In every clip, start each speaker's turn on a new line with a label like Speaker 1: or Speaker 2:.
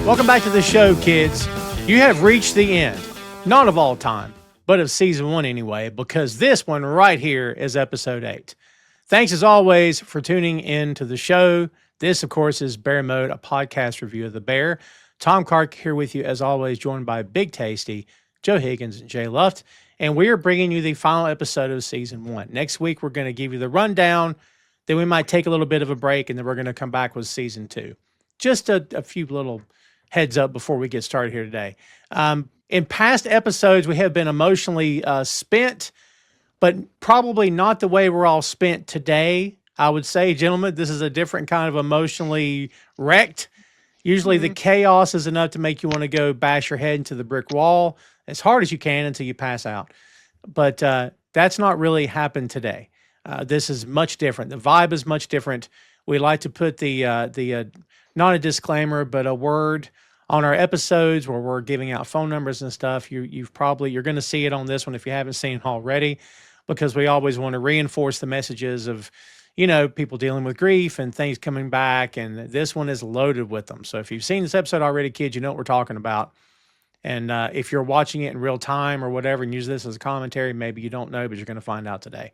Speaker 1: Welcome back to the show, kids. You have reached the end, not of all time, but of season 1 anyway, because this one right here is episode 8. Thanks as always for tuning in to the show. This, of course, is Bear Mode, a podcast review of The Bear. Tom Clark here with you as always, joined by Big Tasty, Joe Higgins, and Jay Luft. And we are bringing you the final episode of season 1. Next week, we're going to give you the rundown. Then we might take a little bit of a break, and then we're going to come back with season 2. Just a few little heads up before we get started here today. In past episodes, we have been emotionally spent, but probably not the way we're all spent today. I would say, gentlemen, this is a different kind of emotionally wrecked. Usually the chaos is enough to make you want to go bash your head into the brick wall as hard as you can until you pass out. But that's not really happened today. This is much different. The vibe is much different. We like to put the not a disclaimer, but a word on our episodes where we're giving out phone numbers and stuff. You're going to see it on this one if you haven't seen it already, because we always want to reinforce the messages of, people dealing with grief and things coming back. And this one is loaded with them. So if you've seen this episode already, kids, you know what we're talking about. And if you're watching it in real time or whatever and use this as a commentary, maybe you don't know, but you're going to find out today.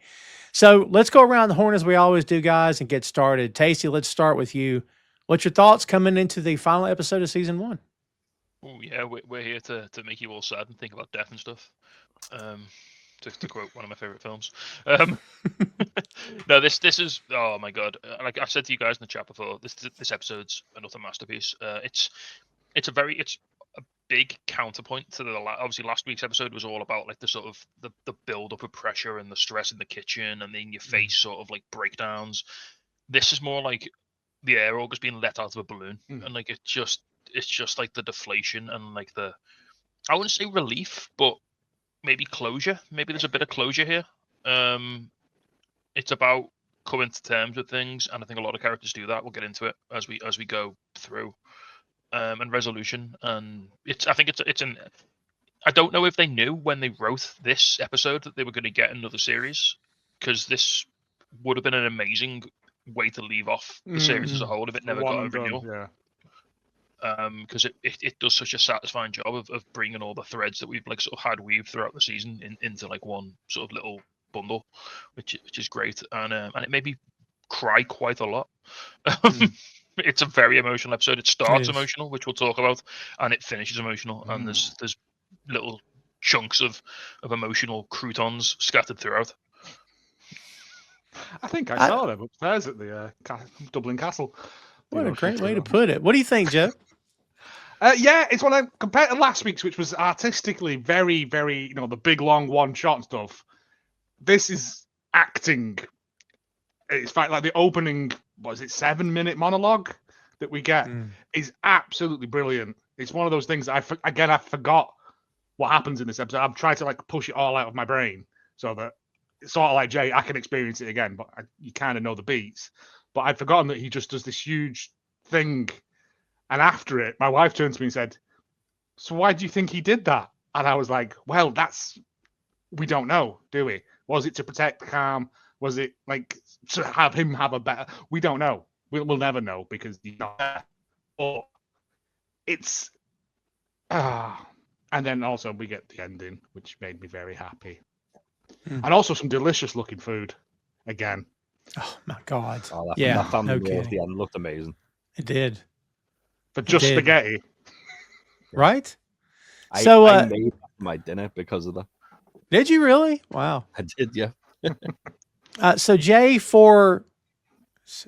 Speaker 1: So let's go around the horn as we always do, guys, and get started. Tasty, let's start with you. What's your thoughts coming into the final episode of season 1?
Speaker 2: Oh yeah, we're here to make you all sad and think about death and stuff. To quote one of my favorite films. No, this is, oh my god! Like I said to you guys in the chat before, this episode's another masterpiece. It's a big counterpoint to the obviously last week's episode was all about like the sort of the build up of pressure and the stress in the kitchen and then your face sort of like breakdowns. This is more like the air all just being let out of a balloon, and like it's just like the deflation and like I wouldn't say relief, but maybe closure. Maybe there's a bit of closure here. It's about coming to terms with things, and I think a lot of characters do that. We'll get into it as we go through, and resolution. And I don't know if they knew when they wrote this episode that they were going to get another series, because this would have been an amazing way to leave off the series as a whole if it never got a renewal. Because it does such a satisfying job of bringing all the threads that we've like sort of had weaved throughout the season into like one sort of little bundle, which is great, and it made me cry quite a lot. It's a very emotional episode. It starts emotional, which we'll talk about, and it finishes emotional, and there's little chunks of emotional croutons scattered throughout.
Speaker 3: I think I saw them upstairs at the Dublin Castle.
Speaker 1: What a great way to put it. What do you think, Joe?
Speaker 3: Yeah, it's one compared to last week's, which was artistically very, very, the big long one shot stuff. This is acting. It's like the opening, 7-minute monologue that we get is absolutely brilliant. It's one of those things I forgot what happens in this episode. I've tried to like push it all out of my brain so that, sort of like Jay, I can experience it again, but you kind of know the beats. But I'd forgotten that he just does this huge thing. And after it, my wife turned to me and said, "So why do you think he did that?" And I was like, well, we don't know, do we? Was it to protect Carm? Was it like to have him have a better? We don't know. We'll never know because he's not there. But it's... And then also we get the ending, which made me very happy. And also some delicious looking food again.
Speaker 1: Oh my god!
Speaker 4: That family meal at the end looked amazing.
Speaker 1: It did.
Speaker 3: For just spaghetti,
Speaker 1: right?
Speaker 4: I made my dinner because of that.
Speaker 1: Did you really? Wow!
Speaker 4: I did, yeah.
Speaker 1: So Jay, for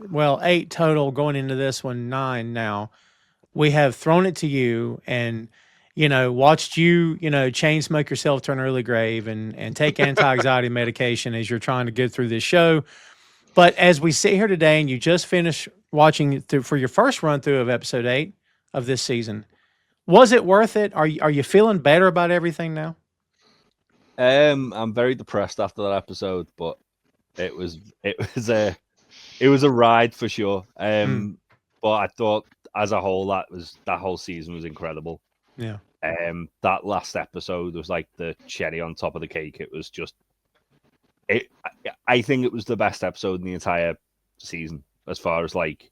Speaker 1: 8 total going into this one, 9 now. We have thrown it to you and watched you, chain smoke yourself to an early grave and take anti-anxiety medication as you're trying to get through this show. But as we sit here today and you just finished watching for your first run through of episode 8 of this season, was it worth it? Are you feeling better about everything now?
Speaker 4: I'm very depressed after that episode, but it was a ride for sure. But I thought as a whole that whole season was incredible.
Speaker 1: Yeah.
Speaker 4: That last episode was like the cherry on top of the cake. It was just I think it was the best episode in the entire season, as far as like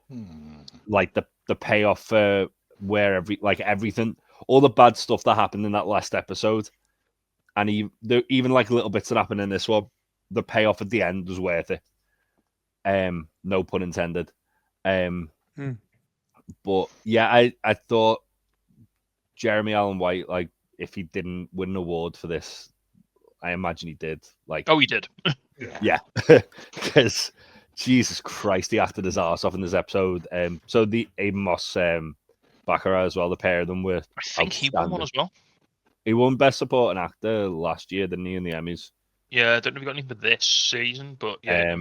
Speaker 4: the payoff for where everything, all the bad stuff that happened in that last episode, and even like little bits that happened in this one, the payoff at the end was worth it. No pun intended. But yeah, I thought Jeremy Allen White, like, if he didn't win an award for this, I imagine he did. Like,
Speaker 2: oh, he did.
Speaker 4: yeah, because Jesus Christ, he acted his ass off in this episode. So the Amos Baccarat as well, the pair of them were.
Speaker 2: I think he won one as well.
Speaker 4: He won Best Supporting Actor last year, didn't he, in the Emmys?
Speaker 2: Yeah, I don't know if he got anything for this season, but yeah.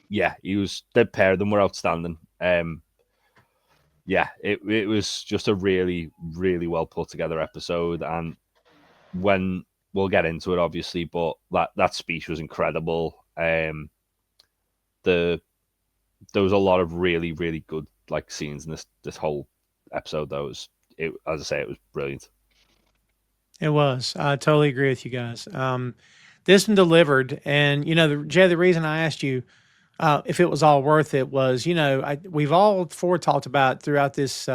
Speaker 4: Yeah, he was. The pair of them were outstanding. Yeah, it was just a really, really well put together episode, and when we'll get into it, obviously, but that speech was incredible. There was a lot of really, really good like scenes in this whole episode. As I say, it was brilliant.
Speaker 1: It was. I totally agree with you guys. This one delivered, and Jay, the reason I asked you if it was all worth it was, we've all four talked about throughout this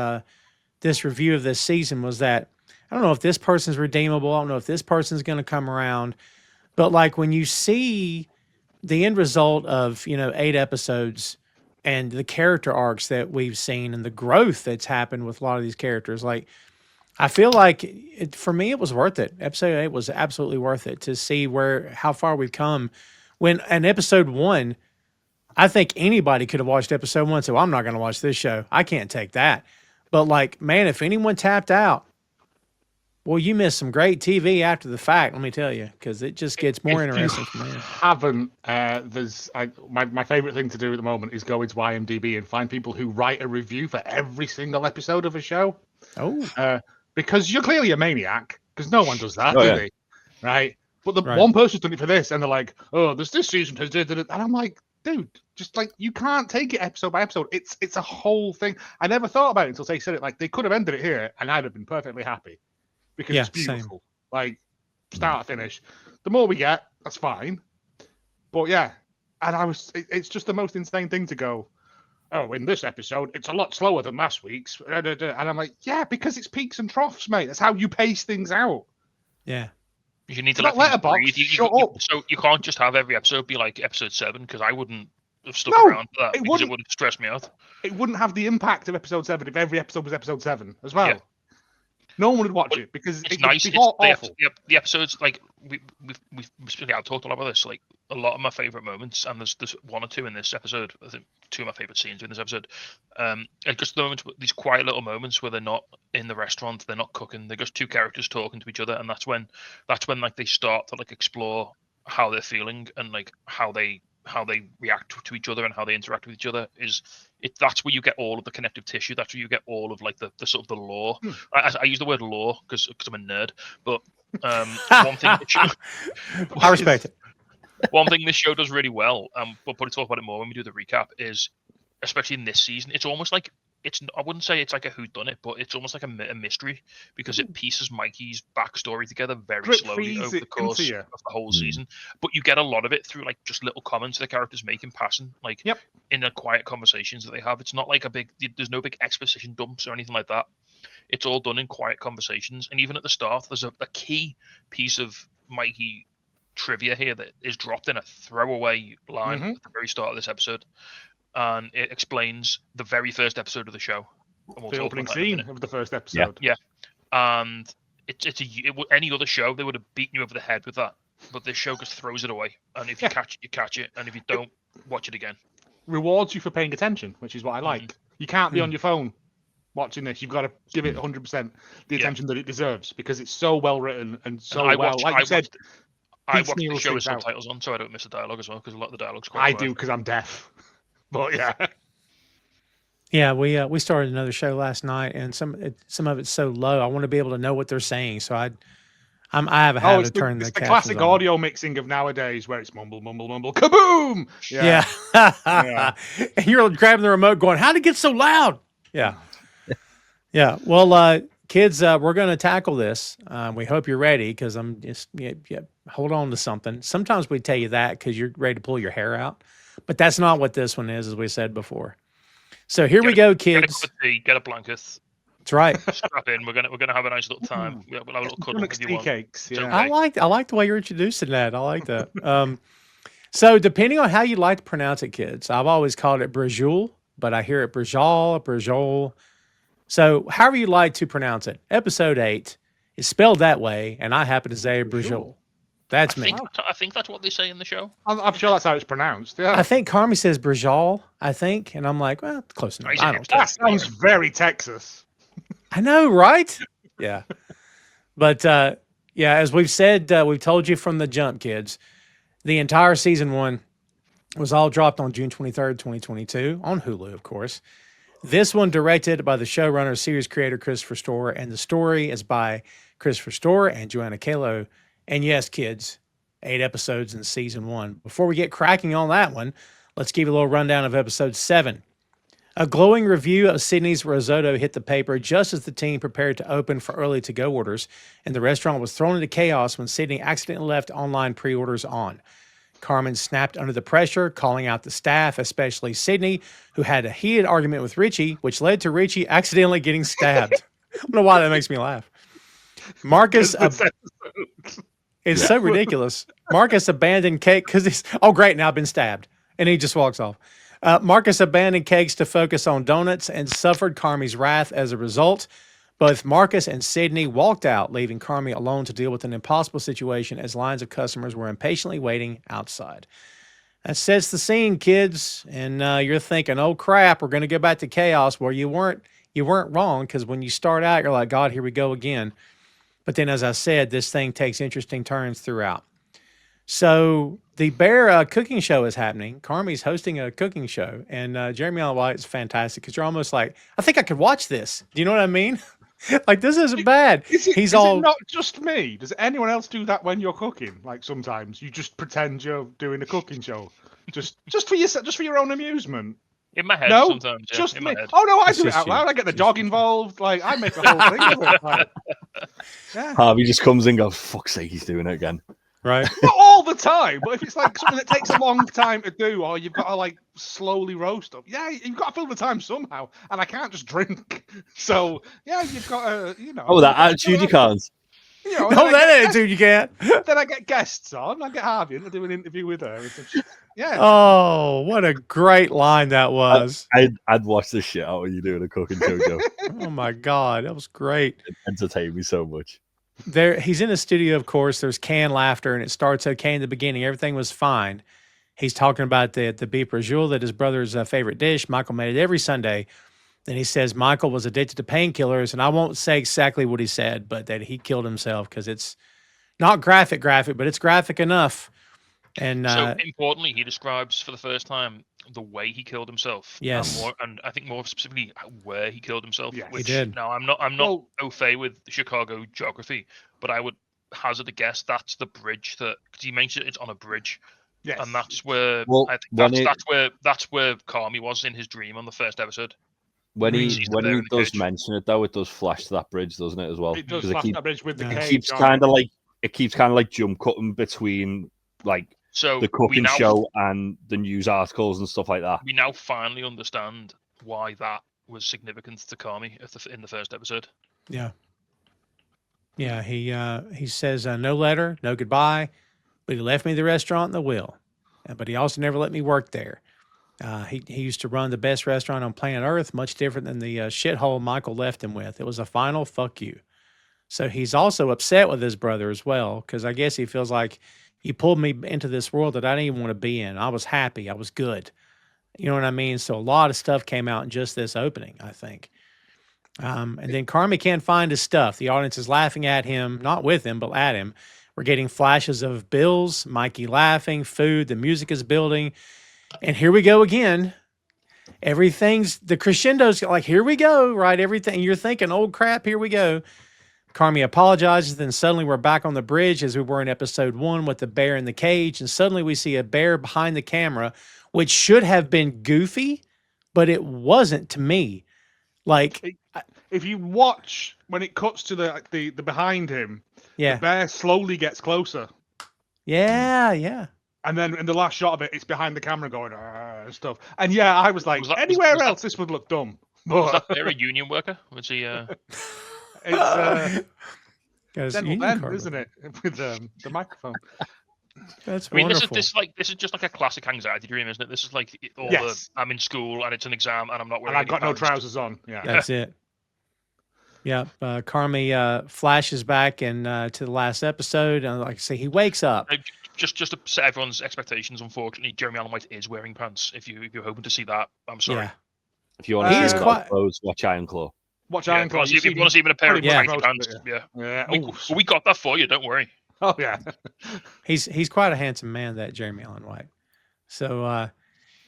Speaker 1: this review of this season was that I don't know if this person's redeemable. I don't know if this person's going to come around, but like when you see the end result of 8 episodes and the character arcs that we've seen and the growth that's happened with a lot of these characters, like I feel like for me it was worth it. Episode 8 was absolutely worth it to see how far we've come. When in episode 1. I think anybody could have watched episode 1 and said, well, I'm not going to watch this show. I can't take that. But like, man, if anyone tapped out, well, you missed some great TV after the fact, let me tell you, because it just gets more interesting from there.
Speaker 3: Haven't, my favorite thing to do at the moment is go into IMDb and find people who write a review for every single episode of a show.
Speaker 1: Oh.
Speaker 3: Because you're clearly a maniac, because no one does that, do they? Right? But the
Speaker 1: Right.
Speaker 3: one person's done it for this, and they're like, oh, this season has did it. And I'm like, dude, just like you can't take it episode by episode. It's a whole thing. I never thought about it until they said it. Like they could have ended it here, and I'd have been perfectly happy because it's beautiful, like start to finish. The more we get, that's fine. But yeah, and it's just the most insane thing to go. Oh, in this episode, it's a lot slower than last week's, and I'm like, yeah, because it's peaks and troughs, mate. That's how you pace things out.
Speaker 1: Yeah.
Speaker 2: You need to
Speaker 3: Not
Speaker 2: let
Speaker 3: Letterboxd,
Speaker 2: breathe.
Speaker 3: shut up.
Speaker 2: So you can't just have every episode be like episode 7 because I wouldn't have stuck
Speaker 3: No,
Speaker 2: around for that
Speaker 3: it
Speaker 2: because it
Speaker 3: wouldn't.
Speaker 2: would have stressed me out.
Speaker 3: It wouldn't have the impact of episode 7 if every episode was episode 7 as well.
Speaker 2: Yeah.
Speaker 3: No one would watch it because
Speaker 2: It's
Speaker 3: it
Speaker 2: nice.
Speaker 3: would be
Speaker 2: It's
Speaker 3: awful.
Speaker 2: the episodes like I've talked a lot about this. Like a lot of my favorite moments, and there's one or two in this episode. I think 2 of my favorite scenes in this episode. Just the moments, these quiet little moments where they're not in the restaurant, they're not cooking, they're just 2 characters talking to each other, and that's when like they start to like explore how they're feeling and like how they react to each other and how they interact with each other. That's where you get all of the connective tissue. That's where you get all of like the sort of the lore. I use the word lore because I'm a nerd, but one thing
Speaker 1: I respect it.
Speaker 2: one thing this show does really well, we'll probably talk about it more when we do the recap, is especially in this season, it's almost like I wouldn't say it's like a whodunit, but it's almost like a mystery because it pieces Mikey's backstory together very slowly over the course of the whole season. But you get a lot of it through like just little comments the characters make in passing, like in the quiet conversations that they have. It's not like there's no big exposition dumps or anything like that. It's all done in quiet conversations. And even at the start, there's a key piece of Mikey trivia here that is dropped in a throwaway line at the very start of this episode. And it explains the very first episode of the show.
Speaker 3: The opening scene of the first episode.
Speaker 2: Yeah. And any other show, they would have beaten you over the head with that. But this show just throws it away. And if you catch it, you catch it. And if you don't, watch it again.
Speaker 3: Rewards you for paying attention, which is what I like. You can't be on your phone watching this. You've got to give it 100% the attention that it deserves because it's so well written and so like you said.
Speaker 2: I watch the show with subtitles on, so I don't miss the dialogue as well, because a lot of the dialogue's quite
Speaker 3: do, because I'm deaf. But
Speaker 1: yeah, we started another show last night, and some of it's so low. I want to be able to know what they're saying, so I have a habit of turning
Speaker 3: the
Speaker 1: captions
Speaker 3: classic
Speaker 1: on.
Speaker 3: Audio mixing of nowadays, where it's mumble, mumble, mumble, kaboom.
Speaker 1: Yeah. And you're grabbing the remote, going, "How'd it get so loud?" Yeah, yeah. Well, kids, we're going to tackle this. We hope you're ready, because I'm just hold on to something. Sometimes we tell you that because you're ready to pull your hair out. But that's not what this one is, as we said before. So here we go, kids.
Speaker 2: Get a blanket,
Speaker 1: That's right.
Speaker 2: Strap in. We're gonna have a nice little time. We'll have a little cuddle if you want.
Speaker 3: Cakes,
Speaker 2: It's
Speaker 3: yeah.
Speaker 2: okay.
Speaker 1: I like the way you're introducing that. I like that. So depending on how you like to pronounce it, kids, I've always called it Brajul, but I hear it Brajol. So however you like to pronounce it, episode 8 is spelled that way, and I happen to say Brajul. That's me.
Speaker 2: I think that's what they say in the show.
Speaker 3: I'm sure that's how it's pronounced. Yeah.
Speaker 1: I think Carmy says Brajal, I think, and I'm like, well, close enough.
Speaker 2: He's
Speaker 1: I
Speaker 2: a
Speaker 1: don't
Speaker 2: hipster.
Speaker 1: care.
Speaker 3: That sounds very Texas.
Speaker 1: I know, right? Yeah. But yeah, as we've said, we've told you from the jump, kids, the entire season 1 was all dropped on June 23rd, 2022, on Hulu, of course. This one directed by the showrunner, series creator Christopher Storer, and the story is by Christopher Storer and Joanna Kalo. And yes, kids, 8 episodes in season 1. Before we get cracking on that one, let's give you a little rundown of episode 7. A glowing review of Sydney's risotto hit the paper just as the team prepared to open for early to-go orders, and the restaurant was thrown into chaos when Sydney accidentally left online pre-orders on. Carmen snapped under the pressure, calling out the staff, especially Sydney, who had a heated argument with Richie, which led to Richie accidentally getting stabbed. I don't know why that makes me laugh. Marcus... It's so ridiculous. Marcus abandoned cake because he's, oh, great, now I've been stabbed. And he just walks off. Marcus abandoned cakes to focus on donuts and suffered Carmy's wrath as a result. Both Marcus and Sydney walked out, leaving Carmy alone to deal with an impossible situation as lines of customers were impatiently waiting outside. That sets the scene, kids. And you're thinking, oh, crap, we're going to go back to chaos. Well, you weren't wrong, because when you start out, you're like, God, here we go again. But then, as I said, this thing takes interesting turns throughout. So the Bear cooking show is happening. Carmy's hosting a cooking show, and Jeremy Allen White is fantastic because you're almost like, I think I could watch this. Do you know what I mean? Like, this isn't bad.
Speaker 3: Is it not just me? Does anyone else do that when you're cooking? Like, sometimes you just pretend you're doing a cooking show, just for yourself, just for your own amusement.
Speaker 2: In my head,
Speaker 3: No,
Speaker 2: sometimes. Yeah,
Speaker 3: just
Speaker 2: in
Speaker 3: me.
Speaker 2: my head.
Speaker 3: Oh no, I
Speaker 1: It's
Speaker 3: do it
Speaker 1: just
Speaker 3: out
Speaker 1: you.
Speaker 3: loud. I get the
Speaker 1: It's
Speaker 3: dog
Speaker 1: just you.
Speaker 3: involved. Like, I make a whole thing of it. Like, yeah.
Speaker 4: Harvey just comes in and goes, fuck's sake, he's doing it again.
Speaker 1: Right?
Speaker 3: Not all the time, but if it's like something that takes a long time to do, or you've got to like slowly roast them, yeah, you've got to fill the time somehow. And I can't just drink, so yeah, you've got to, you know.
Speaker 4: Oh, that attitude you can't.
Speaker 3: You know,
Speaker 1: No, that attitude you can't.
Speaker 3: Then I get guests on. I get Harvey in to do an interview with her. Yeah.
Speaker 1: Oh, what a great line that was.
Speaker 4: I'd watch the shit out when you doing a cooking show, Joe.
Speaker 1: Oh my God, that was great.
Speaker 4: It entertained me so much.
Speaker 1: He's in the studio, of course. There's canned laughter, and it starts okay in the beginning. Everything was fine. He's talking about the beef braciole, that his brother's favorite dish. Michael made it every Sunday. Then he says Michael was addicted to painkillers, and I won't say exactly what he said, but that he killed himself because it's not graphic, but it's graphic enough. And
Speaker 2: so importantly, he describes for the first time the way he killed himself.
Speaker 1: Yes.
Speaker 2: And I think more specifically where he killed himself.
Speaker 3: Yes.
Speaker 2: Which,
Speaker 1: He did.
Speaker 2: Now I'm not au fait with Chicago geography, but I would hazard a guess that's the bridge that, because he mentioned it's on a bridge.
Speaker 3: Yes.
Speaker 2: And that's where
Speaker 4: Well,
Speaker 2: I
Speaker 4: when
Speaker 2: think that's where Carmy was in his dream on the first episode.
Speaker 4: When he
Speaker 2: Sees the bear in the
Speaker 4: does
Speaker 2: cage.
Speaker 4: mention it, though, it does flash to that bridge, doesn't it, as well?
Speaker 3: It does
Speaker 4: 'Cause
Speaker 3: flash that bridge with the
Speaker 1: it
Speaker 4: It
Speaker 3: cage.
Speaker 4: keeps
Speaker 3: on
Speaker 4: kind of like jump cutting between like
Speaker 2: So
Speaker 4: the cooking
Speaker 2: we now,
Speaker 4: show and the news articles and stuff like that.
Speaker 2: we now finally understand why that was significant to Carmy in the first episode.
Speaker 1: yeah. Yeah, he says no letter, no goodbye, but he left me the restaurant in the will. But he also never let me work there. He used to run the best restaurant on planet Earth, much different than the shithole Michael left him with. It was a final fuck you. So he's also upset with his brother as well, because I guess he feels like you pulled me into this world that I didn't even want to be in. I was happy. I was good. You know what I mean? So a lot of stuff came out in just this opening, I think. And then Carmy can't find his stuff. The audience is laughing at him, not with him, but at him. We're getting flashes of Bills, Mikey laughing, food, the music is building. And here we go again. Everything's, the crescendo's like, here we go, right? Everything, you're thinking, oh crap, here we go. Carmy apologizes, then suddenly we're back on the bridge as we were in episode 1 with the bear in the cage. And suddenly we see a bear behind the camera, which should have been goofy, but it wasn't to me. Like,
Speaker 3: If you watch when it cuts to the behind him,
Speaker 1: yeah,
Speaker 3: the bear slowly gets closer.
Speaker 1: yeah.
Speaker 3: And then in the last shot of it, it's behind the camera going and stuff. And yeah, I was like,
Speaker 2: Was that-
Speaker 3: anywhere
Speaker 2: was that-
Speaker 3: else this would look dumb.
Speaker 2: Was
Speaker 3: But
Speaker 2: that there a union worker? Was he?
Speaker 3: it's
Speaker 1: Guys,
Speaker 3: General
Speaker 1: union
Speaker 3: Ben,
Speaker 1: card
Speaker 3: isn't
Speaker 1: with
Speaker 3: it? With the microphone.
Speaker 1: That's
Speaker 2: I mean,
Speaker 1: wonderful.
Speaker 2: this is just like a classic anxiety dream, isn't it? This is like all
Speaker 3: Yes.
Speaker 2: the I'm in school and it's an exam and I'm not
Speaker 3: And
Speaker 2: wearing.
Speaker 3: I
Speaker 2: any
Speaker 3: got no
Speaker 2: pants.
Speaker 3: trousers on. Yeah.
Speaker 1: That's it. Yeah, Carmy flashes back and to the last episode, and like I say, he wakes up.
Speaker 2: Just to set everyone's expectations, unfortunately, Jeremy Allen White is wearing pants. If you're hoping to see that, I'm sorry.
Speaker 1: Yeah,
Speaker 4: If you want to
Speaker 1: He
Speaker 4: see
Speaker 1: is
Speaker 4: him
Speaker 1: quite-
Speaker 4: clothes, watch Iron Claw.
Speaker 3: Watch
Speaker 2: Yeah,
Speaker 3: Iron Claw.
Speaker 2: if you want to see him in a pair of
Speaker 3: pretty much
Speaker 2: tighty
Speaker 3: most of
Speaker 2: pants,
Speaker 3: it,
Speaker 2: yeah.
Speaker 3: Yeah.
Speaker 2: We got that for you. Don't worry.
Speaker 3: Oh yeah.
Speaker 1: he's quite a handsome man, that Jeremy Allen White. So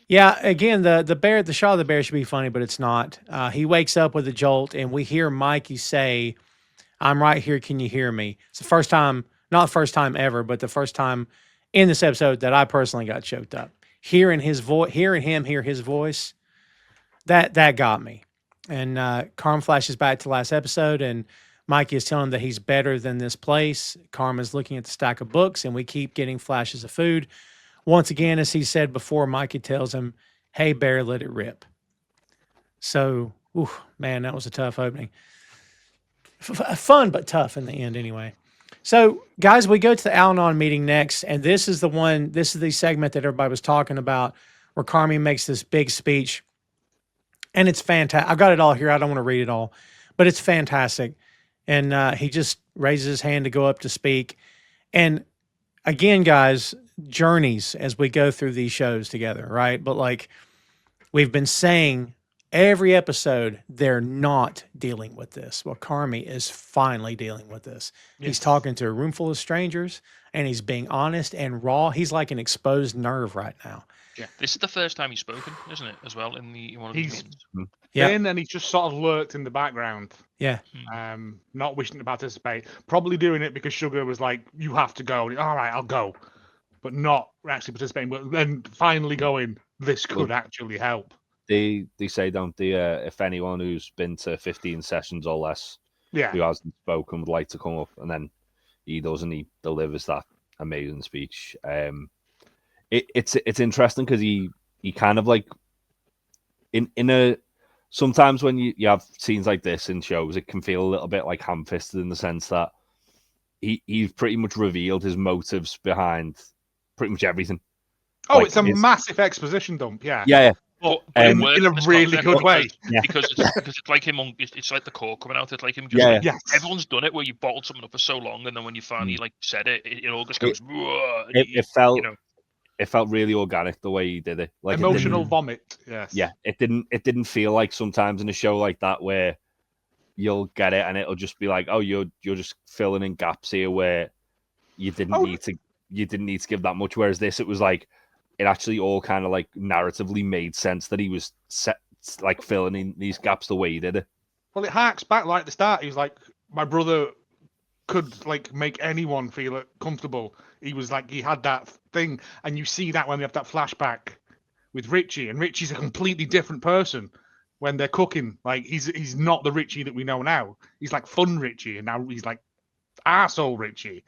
Speaker 1: yeah, again, the shot of the bear should be funny, but it's not. He wakes up with a jolt, and we hear Mikey say, "I'm right here. Can you hear me?" It's the first time, not the first time ever, but the first time in this episode that I personally got choked up. Hearing his voice, hearing him hear his voice, that got me. And Carm flashes back to last episode, and Mikey is telling him that he's better than this place. Carm is looking at the stack of books, and we keep getting flashes of food. Once again, as he said before, Mikey tells him, "Hey, bear, let it rip." So, man, that was a tough opening. Fun, but tough in the end anyway. So, guys, we go to the Al-Anon meeting next, and this is the segment that everybody was talking about, where Carmy makes this big speech, and it's fantastic. I got it all here. I don't want to read it all, but it's fantastic. And he just raises his hand to go up to speak. And again, guys, journeys as we go through these shows together, right? But like we've been saying, every episode, they're not dealing with this. Well, Carmy is finally dealing with this.
Speaker 3: Yes.
Speaker 1: He's talking to a room full of strangers, and he's being honest and raw. He's like an exposed nerve right now.
Speaker 3: Yeah.
Speaker 2: This is the first time he's spoken, isn't it? As well in one of the
Speaker 3: He's
Speaker 2: meetings.
Speaker 1: Yeah.
Speaker 3: been and he's just sort of lurked in the background.
Speaker 1: Yeah.
Speaker 3: Not wishing to participate. Probably doing it because Sugar was like, "You have to go." All right, I'll go, but not actually participating. But then finally going, this could actually help.
Speaker 4: They say, don't they, if anyone who's been to 15 sessions or less
Speaker 3: Yeah.
Speaker 4: who hasn't spoken would like to come up, and then he does, and he delivers that amazing speech. It's interesting because he kind of like in a sometimes when you have scenes like this in shows, it can feel a little bit like ham-fisted in the sense that he's pretty much revealed his motives behind pretty much everything.
Speaker 3: Oh,
Speaker 4: Like,
Speaker 3: it's a massive exposition dump. Yeah.
Speaker 4: Yeah.
Speaker 2: But
Speaker 3: in
Speaker 2: it works
Speaker 3: a
Speaker 2: this
Speaker 3: really
Speaker 2: context
Speaker 3: good way.
Speaker 2: because it's like him it's like the core coming out. It's like him just
Speaker 4: Yeah.
Speaker 2: like,
Speaker 3: Yes.
Speaker 2: everyone's done it where you bottled something up for so long, and then when you finally like said it, it all just goes.
Speaker 4: It felt
Speaker 2: you know,
Speaker 4: it felt really organic the way he did it. Like
Speaker 3: Emotional vomit. Yes.
Speaker 4: Yeah, it didn't feel like sometimes in a show like that where you'll get it and it'll just be like, oh, you're just filling in gaps here where you didn't need to give that much. Whereas this, it was like it actually all kind of like narratively made sense that he was like filling in these gaps the way he did it.
Speaker 3: Well, it harks back like at the start. He was like, my brother could like make anyone feel comfortable. He was like, he had that thing, and you see that when they have that flashback with Richie, and Richie's a completely different person when they're cooking. Like he's not the Richie that we know now. He's like fun Richie, and now he's like arsehole Richie,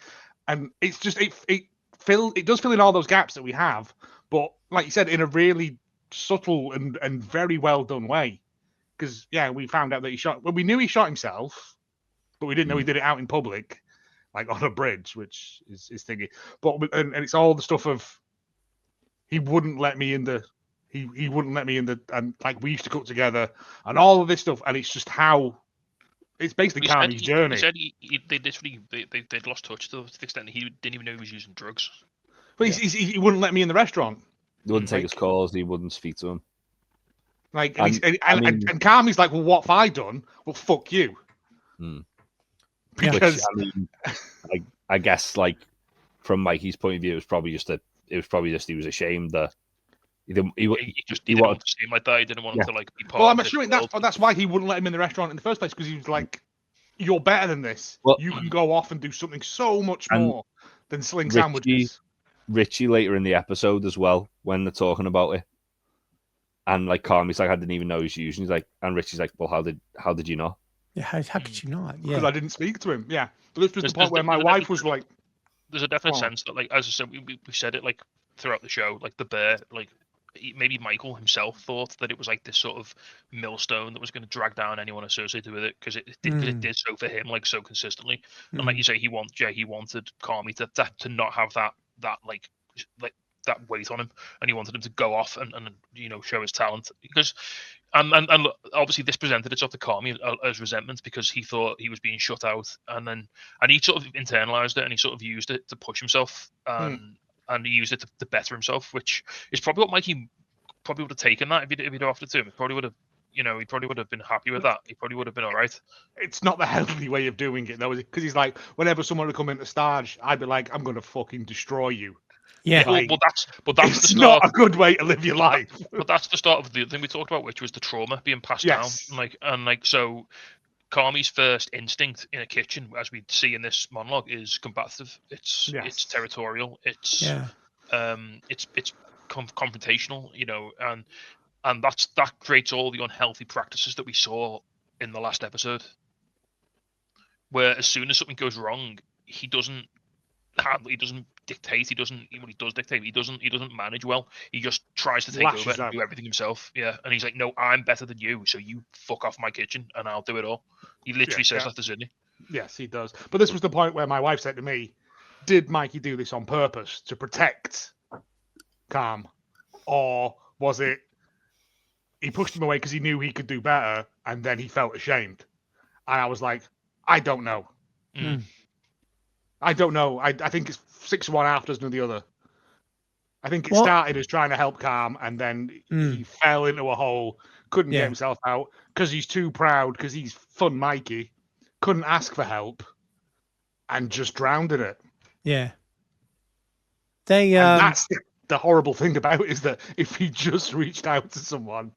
Speaker 3: and it's just it does fill in all those gaps that we have, but like you said, in a really subtle and very well done way. Because yeah, we found out that he shot. Well, we knew he shot himself, but we didn't know he did it out in public, like on a bridge, which is thingy. But and it's all the stuff of he wouldn't let me in the he wouldn't let me in the, and like we used to cook together and all of this stuff, and it's just how it's basically Carmy's journey.
Speaker 2: He said they'd lost touch to the extent that he didn't even know he was using drugs.
Speaker 3: But he wouldn't let me in the restaurant.
Speaker 4: He wouldn't take his calls. He wouldn't speak to him.
Speaker 3: Like and Carmy's like, well, what have I done? Well, fuck you. Because
Speaker 4: Which, I guess like from Mikey's point of view, it was probably just he was ashamed that he didn't want
Speaker 2: to see him like that. He didn't want him to like be part.
Speaker 3: Well, I'm assuming that's why he wouldn't let him in the restaurant in the first place, because he was like, "You're better than this.
Speaker 4: Well,
Speaker 3: you can go off and do something so much more than sling sandwiches."
Speaker 4: Richie later in the episode as well, when they're talking about it, and like Carmy's like, I didn't even know he was using. He's like, and Richie's like, well, how did you know?
Speaker 1: Yeah, how could you not? Yeah,
Speaker 3: because I didn't speak to him. Yeah, but this was the point where my wife was like,
Speaker 2: "There's a definite sense that, like, as I said, we said it like throughout the show, like the bear, like maybe Michael himself thought that it was like this sort of millstone that was going to drag down anyone associated with it, because it did so for him, like, so consistently. And like you say, he wanted Carmy to not have that like that weight on him, and he wanted him to go off and show his talent, because and look, obviously this presented itself to Carmy as resentment, because he thought he was being shut out, and he sort of internalized it, and he sort of used it to push himself, and he used it to better himself, which is probably what Mikey probably would have taken that if he'd offered it to him. He probably would have, he probably would have been happy with that. He probably would have been all right.
Speaker 3: It's not the healthy way of doing it, though, because he's like, whenever someone would come into stage, I'd be like, I'm going to fucking destroy you.
Speaker 1: Yeah,
Speaker 3: Like,
Speaker 2: but that's
Speaker 3: it's
Speaker 2: the start.
Speaker 3: not a good way to live your life.
Speaker 2: But that's the start of the thing we talked about, which was the trauma being passed down. So Carmy's first instinct in a kitchen, as we see in this monologue, is combative. It's territorial. It's confrontational, and that creates all the unhealthy practices that we saw in the last episode, where as soon as something goes wrong, he doesn't dictate. When he does dictate, he doesn't manage well. He just tries to take over and do everything himself. Yeah, and he's like, no, I'm better than you, so you fuck off my kitchen and I'll do it all. He literally says that to Sydney.
Speaker 3: Yes, he does. But this was the point where my wife said to me, did Mikey do this on purpose to protect Carm, or was it he pushed him away because he knew he could do better, and then he felt ashamed? And I was like, I don't know. I don't know. I think it's 6-1 half dozen of the other. I think it started as trying to help Carm, and then he fell into a hole, couldn't get himself out because he's too proud, because he's fun Mikey, couldn't ask for help, and just drowned in it.
Speaker 1: Yeah.
Speaker 3: And that's the horrible thing about it, is that if he just reached out to someone,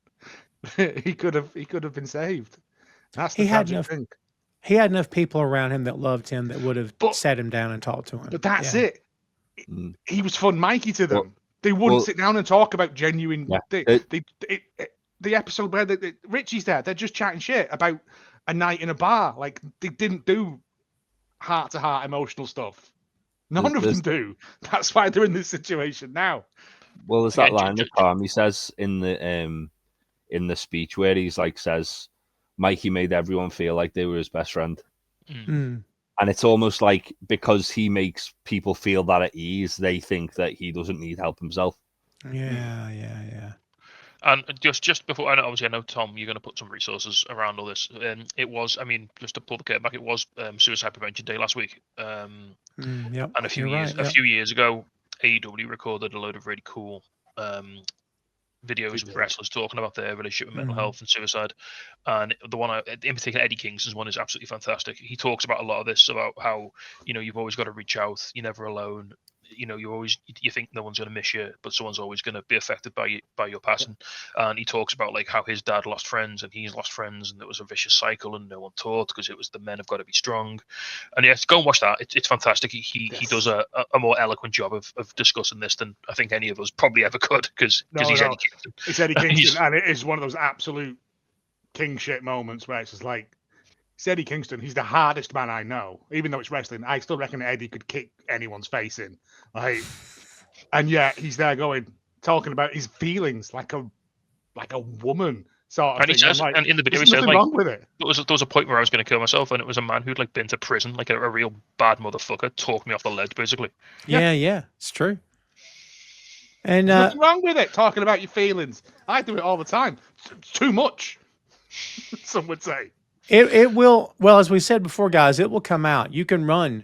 Speaker 3: he could have been saved. That's the tragic thing.
Speaker 1: He had enough people around him that loved him that would have sat him down and talked to him.
Speaker 3: But that's it. He was fun Mikey to them. They wouldn't sit down and talk about genuine. The episode where Richie's there, they're just chatting shit about a night in a bar. Like, they didn't do heart-to-heart emotional stuff. None of them do. That's why they're in this situation now.
Speaker 4: Well, there's that line that Carmy says in the speech where he's like, says Mikey made everyone feel like they were his best friend. And it's almost like, because he makes people feel that at ease, they think that he doesn't need help himself.
Speaker 1: Yeah.
Speaker 2: And just before, I know, Tom, you're going to put some resources around all this. It was, just to pull the curtain back, it was Suicide Prevention Day last week. And a few years ago, AEW recorded a load of really cool videos of wrestlers talking about their relationship with mental health and suicide. And the one, in particular, Eddie Kingston's one, is absolutely fantastic. He talks about a lot of this, about how, you've always got to reach out. You're never alone. You think no one's going to miss you, but someone's always going to be affected by your passing. And he talks about like how his dad lost friends and he's lost friends, and it was a vicious cycle, and no one taught, because it was the men have got to be strong. And yes, go and watch that. It's fantastic. He does a more eloquent job of discussing this than I think any of us probably ever could, because he's Eddie Kingston.
Speaker 3: It's Eddie Kingston, and it is one of those absolute king shit moments where it's just like, it's Eddie Kingston. He's the hardest man I know. Even though it's wrestling, I still reckon Eddie could kick anyone's face in. Like, and yet he's there talking about his feelings like a woman sort of
Speaker 2: and
Speaker 3: thing.
Speaker 2: He says,
Speaker 3: like,
Speaker 2: and in the video he
Speaker 3: says,
Speaker 2: like,
Speaker 3: wrong with it.
Speaker 2: There was a point where I was going to kill myself, and it was a man who'd like been to prison, like a real bad motherfucker, talked me off the ledge, basically.
Speaker 1: Yeah, it's true. And
Speaker 3: there's nothing wrong with it, talking about your feelings. I do it all the time. It's too much, some would say.
Speaker 1: It will, well, as we said before, guys, it will come out. You can run.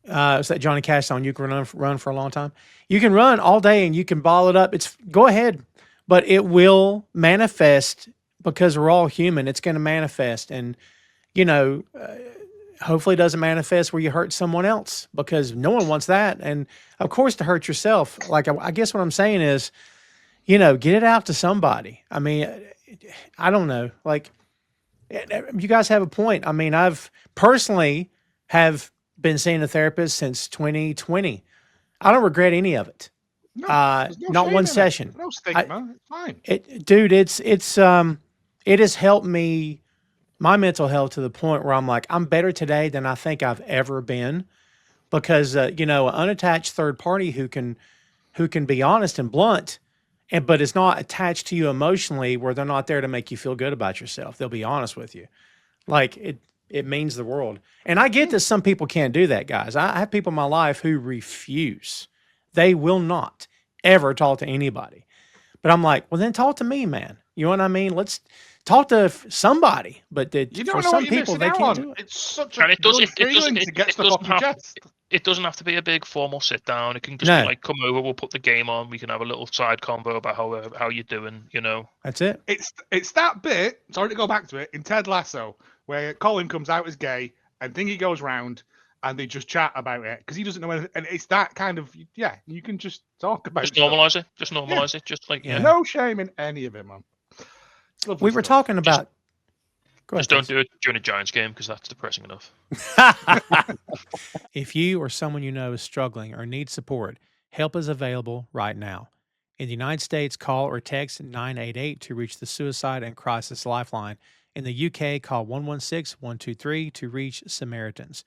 Speaker 1: It's that Johnny Cash song, you can run for a long time. You can run all day and you can ball it up. Go ahead, but it will manifest, because we're all human. It's going to manifest, and hopefully it doesn't manifest where you hurt someone else, because no one wants that. And of course, to hurt yourself. Like, I guess what I'm saying is, get it out to somebody. I mean, I don't know, like. You guys have a point. I mean, I've personally have been seeing a therapist since 2020. I don't regret any of it.
Speaker 3: No,
Speaker 1: not one session.
Speaker 3: No stigma. It's fine.
Speaker 1: It has helped me, my mental health, to the point where I'm like, I'm better today than I think I've ever been, because an unattached third party who can be honest and blunt but it's not attached to you emotionally where they're not there to make you feel good about yourself. They'll be honest with you. Like it means the world. And I get that some people can't do that, guys. I have people in my life who refuse. They will not ever talk to anybody. But I'm like, well, then talk to me, man. You know what I mean? Let's talk to somebody. But
Speaker 3: You don't
Speaker 1: for
Speaker 3: know
Speaker 1: some
Speaker 3: what you're
Speaker 1: people,
Speaker 3: missing
Speaker 1: they
Speaker 3: out
Speaker 1: can't
Speaker 3: on.
Speaker 1: do it.
Speaker 3: It's such
Speaker 2: And
Speaker 3: a
Speaker 2: it does-
Speaker 3: good
Speaker 2: it doesn't-
Speaker 3: feeling
Speaker 2: it-
Speaker 3: to get
Speaker 2: it
Speaker 3: stuff off
Speaker 2: doesn't
Speaker 3: your
Speaker 2: have-
Speaker 3: chest.
Speaker 2: It doesn't have to be a big formal sit down. It can just
Speaker 1: No.
Speaker 2: be like, come over, we'll put the game on. We can have a little side convo about how you're doing. You know.
Speaker 1: That's it.
Speaker 3: It's that bit. Sorry to go back to it in Ted Lasso where Colin comes out as gay and Thingy goes round and they just chat about it because he doesn't know anything. And it's that kind of you can just talk about
Speaker 2: Just
Speaker 3: stuff.
Speaker 2: normalize it. Just normalize it. Just like
Speaker 1: Yeah.
Speaker 3: No shame in any of it, man. It's lovely
Speaker 1: We were
Speaker 3: stuff.
Speaker 1: talking about. Go
Speaker 2: Just
Speaker 1: ahead,
Speaker 2: don't do it during a Giants game because that's depressing enough.
Speaker 1: If you or someone you know is struggling or needs support, help is available right now. In the United States, call or text 988 to reach the Suicide and Crisis Lifeline. In the UK, call 116-123 to reach Samaritans.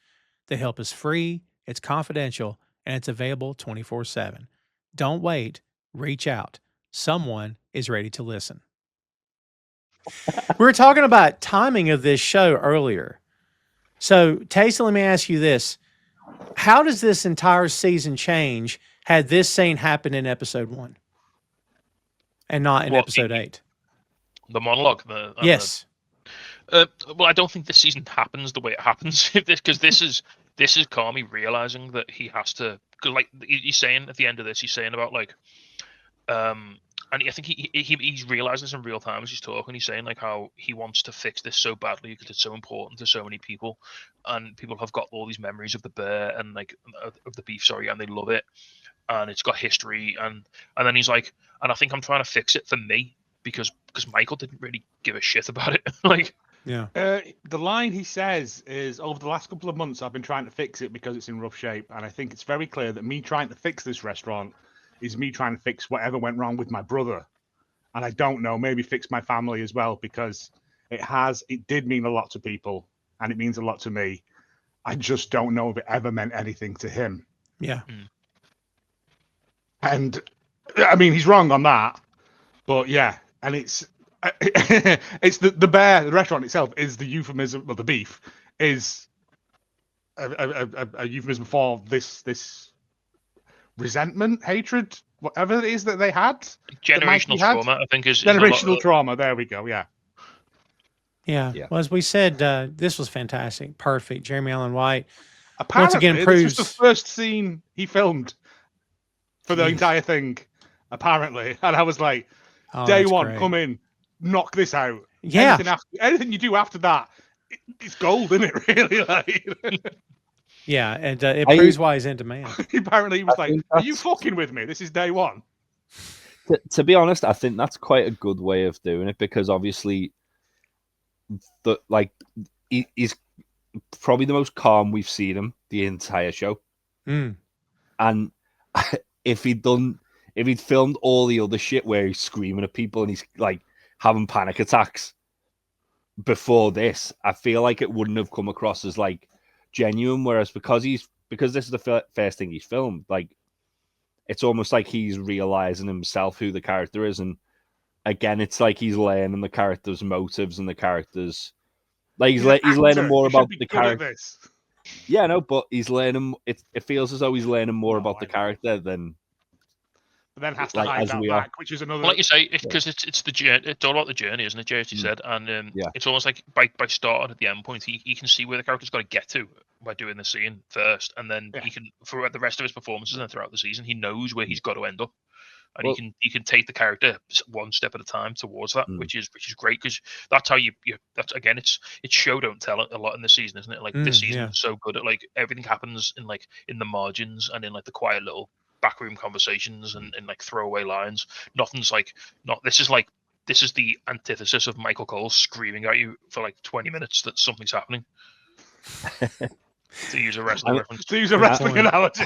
Speaker 1: The help is free, it's confidential, and it's available 24/7. Don't wait, reach out. Someone is ready to listen. We were talking about timing of this show earlier. So, Taysom, let me ask you this. How does this entire season change had this scene happened in episode 1 and not in
Speaker 2: What,
Speaker 1: episode 8?
Speaker 2: The monologue.
Speaker 1: Yes.
Speaker 2: Well, I don't think this season happens the way it happens. Because this is Carmy realizing that he has to. Because like he's saying at the end of this, he's saying about like, and I think he's realizing this in real time as he's talking. He's saying like how he wants to fix this so badly because it's so important to so many people, and people have got all these memories of the bear and like of the beef, sorry, and they love it, and it's got history, and then he's like, and I think I'm trying to fix it for me because Michael didn't really give a shit about it. Like,
Speaker 1: Yeah.
Speaker 3: The line he says is, over the last couple of months, I've been trying to fix it because it's in rough shape. And I think it's very clear that me trying to fix this restaurant is me trying to fix whatever went wrong with my brother. And I don't know, maybe fix my family as well, because it did mean a lot to people and it means a lot to me. I just don't know if it ever meant anything to him.
Speaker 1: Yeah.
Speaker 3: And I mean, he's wrong on that, but yeah. And it's the bear, the restaurant itself is the euphemism, well, the beef is a euphemism for this resentment, hatred, whatever it is that they had.
Speaker 2: generational trauma, I think, is
Speaker 3: Generational trauma. There we go. Yeah.
Speaker 1: Yeah.
Speaker 4: Yeah.
Speaker 1: Well, as we said, this was fantastic. Perfect. Jeremy Allen White.
Speaker 3: Apparently,
Speaker 1: again,
Speaker 3: this
Speaker 1: proves-
Speaker 3: was the first scene he filmed for the
Speaker 1: Jeez.
Speaker 3: entire thing, apparently. And I was like,
Speaker 1: Oh,
Speaker 3: day
Speaker 1: that's
Speaker 3: one,
Speaker 1: great.
Speaker 3: come in, knock this out.
Speaker 1: Yeah.
Speaker 3: Anything you do after that, it's gold, isn't it? Really? Like,
Speaker 1: Yeah. And it proves why he's in demand.
Speaker 3: apparently, he was like,
Speaker 4: think
Speaker 3: "Are you
Speaker 4: that's-
Speaker 3: fucking with me? This is day one."
Speaker 4: To be honest, I think that's quite a good way of doing it because obviously, he's probably the most calm we've seen him the entire show.
Speaker 1: Mm.
Speaker 4: And if he'd filmed all the other shit where he's screaming at people and he's like having panic attacks before this, I feel like it wouldn't have come across as like genuine. Whereas because this is the first thing he's filmed, like it's almost like he's realizing himself who the character is, and again, it's like he's learning the character's motives and the character's like he's learning more about the character. Yeah, no, but he's learning. It feels as though he's learning more about the character than.
Speaker 3: But then has to
Speaker 4: Like,
Speaker 3: hide
Speaker 4: as
Speaker 3: that
Speaker 4: we
Speaker 3: back, which is another.
Speaker 2: Well, like you say, because it's the journey. It's all about the journey, isn't it? JT said, and it's almost like by starting at the end point, he can see where the character's got to get to by doing the scene first, and then he can, for the rest of his performances and throughout the season, he knows where he's got to end up, and he can take the character one step at a time towards that, which is great because that's how you that's again it's show don't tell a lot in the season, isn't it? Like this season is so good at like everything happens in the margins and in like the quiet little backroom conversations and like throwaway lines. Nothing's like this is the antithesis of Michael Cole screaming at you for like 20 minutes that something's happening. To use a wrestling reference.
Speaker 3: To use a wrestling analogy.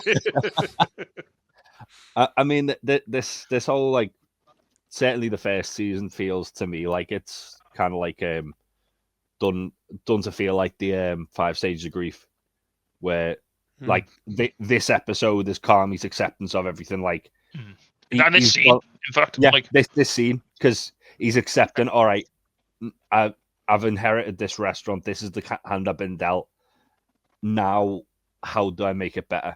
Speaker 4: I mean, this whole like certainly the first season feels to me like it's kind of like done to feel like the 5 stages of grief, where like this episode is Carmy's acceptance of everything. Like
Speaker 2: And this scene, in fact,
Speaker 4: yeah,
Speaker 2: like
Speaker 4: this scene, because he's accepting. All right, I've inherited this restaurant. This is the hand I've been dealt. Now, how do I make it better?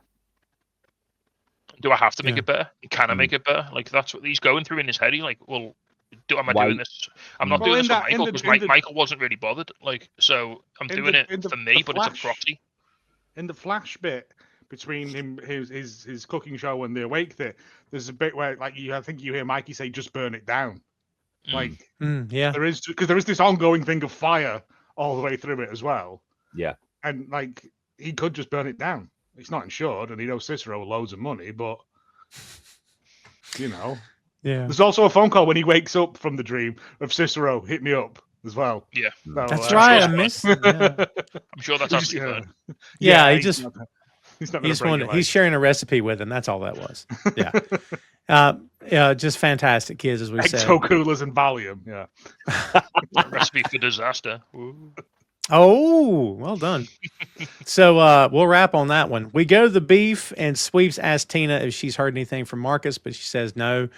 Speaker 2: do I have to make
Speaker 1: Yeah.
Speaker 2: it better? Can I make it better? Like that's what he's going through in his head. He's like, well, am I
Speaker 4: Why-
Speaker 2: doing this? I'm not
Speaker 3: Well,
Speaker 2: doing
Speaker 3: in
Speaker 2: this for
Speaker 3: that- in
Speaker 2: Michael
Speaker 3: the-
Speaker 2: because
Speaker 3: in the-
Speaker 2: Michael wasn't really bothered. Like, so I'm
Speaker 3: in
Speaker 2: doing
Speaker 3: the-
Speaker 2: it
Speaker 3: in the-
Speaker 2: for me,
Speaker 3: the
Speaker 2: but it's a
Speaker 3: Flash-
Speaker 2: proxy.
Speaker 3: In the Flash bit between him, his cooking show and the Awake bit, there's a bit where like I think you hear Mikey say, "Just burn it down." Like
Speaker 1: Yeah.
Speaker 3: there is this ongoing thing of fire all the way through it as well.
Speaker 4: Yeah.
Speaker 3: And like he could just burn it down. It's not insured, and he knows Cicero loads of money, but you know.
Speaker 1: Yeah.
Speaker 3: There's also a phone call when he wakes up from the dream of Cicero, hit me up as well.
Speaker 2: Yeah.
Speaker 3: So,
Speaker 1: That's right. I
Speaker 2: sure.
Speaker 1: missed. Yeah.
Speaker 2: I'm sure that's absolutely fine.
Speaker 1: Yeah, he
Speaker 3: he's
Speaker 1: just
Speaker 3: not gonna break your
Speaker 1: he's
Speaker 3: leg.
Speaker 1: sharing a recipe with him. That's all that was. Yeah. Yeah, just fantastic kids, as we said.
Speaker 3: Ecto coolers and Valium. Yeah.
Speaker 2: Recipe for disaster. Ooh.
Speaker 1: Oh, well done. So we'll wrap on that one. We go to the beef, and Sweeps asks Tina if she's heard anything from Marcus, but she says no.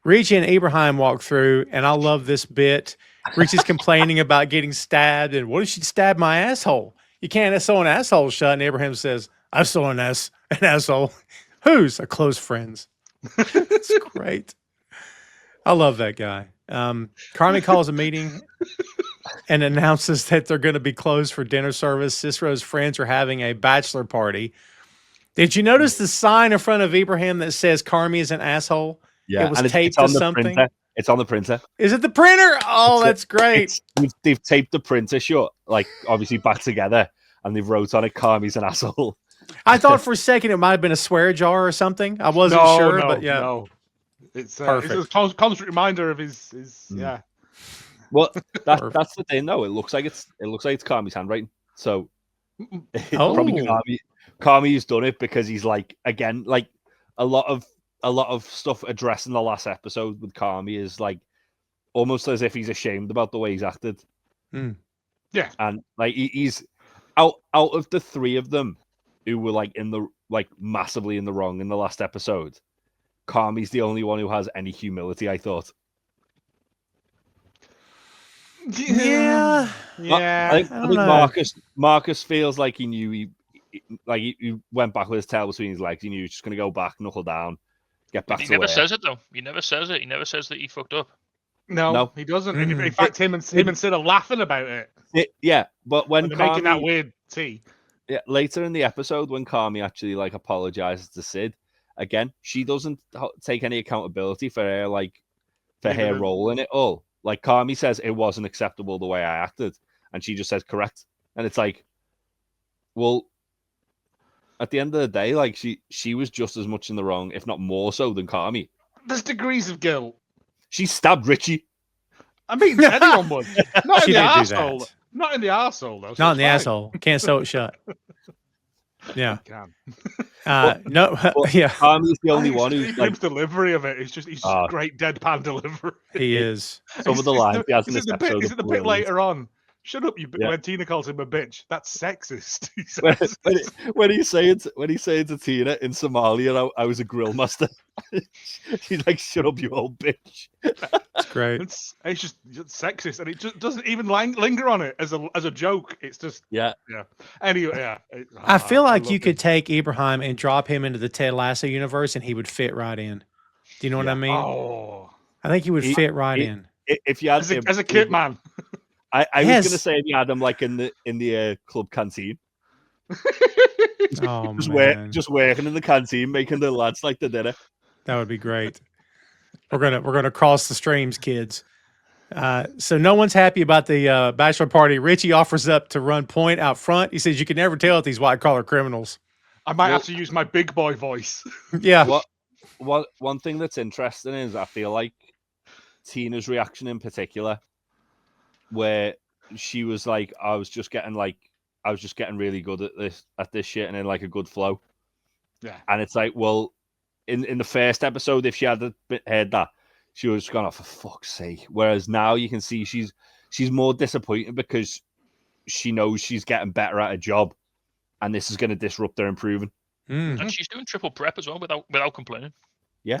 Speaker 1: Richie and Abraham walk through, and I love this bit. Richie's complaining about getting stabbed, and what if she stabbed my asshole? You can't sew an asshole shut. And Abraham says, I've sewn an asshole. Whose? A close friend's. It's great. I love that guy. Carmy calls a meeting and announces that they're going to be closed for dinner service. Cicero's friends are having a bachelor party. Did you notice the sign in front of Abraham that says Carmy is an asshole?
Speaker 4: Yeah,
Speaker 1: It was
Speaker 4: and
Speaker 1: taped
Speaker 4: on
Speaker 1: to
Speaker 4: the
Speaker 1: something.
Speaker 4: Printer. It's on the printer.
Speaker 1: Is it the printer? Oh, that's great.
Speaker 4: They've taped the printer shut, like obviously back together, and they've wrote on it, "Carmy's an asshole."
Speaker 1: I thought for a second it might have been a swear jar or something. I wasn't sure, but yeah.
Speaker 3: No. It's
Speaker 1: Perfect.
Speaker 3: a constant reminder of his yeah.
Speaker 4: Well, that's the thing, though. It looks like it's Carmy's handwriting. So it's probably Carmy's done it because he's like, again, like a lot of stuff addressed in the last episode with Carmy is like almost as if he's ashamed about the way he's acted.
Speaker 3: Yeah,
Speaker 4: and like he's out of the three of them who were like massively in the wrong in the last episode. Carmy's the only one who has any humility, I thought.
Speaker 1: Yeah.
Speaker 3: Yeah.
Speaker 4: I think Marcus feels like he knew he went back with his tail between his legs. He knew he was just going to go back, knuckle down, get back
Speaker 2: He
Speaker 4: to
Speaker 2: never
Speaker 4: where.
Speaker 2: says it though. He never says it. He never says that he fucked up.
Speaker 3: No, he doesn't. In fact, him and Sid are laughing about it.
Speaker 4: Yeah, but when
Speaker 3: they're
Speaker 4: Carmy,
Speaker 3: making that weird tea.
Speaker 4: Yeah, later in the episode when Carmy actually like apologizes to Sid, again, she doesn't take any accountability for her role in it all. Like Carmy says it wasn't acceptable the way I acted, and she just says correct. And it's like, well, at the end of the day, like she was just as much in the wrong, if not more so, than Carmy.
Speaker 3: There's degrees of guilt.
Speaker 4: She stabbed Richie.
Speaker 3: I mean, anyone would. Not
Speaker 1: She
Speaker 3: in the
Speaker 1: didn't do
Speaker 3: arsehole.
Speaker 1: that.
Speaker 3: Not in the arsehole, though. So
Speaker 1: Not in the
Speaker 3: it's fine.
Speaker 1: asshole. Can't sew it shut. Yeah.
Speaker 3: Can.
Speaker 1: No. Yeah.
Speaker 4: Carmy's the only one who's like,
Speaker 3: His delivery of it is just great deadpan delivery.
Speaker 1: He is.
Speaker 4: some of the lines he has in
Speaker 3: Is
Speaker 4: this
Speaker 3: it the bit?
Speaker 4: episode.
Speaker 3: Is
Speaker 4: are
Speaker 3: it the bit
Speaker 4: brilliant.
Speaker 3: later on? Shut up, you!
Speaker 4: Yeah.
Speaker 3: When Tina calls him a bitch, that's sexist. He says.
Speaker 4: when he says to Tina in Somalia, I was a grill master. She's like, "Shut up, you old bitch."
Speaker 1: It's great.
Speaker 3: It's just sexist, and it just doesn't even linger on it as a joke. It's just
Speaker 4: Yeah.
Speaker 3: Anyway, yeah.
Speaker 1: I feel like
Speaker 3: love
Speaker 1: you
Speaker 3: it.
Speaker 1: could take Abraham and drop him into the Ted Lasso universe, and he would fit right in. Do you know what I mean?
Speaker 3: Oh,
Speaker 1: I think he would fit right in.
Speaker 4: If you had
Speaker 3: as a kid man.
Speaker 4: I
Speaker 1: Yes.
Speaker 4: was gonna say if you had him like in the club canteen,
Speaker 1: Oh man,
Speaker 4: just working in the canteen, making the lads like the dinner.
Speaker 1: that would be great. We're gonna cross the streams, kids. So no one's happy about the bachelor party. Richie offers up to run point out front. He says you can never tell with these white collar criminals.
Speaker 3: I might have to use my big boy voice.
Speaker 1: Yeah.
Speaker 4: One thing that's interesting is I feel like Tina's reaction in particular, where she was like, I was just getting really good at this shit and in like a good flow.
Speaker 3: Yeah.
Speaker 4: And it's like, well, in the first episode, if she had heard that, she was gone, oh, for fuck's sake. Whereas now you can see she's more disappointed because she knows she's getting better at her job, and this is going to disrupt her improving.
Speaker 1: Mm.
Speaker 2: And she's doing triple prep as well without complaining.
Speaker 3: Yeah.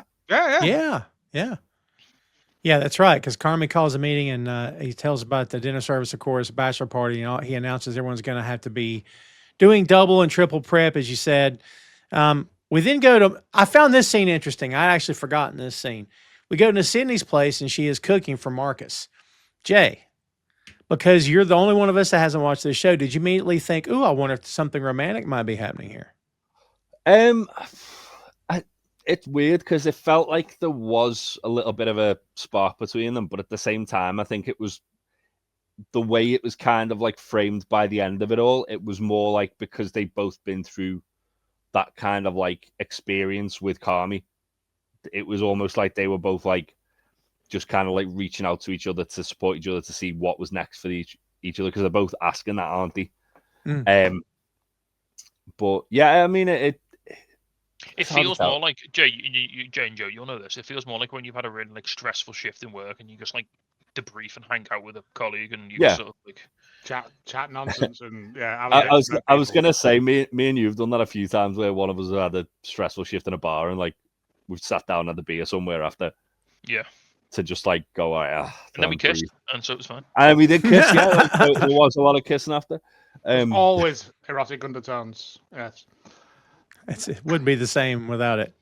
Speaker 1: Yeah, that's right. Because Carmy calls a meeting and he tells about the dinner service, of course, bachelor party. He announces everyone's going to have to be doing double and triple prep, as you said. We then go to. I found this scene interesting. I'd actually forgotten this scene. We go to Sydney's place and she is cooking for Marcus. Jay, because you're the only one of us that hasn't watched this show, did you immediately think, "Ooh, I wonder if something romantic might be happening here"?
Speaker 4: It's weird because it felt like there was a little bit of a spark between them, but at the same time, I think it was the way it was kind of like framed by the end of it all. It was more like because they've both been through that kind of like experience with Carmy. It was almost like they were both like just kind of like reaching out to each other to support each other to see what was next for each other because they're both asking that, aren't they? But yeah, I mean it
Speaker 2: feels more like Jay and Joe. You'll know this. It feels more like when you've had a really like stressful shift in work and you just like debrief and hang out with a colleague and you just sort of like
Speaker 3: chat nonsense and
Speaker 4: I was gonna say me and you've done that a few times where one of us had a stressful shift in a bar and like we've sat down at the beer somewhere after.
Speaker 2: Yeah.
Speaker 4: To just like go, and
Speaker 2: then we kissed, and so it was fine.
Speaker 4: And we did kiss, yeah. There was a lot of kissing after.
Speaker 3: Always erotic undertones. Yes,
Speaker 1: it wouldn't be the same without it.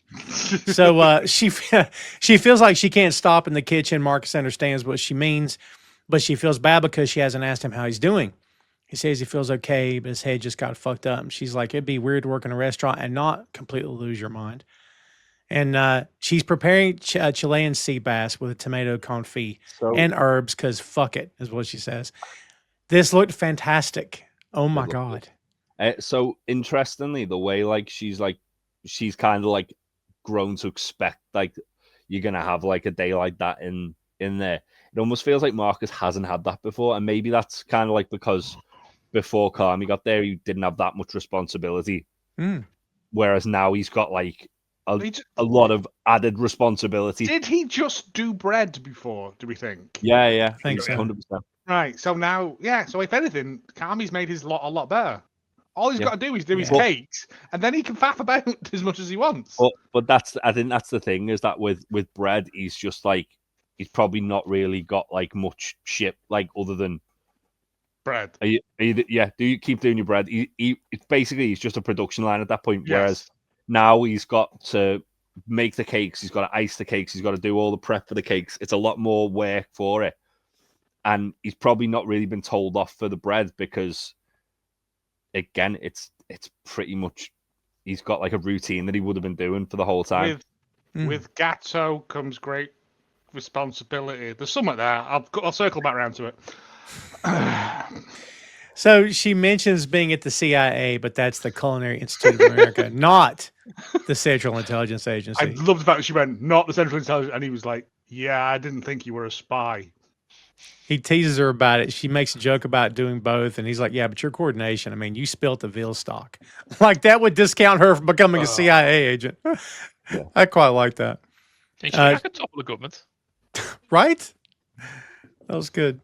Speaker 1: So she feels like she can't stop in the kitchen. Marcus understands what she means, but she feels bad because she hasn't asked him how he's doing. He says he feels okay, but his head just got fucked up. And she's like, it'd be weird to work in a restaurant and not completely lose your mind. And she's preparing Chilean sea bass with a tomato confit and herbs because fuck it, is what she says. This looked fantastic. Oh my God.
Speaker 4: So interestingly, the way like she's kind of like grown to expect like you're going to have like a day like that in there. It almost feels like Marcus hasn't had that before. And maybe that's kind of like because before Carmy got there, he didn't have that much responsibility. Whereas now he's got like a lot of added responsibility.
Speaker 3: Did he just do bread before, do we think?
Speaker 4: Yeah.
Speaker 1: I think so.
Speaker 4: 100%.
Speaker 3: Right. So now, so if anything, Carmy's made his lot a lot better. All he's got to do is do his cakes, and then he can faff about as much as he wants.
Speaker 4: But I think that's the thing, is that with bread, he's just like, he's probably not really got like much shit, like other than
Speaker 3: bread.
Speaker 4: Do you keep doing your bread? It's basically, he's just a production line at that point.
Speaker 3: Yes.
Speaker 4: Whereas now he's got to make the cakes, he's got to ice the cakes, he's got to do all the prep for the cakes. It's a lot more work for it. And he's probably not really been told off for the bread because, again, it's pretty much, he's got like a routine that he would have been doing for the whole time.
Speaker 3: With Gatto comes great responsibility. There's something there. I'll circle back around to it.
Speaker 1: So she mentions being at the CIA, but that's the Culinary Institute of America, not the Central Intelligence Agency.
Speaker 3: I love the fact that she went, not the Central Intelligence, and he was like, yeah, I didn't think you were a spy.
Speaker 1: He teases her about it. She makes a joke about doing both, and he's like, yeah, but your coordination, I mean, you spilt the veal stock. Like, that would discount her from becoming a CIA agent. Yeah. I quite like that.
Speaker 2: I could topple the government.
Speaker 1: Right? That was good.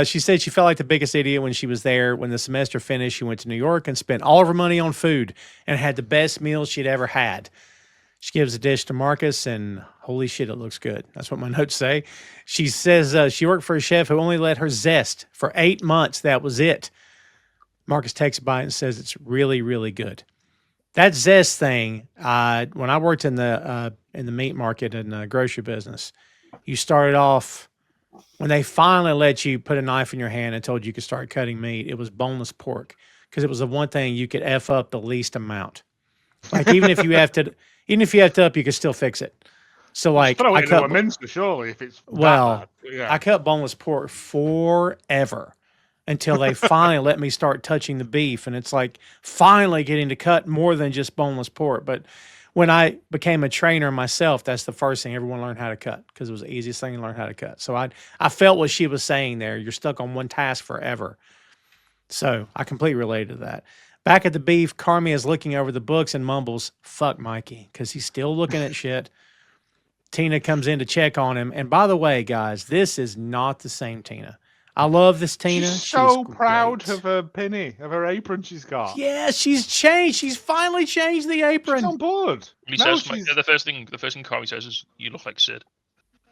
Speaker 1: She said she felt like the biggest idiot when she was there. When the semester finished, she went to New York and spent all of her money on food and had the best meal she'd ever had. She gives a dish to Marcus, and holy shit, it looks good. That's what my notes say. She says she worked for a chef who only let her zest for 8 months. That was it. Marcus takes a bite and says it's really, really good. That zest thing, when I worked in the meat market and the grocery business, you started off, when they finally let you put a knife in your hand and told you could start cutting meat, it was boneless pork because it was the one thing you could F up the least amount. Like even if you have to up, you could still fix it. So like
Speaker 3: throw it into a mincer, surely, if it's
Speaker 1: well, I cut boneless pork forever until they finally let me start touching the beef, and it's like finally getting to cut more than just boneless pork. But when I became a trainer myself, that's the first thing everyone learned how to cut because it was the easiest thing to learn how to cut. So I felt what she was saying there. You're stuck on one task forever. So I completely related to that. Back at the beef, Carmy is looking over the books and mumbles, fuck Mikey, because he's still looking at shit. Tina comes in to check on him. And by the way, guys, this is not the same Tina. I love this Tina.
Speaker 3: She's so
Speaker 1: great.
Speaker 3: proud of her pinny, of her apron she's got.
Speaker 1: Yeah, she's changed. She's finally changed the apron.
Speaker 3: She's on board.
Speaker 2: He
Speaker 3: No,
Speaker 2: says,
Speaker 3: she's...
Speaker 2: the first thing Carmy says is, "You look like Sid."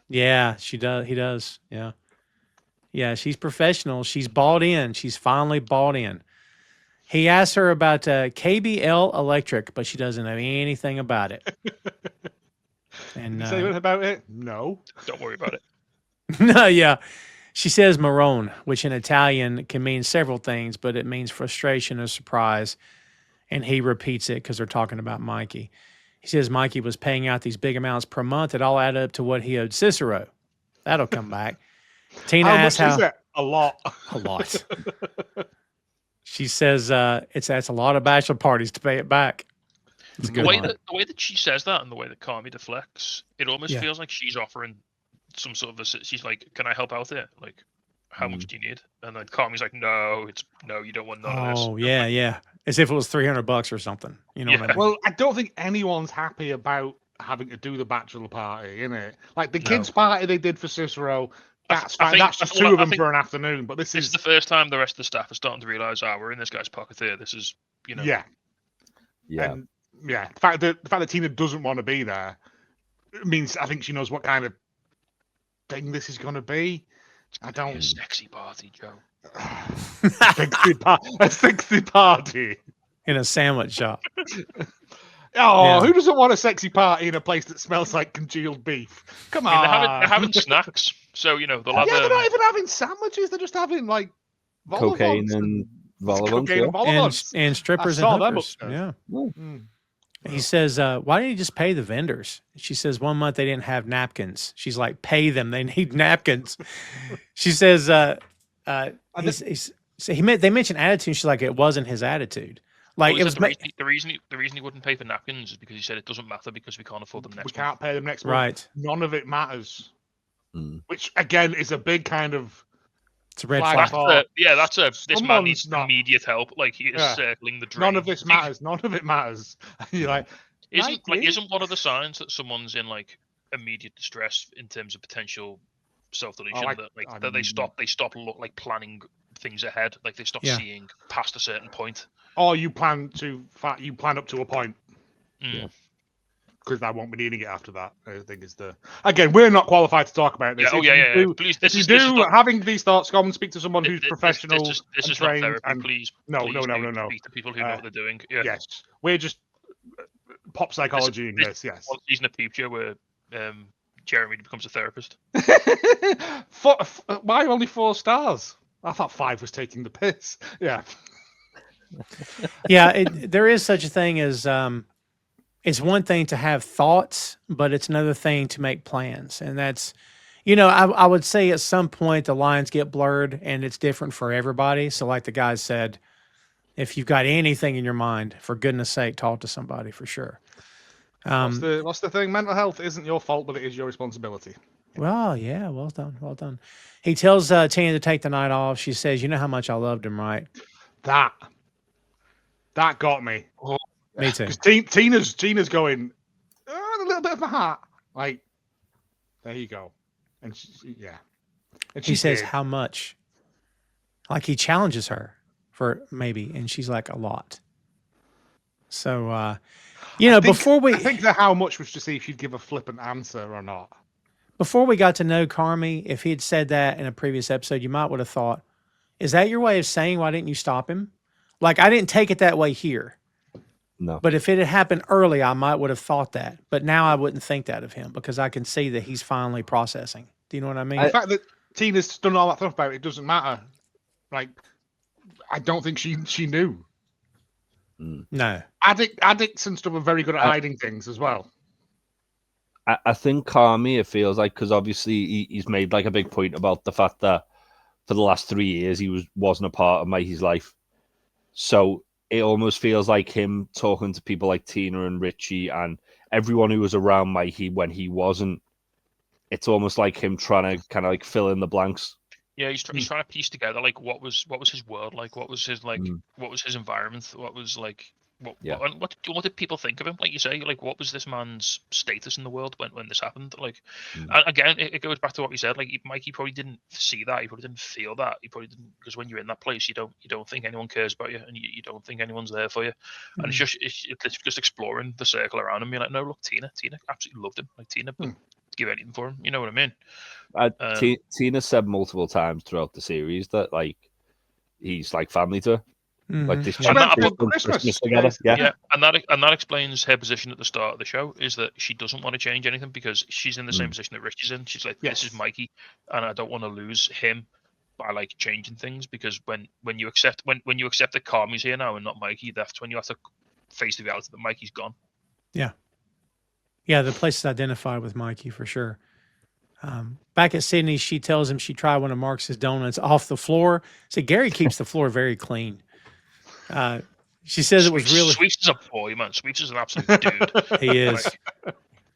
Speaker 1: Yeah, she does. He does. Yeah. Yeah, she's professional. She's bought in. She's finally bought in. He asked her about KBL Electric, but she doesn't know anything about it. And
Speaker 3: Did you say anything about it? No.
Speaker 2: Don't worry about it.
Speaker 1: no, yeah. She says marron, which in Italian can mean several things, but it means frustration or surprise. And he repeats it because they're talking about Mikey. He says Mikey was paying out these big amounts per month that all add up to what he owed Cicero. That'll come back. Tina asks
Speaker 3: how much is it? A lot.
Speaker 1: A lot. She says that's a lot of bachelor parties to pay it back. It's a
Speaker 2: The
Speaker 1: good
Speaker 2: way
Speaker 1: one.
Speaker 2: that she says that and the way that Carmy deflects, it almost feels like she's offering some sort of she's like, "Can I help out here? Like, how much do you need?" And then Carmy's like, "No, you don't want none of this."
Speaker 1: Oh, yeah, yeah. As if it was $300 or something. You know what I mean?
Speaker 3: Well, I don't think anyone's happy about having to do the bachelor party, innit? Like the kids' party they did for Cicero, that's fine. That's just two of them for an afternoon. But this is
Speaker 2: the first time the rest of the staff are starting to realise, we're in this guy's pocket here. This is,
Speaker 3: yeah. And, the fact that Tina doesn't want to be there means I think she knows what kind of thing this is going to be. I don't.
Speaker 2: A sexy party, Joe.
Speaker 3: A sexy party
Speaker 1: in a sandwich shop.
Speaker 3: Who doesn't want a sexy party in a place that smells like congealed beef? Come on,
Speaker 2: they're having snacks, so they'll have.
Speaker 3: They're not even having sandwiches. They're just having like
Speaker 4: cocaine and volleyball,
Speaker 1: and strippers and hookers. Yeah. He says, "Why didn't you just pay the vendors?" She says, "1 month they didn't have napkins." She's like, "Pay them. They need napkins." She says, they mentioned attitude. She's like, "It wasn't his attitude." Like it was
Speaker 2: the reason he wouldn't pay for napkins is because he said it doesn't matter because we can't afford them next month.
Speaker 3: We can't pay them next month.
Speaker 1: Right.
Speaker 3: None of it matters. Which again is a big kind of.
Speaker 1: It's a red flag.
Speaker 2: This man needs immediate help. Like he is circling the drain.
Speaker 3: None of this matters. None of it matters. You're like,
Speaker 2: isn't one of the signs that someone's in like immediate distress in terms of potential self-deletion that they stop planning things ahead, like they stop seeing past a certain point.
Speaker 3: Or you plan up to a point. Because I won't be needing it after that. I think is again, we're not qualified to talk about this.
Speaker 2: Please,
Speaker 3: if you do having these thoughts, come and speak to someone who's professional
Speaker 2: this
Speaker 3: and
Speaker 2: is
Speaker 3: trained.
Speaker 2: Not therapy, please.
Speaker 3: No.
Speaker 2: Speak to people who know what they're doing. Yeah.
Speaker 3: Yes, we're just pop psychology in this. Yes.
Speaker 2: Season of Future where Jeremy becomes a therapist.
Speaker 3: Why only 4 stars? I thought 5 was taking the piss. Yeah.
Speaker 1: Yeah, there is such a thing as it's one thing to have thoughts, but it's another thing to make plans. And that's, I would say at some point the lines get blurred and it's different for everybody. So like the guy said, if you've got anything in your mind, for goodness sake, talk to somebody for sure.
Speaker 3: What's the thing? Mental health isn't your fault, but it is your responsibility.
Speaker 1: Well, yeah, well done, well done. He tells Tina to take the night off. She says, "You know how much I loved him, right?"
Speaker 3: That got me.
Speaker 1: Oh, me too.
Speaker 3: Because Tina's going a little bit of my heart. Like, there you go. And she
Speaker 1: says, "How much?" Like he challenges her for maybe, and she's like, "A lot." So, I think
Speaker 3: the how much was to see if she'd give a flippant answer or not.
Speaker 1: Before we got to know Carmy, if he had said that in a previous episode, you might would have thought, "Is that your way of saying why didn't you stop him?" Like I didn't take it that way here.
Speaker 4: No.
Speaker 1: But if it had happened early, I might would have thought that. But now I wouldn't think that of him because I can see that he's finally processing. Do you know what I mean?
Speaker 3: The fact that Tina's done all that stuff about it doesn't matter. Like, I don't think she knew.
Speaker 1: No.
Speaker 3: Addicts and stuff are very good at hiding things as well.
Speaker 4: I think Carmy, it feels like, because obviously he's made like a big point about the fact that for the last 3 years he wasn't a part of Mikey's life. So it almost feels like him talking to people like Tina and Richie and everyone who was around Mikey when he wasn't. It's almost like him trying to kind of like fill in the blanks.
Speaker 2: Yeah, he's trying to piece together like what was his world like, what was his what was his environment, what was like What did people think of him? Like you say, like what was this man's status in the world when this happened? Like,
Speaker 4: Mm.
Speaker 2: and again, it goes back to what we said. Like Mikey probably didn't see that. He probably didn't feel that. He probably didn't, because when you're in that place, you don't think anyone cares about you, and you don't think anyone's there for you. And it's just exploring the circle around him. You're like, no, look, Tina absolutely loved him. Like Tina would give anything for him. You know what I mean?
Speaker 4: Tina said multiple times throughout the series that like he's like family to her. Like this
Speaker 3: Christmas
Speaker 4: together. Yeah.
Speaker 2: And that explains her position at the start of the show, is that she doesn't want to change anything because she's in the same position that Richie's in. She's like, this is Mikey, and I don't want to lose him by like changing things, because when you accept that Carmy's here now and not Mikey, that's when you have to face the reality that Mikey's gone.
Speaker 1: Yeah. Yeah, the place is identified with Mikey for sure. Back at Sydney, she tells him she tried one of Marcus's donuts off the floor. So Gary keeps the floor very clean. She says it was really...
Speaker 2: Sweeps is a boy, man. Sweeps is an absolute dude.
Speaker 1: He is.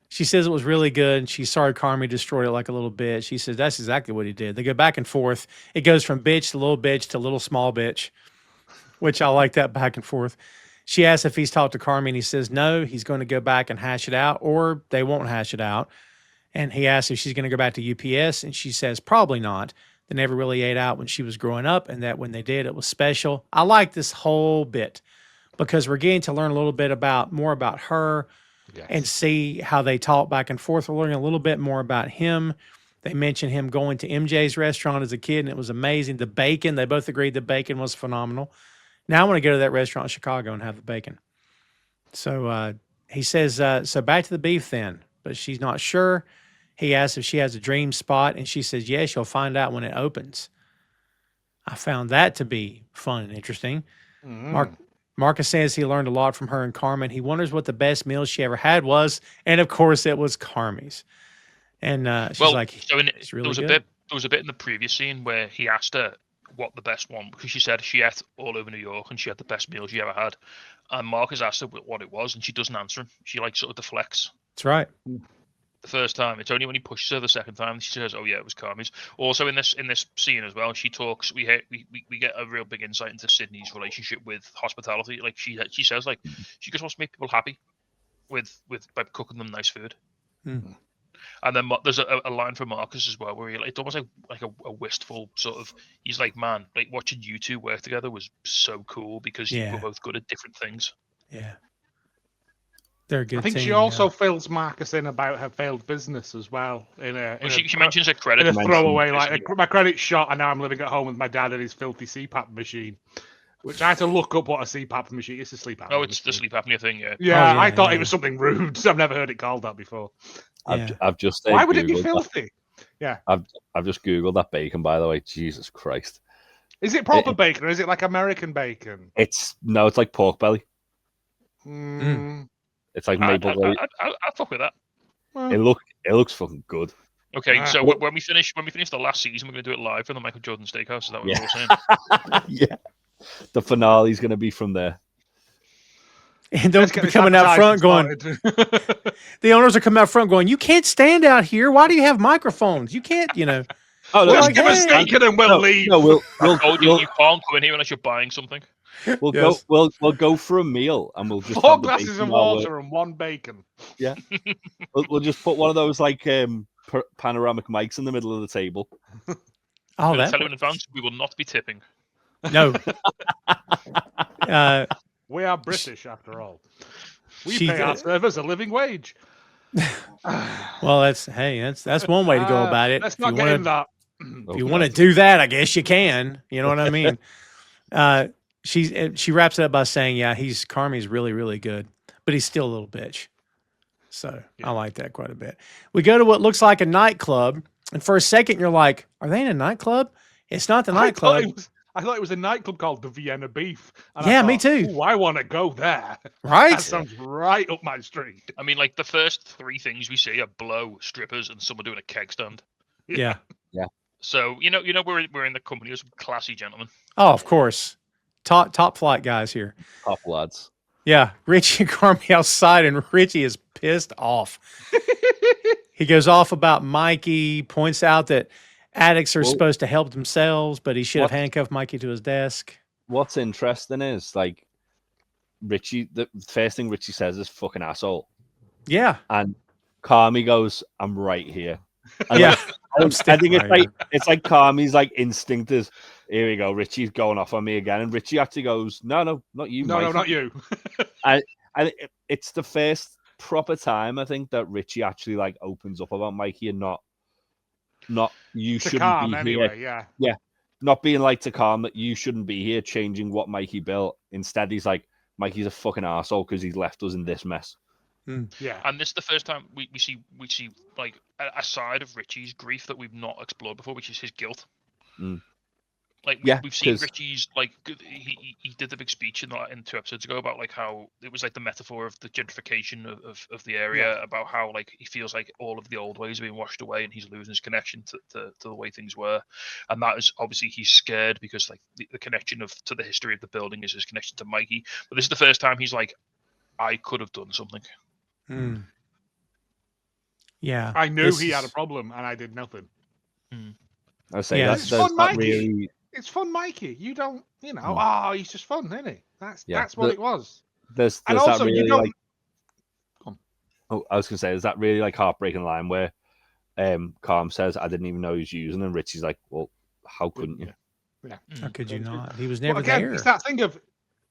Speaker 1: She says it was really good, and she's sorry Carmy destroyed it like a little bitch. She says that's exactly what he did. They go back and forth. It goes from bitch to little small bitch, which I like that back and forth. She asks if he's talked to Carmy, and he says no, he's going to go back and hash it out, or they won't hash it out. And he asks if she's going to go back to UPS, and she says probably not. They never really ate out when she was growing up, and that when they did, it was special. I like this whole bit because we're getting to learn a little bit more about her and see how they talk back and forth. We're learning a little bit more about him. They mentioned him going to MJ's restaurant as a kid, and it was amazing. The bacon, they both agreed the bacon was phenomenal. Now I want to go to that restaurant in Chicago and have the bacon. So he says, so back to the beef then, but she's not sure. He asks if she has a dream spot, and she says, yes, you'll find out when it opens. I found that to be fun and interesting. Marcus says he learned a lot from her and Carmen. He wonders what the best meal she ever had was, and of course it was Carmy's. And she's like,
Speaker 2: so
Speaker 1: it's really good.
Speaker 2: There was a bit in the previous scene where he asked her what the best one, because she said she ate all over New York and she had the best meal she ever had. And Marcus asked her what it was, and she doesn't answer him. She like sort of deflects.
Speaker 1: That's right.
Speaker 2: The first time, it's only when he pushes her the second time she says, "Oh yeah, it was Carmy's." Also in this scene as well, she talks. We get a real big insight into Sydney's relationship with hospitality. Like she says, like she just wants to make people happy by cooking them nice food. And then there's a line from Marcus as well where it's almost like a wistful sort of. He's like, "Man, like watching you two work together was so cool because you were both good at different things."
Speaker 1: Yeah. They're a good
Speaker 3: I think
Speaker 1: team,
Speaker 3: she also fills Marcus in about her failed business as well.
Speaker 2: She mentions her credit.
Speaker 3: In a throwaway, like my credit's shot, and now I'm living at home with my dad and his filthy CPAP machine. Which I had to look up what a CPAP machine is. A sleep apnea.
Speaker 2: Oh, it's the sleep apnea thing, yeah.
Speaker 3: Yeah, I thought it was something rude. I've never heard it called that before.
Speaker 4: I've just
Speaker 3: why would it be filthy? Yeah,
Speaker 4: I've just googled that bacon, by the way. Jesus Christ,
Speaker 3: is it proper bacon or is it like American bacon?
Speaker 4: It's like pork belly. It's like maple.
Speaker 2: I'll fuck with that.
Speaker 4: It looks fucking good.
Speaker 2: Okay, so when we finish the last season, we're going to do it live from the Michael Jordan Steakhouse. Is that what we're saying?
Speaker 4: Yeah, the finale is going to be from there.
Speaker 1: And they'll be coming out front going, the owners are coming out front going, you can't stand out here. Why do you have microphones? You can't,
Speaker 3: Oh, let's give us bacon and we'll leave.
Speaker 4: No,
Speaker 2: you can't come in here unless you're buying something.
Speaker 4: We'll go for a meal and we'll just
Speaker 3: 4 glasses of water and 1 bacon.
Speaker 4: Yeah, we'll just put one of those like panoramic mics in the middle of the table.
Speaker 2: I'll tell you in advance, we will not be tipping.
Speaker 1: No.
Speaker 3: We are British after all. We pay our servers a living wage.
Speaker 1: Well, that's one way to go about it.
Speaker 3: Let's not get in that.
Speaker 1: If you want to do that, I guess you can. You know what I mean? She wraps it up by saying, yeah, Carmy's really, really good, but he's still a little bitch. So I like that quite a bit. We go to what looks like a nightclub, and for a second you're like, are they in a nightclub? It's not the nightclub.
Speaker 3: I thought it was a nightclub called the Vienna Beef. And
Speaker 1: yeah, me too.
Speaker 3: Ooh, I want to go there.
Speaker 1: Right?
Speaker 3: That sounds right up my street.
Speaker 2: I mean, like the first 3 things we see are blow, strippers, and someone doing a keg stand.
Speaker 1: Yeah.
Speaker 2: So we're in the company of some classy gentlemen.
Speaker 1: Oh, of course. Top flight guys here.
Speaker 4: Top lads.
Speaker 1: Yeah, Richie and Carmy outside, and Richie is pissed off. He goes off about Mikey, points out that addicts are supposed to help themselves, but he should have handcuffed Mikey to his desk.
Speaker 4: What's interesting is, like, Richie, the first thing Richie says is "fucking asshole,"
Speaker 1: Yeah.
Speaker 4: and Carmy goes, "I'm right here." And
Speaker 1: Yeah.
Speaker 4: I think
Speaker 1: sticking right here.
Speaker 4: it's like Carmy's like instinct is, here we go, Richie's going off on me again, and Richie actually goes, no, not you,
Speaker 3: No,
Speaker 4: Mikey.
Speaker 3: no, not you.
Speaker 4: And it's the first proper time I think that Richie actually like opens up about Mikey and not you
Speaker 3: To
Speaker 4: shouldn't
Speaker 3: Carm,
Speaker 4: be
Speaker 3: anyway,
Speaker 4: here.
Speaker 3: yeah.
Speaker 4: Not being like to Carm that you shouldn't be here changing what Mikey built. Instead, he's like, Mikey's a fucking arsehole because he's left us in this mess.
Speaker 3: Yeah.
Speaker 2: And this is the first time we see like a side of Richie's grief that we've not explored before, which is his guilt.
Speaker 4: Mm.
Speaker 2: Like
Speaker 4: Yeah,
Speaker 2: we've seen
Speaker 4: 'cause-
Speaker 2: Richie's like he did the big speech in 2 episodes ago about like how it was like the metaphor of the gentrification of the area, about how like he feels like all of the old ways are being washed away and he's losing his connection to the way things were, and that is obviously he's scared because like the connection to the history of the building is his connection to Mikey. But this is the first time he's like, I could have done something.
Speaker 1: Yeah.
Speaker 3: I knew he had a problem and I did nothing.
Speaker 4: I say
Speaker 1: Yeah,
Speaker 4: that's
Speaker 3: it's fun,
Speaker 4: that
Speaker 3: Mikey.
Speaker 4: really.
Speaker 3: It's fun, Mikey. You don't, he's just fun, isn't he? That's what it was.
Speaker 4: There's
Speaker 3: And
Speaker 4: that
Speaker 3: also,
Speaker 4: really
Speaker 3: you don't.
Speaker 4: like. Oh, I was gonna say, there's that really like heartbreaking line where, Carm says, "I didn't even know he was using," and Richie's like, "Well, how couldn't you?"
Speaker 3: Yeah.
Speaker 1: How could you not? He was
Speaker 3: But
Speaker 1: never
Speaker 3: again,
Speaker 1: there.
Speaker 3: it's that thing of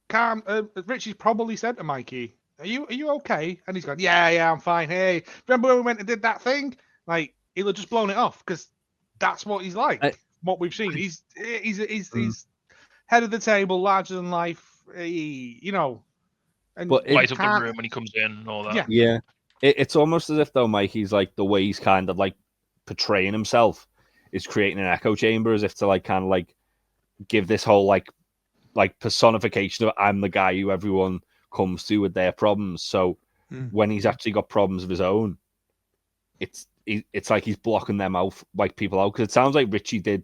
Speaker 3: Carm. Richie's probably said to Mikey, "Are you okay?" And he's gone, "Yeah, I'm fine. Hey, remember when we went and did that thing?" Like he'll have just blown it off because that's what he's like. What we've seen, he's head of the table, larger than life. And
Speaker 4: But
Speaker 2: Light up the room when he comes in and all that.
Speaker 4: Yeah. It's almost as if though Mikey's like the way he's kind of like portraying himself is creating an echo chamber, as if to like kind of like give this whole like personification of I'm the guy who everyone comes to with their problems. So when he's actually got problems of his own, it's like he's blocking them out, like people out, because it sounds like Richie did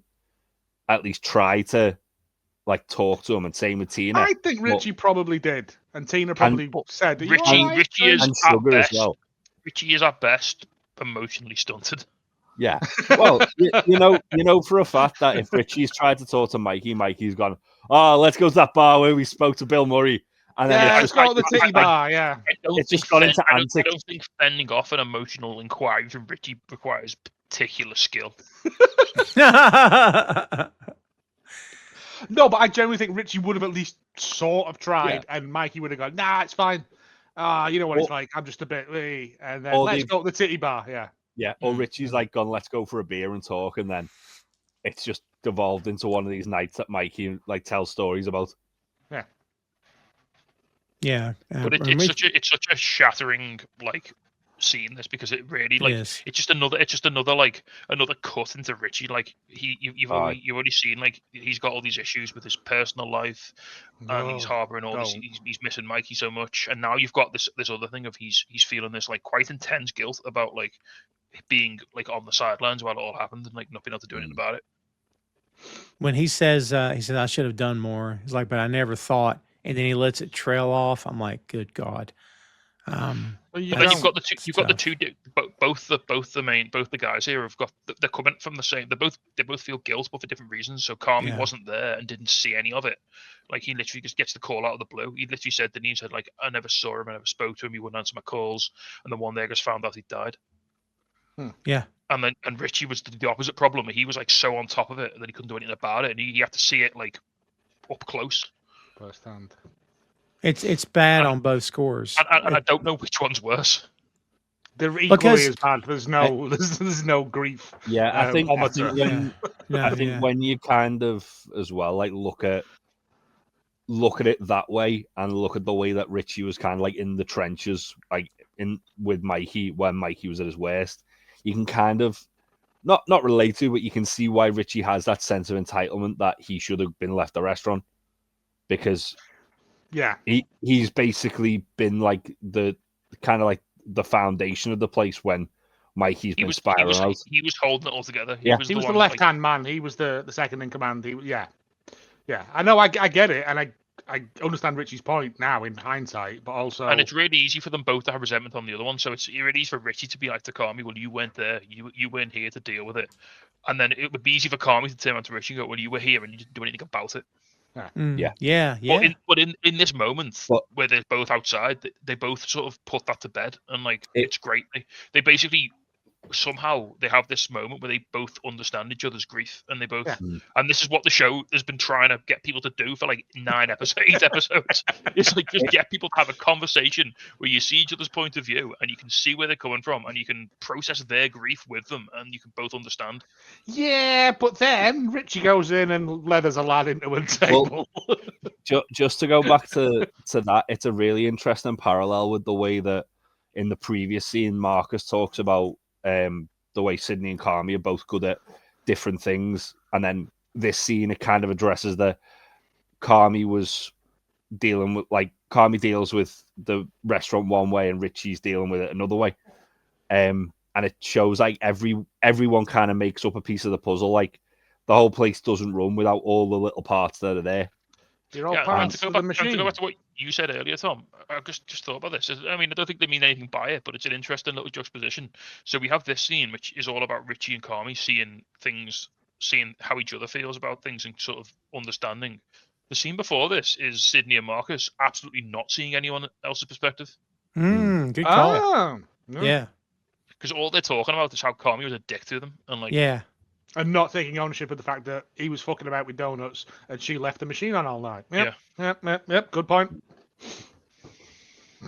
Speaker 4: at least try to like talk to him, and same with Tina.
Speaker 3: I think Richie probably did, and Tina probably said,
Speaker 2: Richie is
Speaker 4: and
Speaker 2: at
Speaker 4: Sugar
Speaker 2: best.
Speaker 4: as well.
Speaker 2: Richie is at best emotionally stunted.
Speaker 4: Yeah. Well, you know for a fact that if Richie's tried to talk to Mikey, Mikey's gone, "Oh, let's go to that bar where we spoke to Bill Murray." And then
Speaker 3: let's go to the titty bar. Yeah.
Speaker 4: It's just gone into
Speaker 2: I
Speaker 4: antics.
Speaker 2: don't think fending off an emotional inquiry from Richie requires particular skill.
Speaker 3: No, but I generally think Richie would have at least sort of tried, and Mikey would have gone, "Nah, it's fine. You know what it's like. I'm just a bit, and then let's go to the titty bar." Yeah.
Speaker 4: Yeah. Or Richie's like gone, "Let's go for a beer and talk," and then it's just devolved into one of these nights that Mikey like tells stories about.
Speaker 3: Yeah.
Speaker 1: Yeah.
Speaker 2: But it's such a shattering like scene, this, because it really like it's just another cut into Richie. Like you've already seen like he's got all these issues with his personal life, and he's harboring all this. He's missing Mikey so much, and now you've got this other thing of he's feeling this like quite intense guilt about like being like on the sidelines while it all happened and like not being able to do anything about it.
Speaker 1: When he says I should have done more, he's like, but I never thought, and then he lets it trail off. I'm like, good God.
Speaker 2: You've got the two. Both the guys here have got. They're coming from the same. They both feel guilt, but for different reasons. So Carmy wasn't there and didn't see any of it. Like he literally just gets the call out of the blue. He literally said that he said like, I never saw him, I never spoke to him. He wouldn't answer my calls, and then one day I just found out he died.
Speaker 1: Yeah.
Speaker 2: And Richie was the opposite problem. He was like so on top of it that he couldn't do anything about it, and he had to see it like up close.
Speaker 3: Firsthand.
Speaker 1: It's bad on both scores.
Speaker 2: And I don't know which one's worse.
Speaker 3: They're equally as bad. There's no grief.
Speaker 4: Yeah, I think when you kind of as well like look at it that way, and look at the way that Richie was kind of like in the trenches, like with Mikey when Mikey was at his worst, you can kind of not relate to, but you can see why Richie has that sense of entitlement that he should have been left the restaurant, because he's basically been like the kind of like the foundation of the place when Mikey's been spiraling out.
Speaker 2: He was holding it all together.
Speaker 3: He was the left-hand man. He was the second in command. Yeah. I know. I get it, and I understand Richie's point now in hindsight, but also,
Speaker 2: and it's really easy for them both to have resentment on the other one. So it's really easy for Richie to be like to Carmy, well, you weren't there, you weren't here to deal with it, and then it would be easy for Carmy to turn around to Richie and go, well, you were here and you didn't do anything about it.
Speaker 1: Yeah.
Speaker 2: But in this moment
Speaker 4: But-
Speaker 2: where they're both outside, they both sort of put that to bed, and like it's great. They basically somehow they have this moment where they both understand each other's grief, and they both and this is what the show has been trying to get people to do for like 8 episodes. It's like just get people to have a conversation where you see each other's point of view and you can see where they're coming from and you can process their grief with them and you can both understand.
Speaker 3: Yeah, but then Richie goes in and leathers a lad into a table.
Speaker 4: Just to go back to that, it's a really interesting parallel with the way that in the previous scene Marcus talks about the way Sydney and Carmy are both good at different things, and then this scene it kind of addresses the Carmy was dealing with, like, Carmy deals with the restaurant one way and Richie's dealing with it another way, and it shows like everyone kind of makes up a piece of the puzzle. Like the whole place doesn't run without all the little parts that are there.
Speaker 3: You're all parts of the machine.
Speaker 2: To go back to what you said earlier, Tom, I just thought about this. I mean, I don't think they mean anything by it, but it's an interesting little juxtaposition. So we have this scene, which is all about Richie and Carmy seeing things, seeing how each other feels about things and sort of understanding. The scene before this is Sydney and Marcus absolutely not seeing anyone else's perspective.
Speaker 1: Good call.
Speaker 3: Oh,
Speaker 1: Yeah.
Speaker 2: Because all they're talking about is how Carmy was a dick to them. And like,
Speaker 1: Yeah.
Speaker 3: and not taking ownership of the fact that he was fucking about with donuts and she left the machine on all night. Yep. Good point.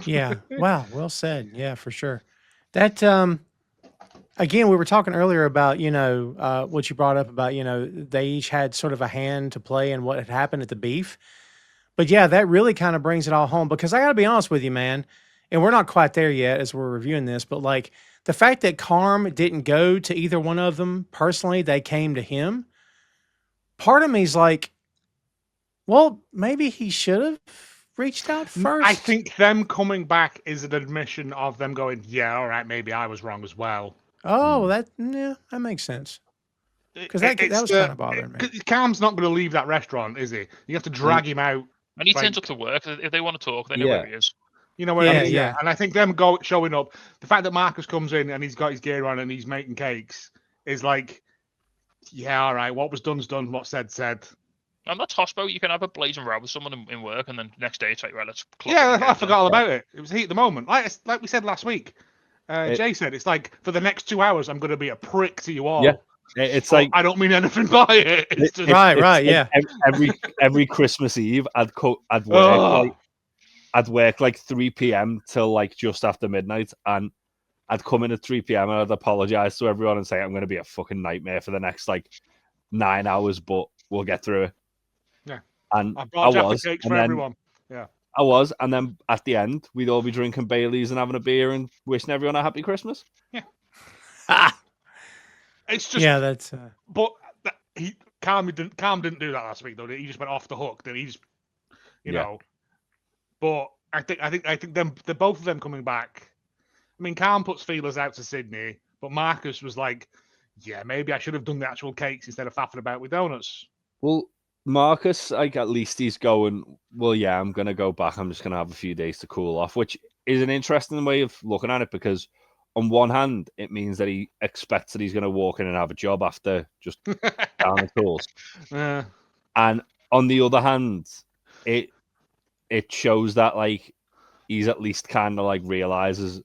Speaker 1: Yeah. Wow. Well said. Yeah, for sure. That again, we were talking earlier about, what you brought up about, they each had sort of a hand to play in what had happened at the beef. But yeah, that really kind of brings it all home, because I got to be honest with you, man, and we're not quite there yet as we're reviewing this, but like the fact that Carm didn't go to either one of them personally, they came to him. Part of me's like, well, maybe he should have reached out first.
Speaker 3: I think them coming back is an admission of them going, yeah, all right, maybe I was wrong as well.
Speaker 1: Oh, that makes sense. Because that was kind of bothering me.
Speaker 3: Cam's not going to leave that restaurant, is he? You have to drag him out.
Speaker 2: And he turns up to work. If they want to talk, they know where he is.
Speaker 3: You know what I mean? Yeah. And I think them showing up, the fact that Marcus comes in and he's got his gear on and he's making cakes is like, yeah, all right, what was done's done, what's said.
Speaker 2: I'm not Tospo. You can have a blazing row with someone in work, and then next day it's like, right, let's clock.
Speaker 3: Yeah, I forgot all about it. It was heat at the moment. Like we said last week. Jay said, it's like, for the next 2 hours, I'm going to be a prick to you all.
Speaker 4: Yeah. It's like,
Speaker 3: I don't mean anything by it. It's just,
Speaker 1: right, yeah.
Speaker 4: Every Christmas Eve, I'd work like 3 p.m. till like just after midnight, and I'd come in at 3 p.m. and I'd apologize to everyone and say I'm going to be a fucking nightmare for the next like 9 hours, but we'll get through it.
Speaker 3: Yeah,
Speaker 4: and
Speaker 3: I brought cakes for everyone. Yeah,
Speaker 4: I was, and then at the end, we'd all be drinking Baileys and having a beer and wishing everyone a happy Christmas.
Speaker 3: Yeah. It's just
Speaker 1: that's.
Speaker 3: But Carm didn't do that last week though. He just went off the hook. Then he just, you know. But I think the both of them coming back. I mean, Carm puts feelers out to Sydney, but Marcus was like, "Yeah, maybe I should have done the actual cakes instead of faffing about with donuts."
Speaker 4: Well, Marcus, like, at least he's going, well, yeah, I'm going to go back. I'm just going to have a few days to cool off, which is an interesting way of looking at it, because on one hand, it means that he expects that he's going to walk in and have a job after just down the tools. And on the other hand, it shows that, like, he's at least kind of, like, realizes,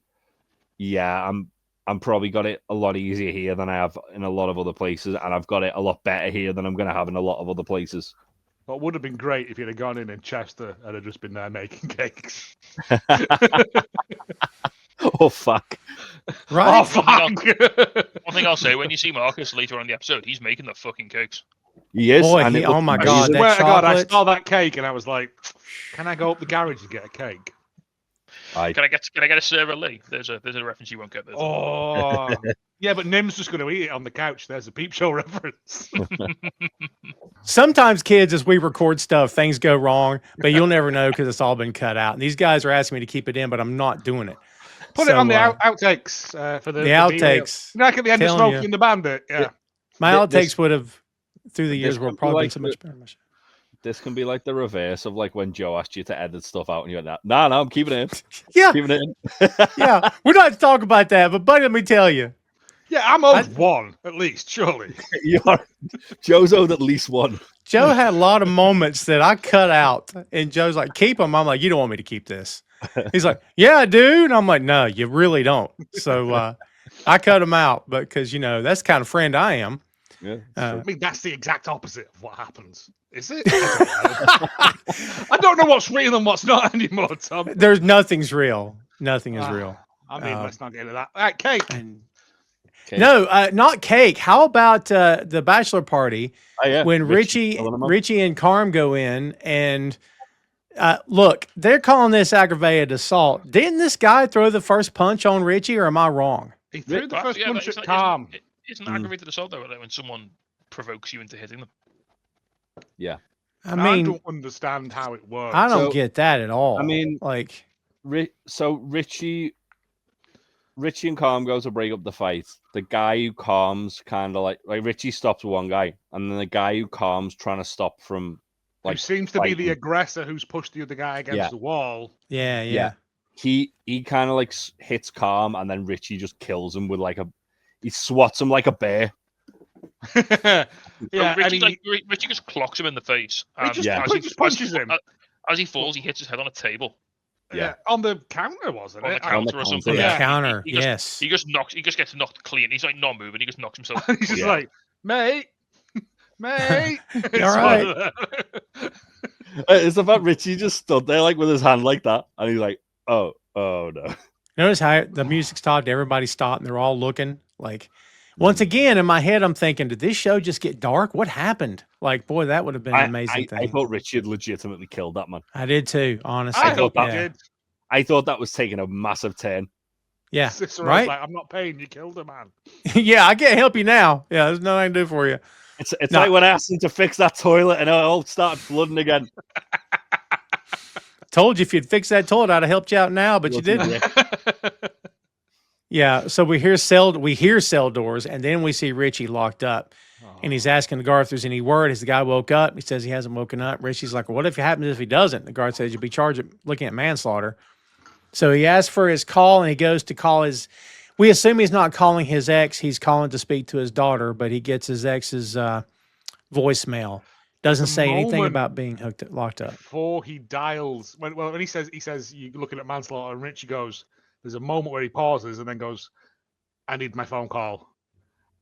Speaker 4: yeah, I'm probably got it a lot easier here than I have in a lot of other places, and I've got it a lot better here than I'm going to have in a lot of other places.
Speaker 3: What would have been great if you'd have gone in Chester and had just been there making cakes.
Speaker 4: Oh, fuck.
Speaker 1: Right?
Speaker 3: Oh, fuck.
Speaker 2: One thing I'll say, when you see Marcus later on in the episode, he's making the fucking cakes.
Speaker 4: He is.
Speaker 1: Boy,
Speaker 4: and
Speaker 1: oh my God.
Speaker 3: I swear to God, I
Speaker 1: chocolate.
Speaker 3: saw that cake and I was like, can I go up the garage and get a cake?
Speaker 2: Can I get a Sarah Lee? There's a reference you won't get there.
Speaker 3: Oh, yeah, but Nim's just going to eat it on the couch. There's a Peep Show reference.
Speaker 1: Sometimes, kids, as we record stuff, things go wrong, but you'll never know because it's all been cut out. And these guys are asking me to keep it in, but I'm not doing it.
Speaker 3: Put it on the outtakes for the
Speaker 1: outtakes.
Speaker 3: Like at the end of Smokey and the Bandit. Yeah.
Speaker 1: My outtakes would have, through the years, will probably been so much better.
Speaker 4: This can be like the reverse of like when Joe asked you to edit stuff out and you're like, no, I'm keeping it in.
Speaker 1: Yeah.
Speaker 4: Keeping it in.
Speaker 1: Yeah. We don't have to talk about that, but buddy, let me tell you.
Speaker 3: Yeah, I'm owed one at least, surely.
Speaker 4: Joe's owed at least one.
Speaker 1: Joe had a lot of moments that I cut out, and Joe's like, "Keep them." I'm like, "You don't want me to keep this?" He's like, "Yeah, dude." And I'm like, "No, you really don't." So I cut him out, but because that's the kind of friend I am.
Speaker 4: Yeah,
Speaker 3: I mean, that's the exact opposite of what happens. Is it? I don't know what's real and what's not anymore, Tom.
Speaker 1: There's nothing's real. Nothing is real.
Speaker 3: I mean, let's not get into that. All right, cake.
Speaker 4: Cake.
Speaker 1: No, not cake. How about the bachelor party when Richie and Carm go in and look, they're calling this aggravated assault. Didn't this guy throw the first punch on Richie, or am I wrong?
Speaker 3: He threw the first punch at Carm.
Speaker 2: It's an aggravated assault though, when someone provokes you into hitting them.
Speaker 4: Yeah.
Speaker 1: I mean,
Speaker 3: I don't understand how it works.
Speaker 1: I don't get that at all.
Speaker 4: I mean,
Speaker 1: like,
Speaker 4: so Richie and Carm go to break up the fight. The guy who calms kind of like Richie stops one guy, and then the guy who calms trying to stop from
Speaker 3: who seems to be the aggressor who's pushed the other guy against the wall.
Speaker 1: Yeah.
Speaker 4: He kind of like hits Carm, and then Richie just kills him with he swats him like a bear.
Speaker 3: Yeah,
Speaker 2: Richie just clocks him in the face.
Speaker 3: He just punches him.
Speaker 2: As he falls, he hits his head on a table.
Speaker 3: Yeah, on the counter, wasn't it?
Speaker 2: On the counter or something.
Speaker 1: On the counter,
Speaker 2: he
Speaker 1: yes.
Speaker 2: He just gets knocked clean. He's like not moving. He just knocks himself.
Speaker 3: He's just like, mate.
Speaker 1: All right.
Speaker 4: It's the fact Richie just stood there like with his hand like that, and he's like, oh no.
Speaker 1: Notice how the music stopped, everybody stopped, and they're all looking. Like, once again, in my head, I'm thinking, did this show just get dark? What happened? Like, boy, that would have been an amazing thing.
Speaker 4: I thought Richie had legitimately killed that man.
Speaker 1: I did too, honestly.
Speaker 4: I thought that was taking a massive turn.
Speaker 1: Yeah,
Speaker 3: Cicero's
Speaker 1: right?
Speaker 3: like, I'm not paying, you killed a man.
Speaker 1: Yeah, I can't help you now. Yeah, there's nothing I can do for you.
Speaker 4: It's like when I asked him to fix that toilet and it all started flooding again.
Speaker 1: Told you if you'd fix that toilet, I'd have helped you out now, but you didn't. Yeah, so we hear cell doors, and then we see Richie locked up, and he's asking the guard if there's any word. Has the guy woke up? He says he hasn't woken up. Richie's like, well, what if it happens if he doesn't? The guard says you'll be charged with looking at manslaughter. So he asks for his call, and he goes to call his. We assume he's not calling his ex. He's calling to speak to his daughter, but he gets his ex's voicemail. Doesn't say anything about being locked up.
Speaker 3: Before he dials, when he says you're looking at manslaughter, and Richie goes, there's a moment where he pauses and then goes, I need my phone call.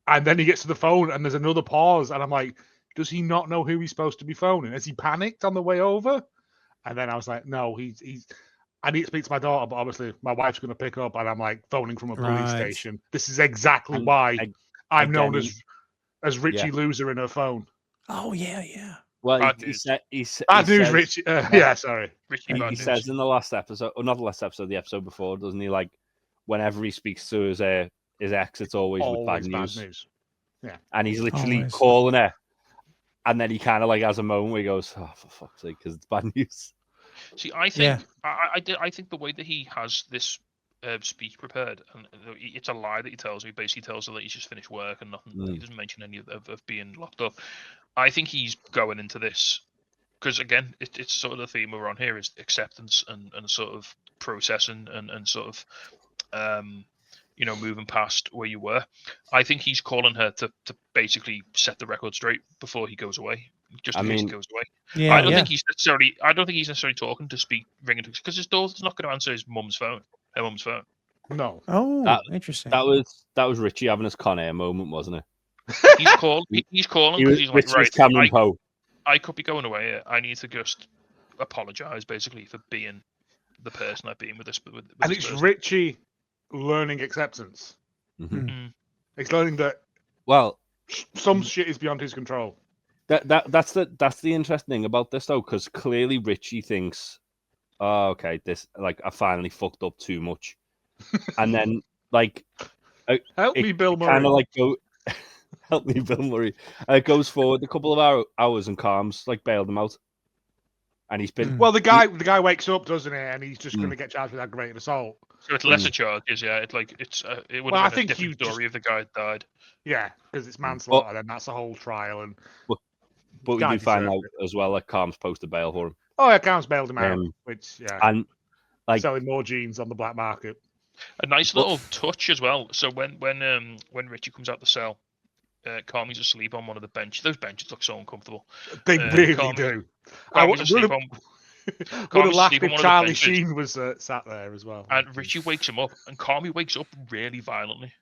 Speaker 3: And then he gets to the phone and there's another pause. And I'm like, does he not know who he's supposed to be phoning? Has he panicked on the way over? And then I was like, no, I need to speak to my daughter, but obviously my wife's going to pick up. And I'm like phoning from a police station. This is exactly why I'm known as Richie Loser in her phone.
Speaker 1: Oh, yeah.
Speaker 4: Well, he said
Speaker 3: bad news, Richie. Sorry.
Speaker 2: Richie,
Speaker 4: he says in the last episode, or not the last episode, the episode before, doesn't he? Like, whenever he speaks to his ex, it's always with bad news. Yeah. And he's literally calling her. And then he kind of like has a moment where he goes, oh, for fuck's sake, because it's bad news.
Speaker 2: See, I think I think the way that he has this speech prepared, and it's a lie that he tells me. He basically tells her that he's just finished work and nothing. He doesn't mention any of being locked up. I think he's going into this because again, it's sort of the theme we're on here is acceptance and sort of processing and sort of moving past where you were. I think he's calling her to basically set the record straight before he goes away. Just in case he goes away.
Speaker 1: Yeah,
Speaker 2: I don't think he's necessarily talking to ringing because his daughter's not going to answer his mum's phone. Her mum's phone.
Speaker 3: No.
Speaker 1: Oh, interesting.
Speaker 4: That was Richie having his Con Air moment, wasn't it?
Speaker 2: He's calling because he's like, right,
Speaker 4: Cameron Poe.
Speaker 2: I could be going away. I need to just apologize, basically, for being the person I've been with this.
Speaker 3: And it's Richie learning acceptance.
Speaker 4: Mm-hmm.
Speaker 3: It's learning that some shit is beyond his control.
Speaker 4: That's the interesting thing about this though, because clearly Richie thinks, oh, okay, this I finally fucked up too much, and then
Speaker 3: help me, Bill Murray.
Speaker 4: Kind of help me, Bill Murray. It goes forward a couple of hours and Carm's bailed him out, and he's been
Speaker 3: the guy wakes up, doesn't he? And he's just going to get charged with aggravated assault.
Speaker 2: So it's lesser charges, yeah. It would have been a different story if the guy died.
Speaker 3: Yeah, because it's manslaughter, then that's a whole trial. And
Speaker 4: but we do find out as well that Carm's posted bail for him.
Speaker 3: Oh yeah, Carm's bailed him out, which
Speaker 4: and
Speaker 3: selling more jeans on the black market.
Speaker 2: A nice little touch as well. So when Richie comes out the cell, Carmy's asleep on one of the benches. Those benches look so uncomfortable.
Speaker 3: They really do. I
Speaker 2: Carmy's asleep on.
Speaker 3: would have
Speaker 2: Carmy's
Speaker 3: laughed
Speaker 2: asleep on
Speaker 3: if
Speaker 2: one of the
Speaker 3: Charlie
Speaker 2: benches,
Speaker 3: Sheen was sat there as well.
Speaker 2: and Richie wakes him up, and Carmy wakes up really violently.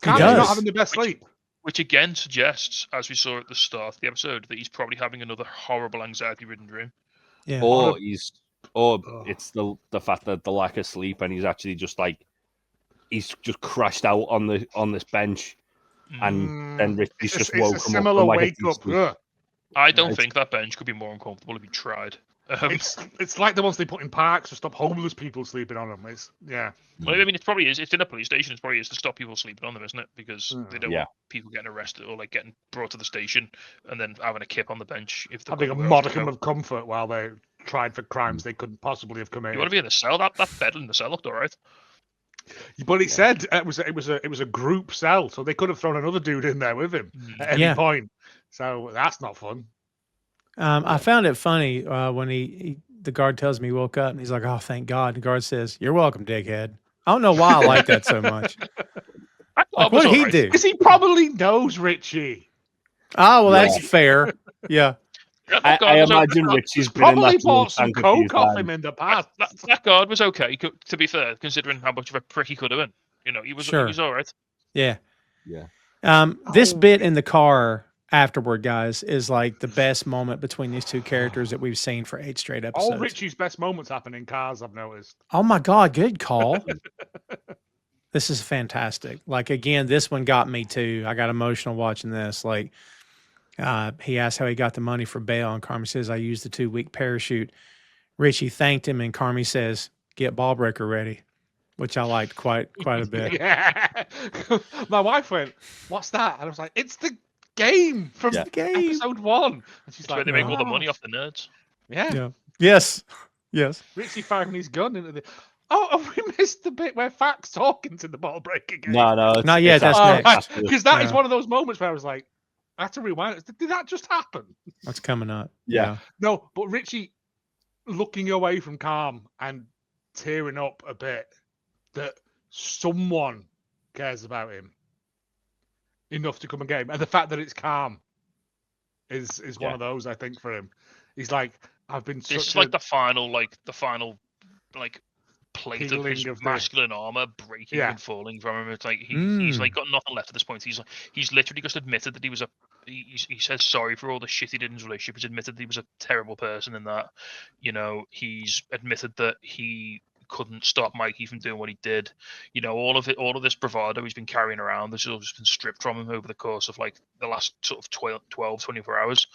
Speaker 3: Carmy's
Speaker 1: does.
Speaker 3: not having the best sleep.
Speaker 2: Which again suggests, as we saw at the start of the episode, that he's probably having another horrible anxiety-ridden dream.
Speaker 1: Yeah.
Speaker 4: Or it's the fact that the lack of sleep, and he's actually just like he's just crashed out on this bench, and then Richie's just woke
Speaker 3: It's a
Speaker 4: him
Speaker 3: similar
Speaker 4: up.
Speaker 3: wake up. Ugh.
Speaker 2: I don't think that bench could be more uncomfortable if you tried.
Speaker 3: It's like the ones they put in parks to stop homeless people sleeping on them.
Speaker 2: Well, I mean, it probably is. It's in a police station. It probably is to stop people sleeping on them, isn't it? Because they don't want people getting arrested or like getting brought to the station and then having a kip on the bench. If
Speaker 3: having a modicum of comfort while they tried for crimes they couldn't possibly have committed.
Speaker 2: You want to be in the cell? That bed in the cell looked alright.
Speaker 3: But it said it was a group cell, so they could have thrown another dude in there with him at any point. So that's not fun.
Speaker 1: I found it funny when the guard tells me he woke up and he's like, "Oh, thank God." The guard says, "You're welcome, dickhead." I don't know why I like that so much. Like, what did he do?
Speaker 3: Because he probably knows Richie.
Speaker 1: Oh, well, that's fair. Yeah.
Speaker 4: I imagine Richie's
Speaker 3: probably bought some coke off him in the past.
Speaker 2: That guard was okay, to be fair, considering how much of a prick he could have been. You know, he was all right.
Speaker 1: Yeah.
Speaker 4: Yeah.
Speaker 1: This bit in the car afterward, guys, is like the best moment between these two characters that we've seen for 8 straight episodes.
Speaker 3: All Richie's best moments happen in cars, I've noticed.
Speaker 1: Oh my God, good call. This is fantastic. Like, again, this one got me too. I got emotional watching this. Like, he asked how he got the money for bail, and Carmy says, "I used the 2-week parachute." Richie thanked him, and Carmy says, "Get ball breaker ready," which I liked quite a bit.
Speaker 3: Yeah. My wife went, "What's that?" And I was like, "It's the game from episode 1." And she's
Speaker 2: That's
Speaker 3: like,
Speaker 2: where they make all the money off the nerds.
Speaker 3: Yeah.
Speaker 1: Yes.
Speaker 3: Richie firing his gun into the. Oh, have we missed the bit where Fact's talking to the ball breaker game?
Speaker 4: No,
Speaker 1: not yet. That's next.
Speaker 3: Because that is one of those moments where I was like, I have to rewind. Did that just happen?
Speaker 1: That's coming up.
Speaker 4: Yeah.
Speaker 3: No, but Richie looking away from Carm and tearing up a bit that someone cares about him enough to come and get him. And the fact that it's Carm is one of those, I think, for him. He's like, I've been
Speaker 2: This is like the final plate of his
Speaker 3: of
Speaker 2: masculine armor breaking and falling from him. It's like he's like got nothing left at this point. He's literally just admitted that he says sorry for all the shit he did in his relationship. He's admitted that he was a terrible person in that. You know, he's admitted that he couldn't stop Mikey from doing what he did. You know, all of this bravado he's been carrying around, this has just been stripped from him over the course of like the last sort of 24 hours.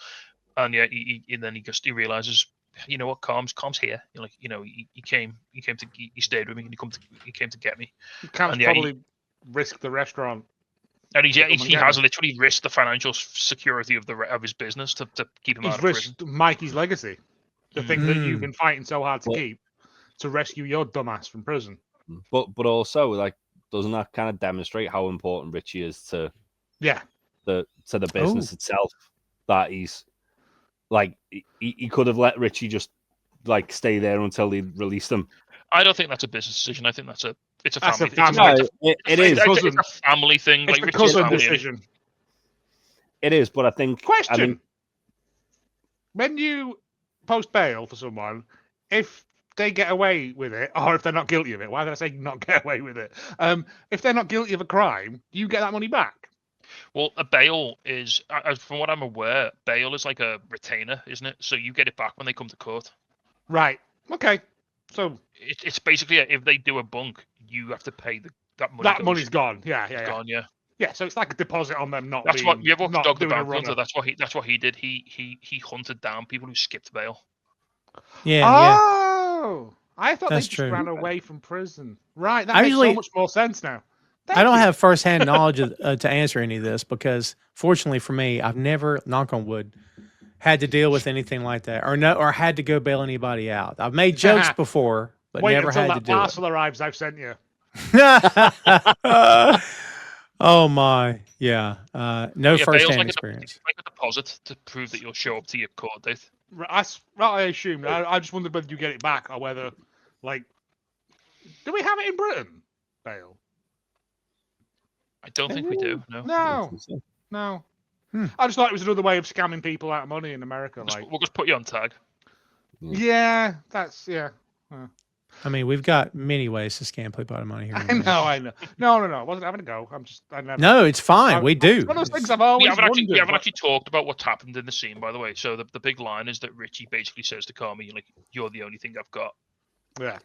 Speaker 2: And yeah, he realizes, you know what, Carm's here. He stayed with me, and he came to get me.
Speaker 3: Carm's probably risked the restaurant.
Speaker 2: And he has literally risked the financial security of his business to keep him out of prison.
Speaker 3: He's risked Mikey's legacy, the thing that you've been fighting so hard to keep, to rescue your dumbass from prison.
Speaker 4: But also, like, doesn't that kind of demonstrate how important Richie is to the business itself? That he's like, he could have let Richie just like stay there until they released him.
Speaker 2: I don't think that's a business decision. I think it's a family thing.
Speaker 4: It is.
Speaker 2: It's a family thing.
Speaker 3: It's
Speaker 2: like
Speaker 3: a cousin decision.
Speaker 4: It is, but I think...
Speaker 3: Question. When you post bail for someone, if they get away with it, or if they're not guilty of it, why did I say not get away with it? If they're not guilty of a crime, do you get that money back?
Speaker 2: Well, a bail is, from what I'm aware, bail is like a retainer, isn't it? So you get it back when they come to court.
Speaker 3: Right. Okay. So
Speaker 2: it's basically if they do a bunk, you have to pay that money.
Speaker 3: That money's gone. Yeah.
Speaker 2: Gone. Yeah.
Speaker 3: Yeah. So it's like a deposit on them not.
Speaker 2: That's
Speaker 3: being,
Speaker 2: what you ever watched Dog the
Speaker 3: doing a
Speaker 2: Bounty
Speaker 3: runner.
Speaker 2: Hunter. That's what he did. He hunted down people who skipped bail.
Speaker 1: Yeah.
Speaker 3: Oh, I thought
Speaker 1: That's
Speaker 3: they just
Speaker 1: true.
Speaker 3: ran away from prison. Right. That makes so much more sense now.
Speaker 1: I don't have firsthand knowledge to answer any of this because, fortunately for me, I've never, knock on wood, had to deal with anything like that, or had to go bail anybody out. I've made jokes before, but
Speaker 3: Wait
Speaker 1: never
Speaker 3: until
Speaker 1: had
Speaker 3: that
Speaker 1: to do
Speaker 3: parcel arrives. I've sent you.
Speaker 1: it. Oh my, yeah, no firsthand
Speaker 2: like
Speaker 1: experience.
Speaker 2: It's like a deposit to prove that you'll show up to your court date.
Speaker 3: That's what I assumed. I just wondered whether you get it back or whether, like, Do we have it in Britain, Bale?
Speaker 2: I don't think we do. No.
Speaker 3: No.
Speaker 1: Hmm.
Speaker 3: I just thought it was another way of scamming people out of money in America.
Speaker 2: We'll just put you on tag.
Speaker 3: Yeah, that's
Speaker 1: I mean, we've got many ways to scam people out of money here.
Speaker 3: I know. No. I wasn't having a go. I never.
Speaker 1: No, it's fine. We do.
Speaker 3: It's one of those things I've always wondered.
Speaker 2: We haven't actually talked about what's happened in the scene, by the way. So the big line is that Richie basically says to Carmy, like, "You're the only thing I've got."
Speaker 3: Yeah.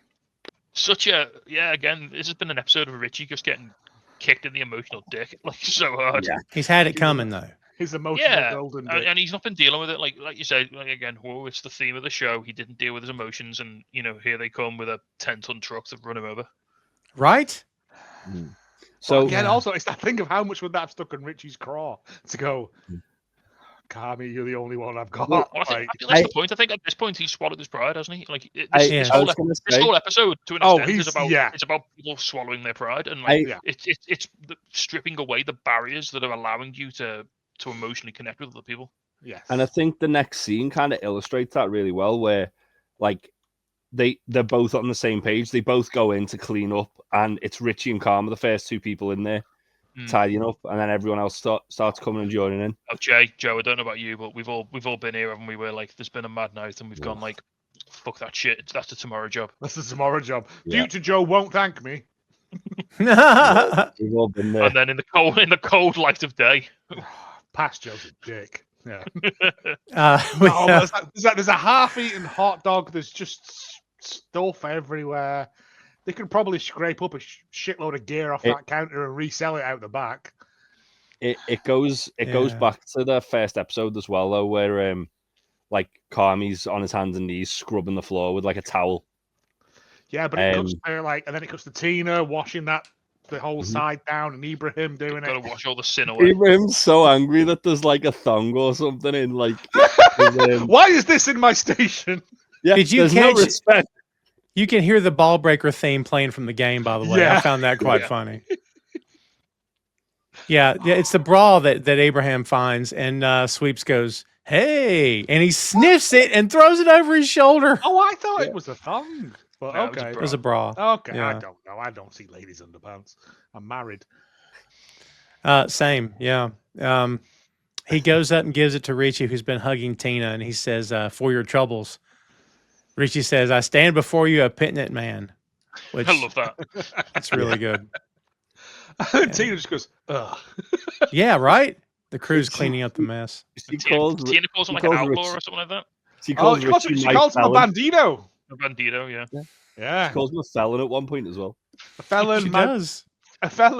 Speaker 2: Again, this has been an episode of Richie just getting kicked in the emotional dick, like, so hard.
Speaker 4: Yeah.
Speaker 1: He's had it coming though.
Speaker 3: His emotional golden dick.
Speaker 2: And he's not been dealing with it, like you said, like, again, it's the theme of the show. He didn't deal with his emotions, and here they come with a 10-ton truck to run him over.
Speaker 1: Right?
Speaker 3: So again, also it's that thing of how much would that have stuck in Richie's craw to go, Carmy, you're the only one I've got.
Speaker 2: Well, I think that's the point. I think at this point he's swallowed his pride, hasn't he? Like this whole episode, to an extent, is about people swallowing their pride, and it's stripping away the barriers that are allowing you to emotionally connect with other people.
Speaker 3: Yes.
Speaker 4: And I think the next scene kind of illustrates that really well, where like they're both on the same page. They both go in to clean up, and it's Richie and Carm are the first two people in there tidying up, and then everyone else starts coming and joining in.
Speaker 2: Oh, Joe, I don't know about you, but we've all been here, haven't we? Where like there's been a mad night, and we've gone like, fuck that shit. That's the tomorrow job.
Speaker 3: That's the tomorrow job. Future Joe won't thank me.
Speaker 4: We've all been there.
Speaker 2: And then in the cold light of day.
Speaker 3: Past Joe's a dick. Yeah. There's a half-eaten hot dog. There's just stuff everywhere. They could probably scrape up a shitload of gear off that counter and resell it out the back.
Speaker 4: It goes back to the first episode as well, though, where like Carmy's on his hands and knees scrubbing the floor with like a towel.
Speaker 3: Yeah, but it cuts to and then it cuts to Tina washing the whole side down, and Ibrahim doing it.
Speaker 2: Gotta wash all the sin away.
Speaker 4: Ibrahim's so angry that there's like a thong or something in like.
Speaker 3: Why is this in my station?
Speaker 4: Yeah,
Speaker 1: did you
Speaker 4: catch? No respect.
Speaker 1: You can hear the ball breaker theme playing from the game, by the way. I found that quite funny. Yeah, it's the bra that Abraham finds, and Sweeps goes, "Hey," and he sniffs it and throws it over his shoulder.
Speaker 3: Oh, I thought it was a thong. But okay,
Speaker 1: it was a bra.
Speaker 3: Okay,
Speaker 1: yeah.
Speaker 3: I don't know. I don't see ladies' underpants. I'm married.
Speaker 1: Same, yeah. He goes up and gives it to Richie, who's been hugging Tina, and he says, "For your troubles." Richie says, "I stand before you a penitent man." Which,
Speaker 2: I love that.
Speaker 1: That's really good.
Speaker 3: Tina just goes, ugh.
Speaker 1: Yeah, right? The crew's cleaning up the mess.
Speaker 2: Tina calls him like an outlaw or something like that.
Speaker 4: She calls him
Speaker 3: a bandito.
Speaker 2: A bandito, yeah.
Speaker 3: Yeah.
Speaker 4: She calls him a felon at one point as well.
Speaker 3: A felon,
Speaker 1: she does.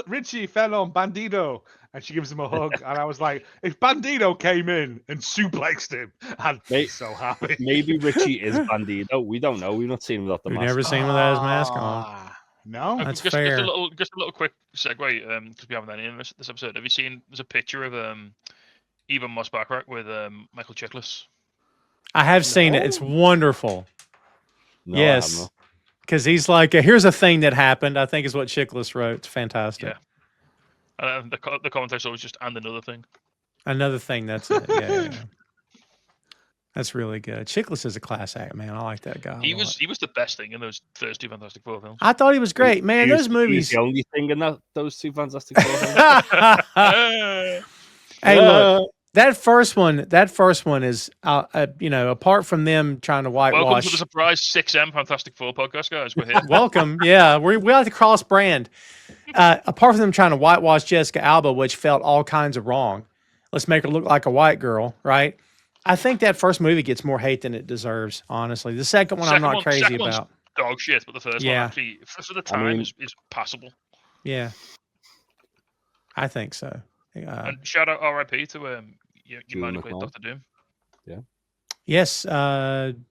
Speaker 3: Richie felon bandito. And she gives him a hug. And I was like, if Bandito came in and suplexed him, I'd be so happy.
Speaker 4: Maybe Richie is Bandito. We don't know. We've not seen him without the mask.
Speaker 1: We've never seen him without his mask on.
Speaker 3: No,
Speaker 1: that's fair.
Speaker 2: Just a little quick segue, because we haven't done any in this episode. Have you seen? There's a picture of Eben Moss Baccarat with Michael Chiklis.
Speaker 1: I have seen it. It's wonderful.
Speaker 4: No,
Speaker 1: yes, because he's like, here's a thing that happened. I think is what Chiklis wrote. It's fantastic.
Speaker 2: Yeah. The commentary was just and another thing.
Speaker 1: Another thing. That's it. Yeah. That's really good. Chiklis is a class act, man. I like that guy.
Speaker 2: He was the best thing in those first two Fantastic Four films.
Speaker 1: I thought he was great, man. Those movies.
Speaker 4: He's the only thing in those two Fantastic Four films.
Speaker 1: Hey, look, that first one is, apart from them trying to whitewash.
Speaker 2: Welcome to the surprise 6M Fantastic Four podcast, guys. We're here.
Speaker 1: Welcome. Yeah, we like to cross brand. Apart from them trying to whitewash Jessica Alba, which felt all kinds of wrong. Let's make her look like a white girl, right? I think that first movie gets more hate than it deserves, honestly. The second one I'm not crazy about.
Speaker 2: Dog shit, but the first one actually, for the time, is passable.
Speaker 1: Yeah. I think so.
Speaker 2: And shout out RIP to your man who played Dr. Doom.
Speaker 4: Yeah.
Speaker 1: Yes.
Speaker 4: Julian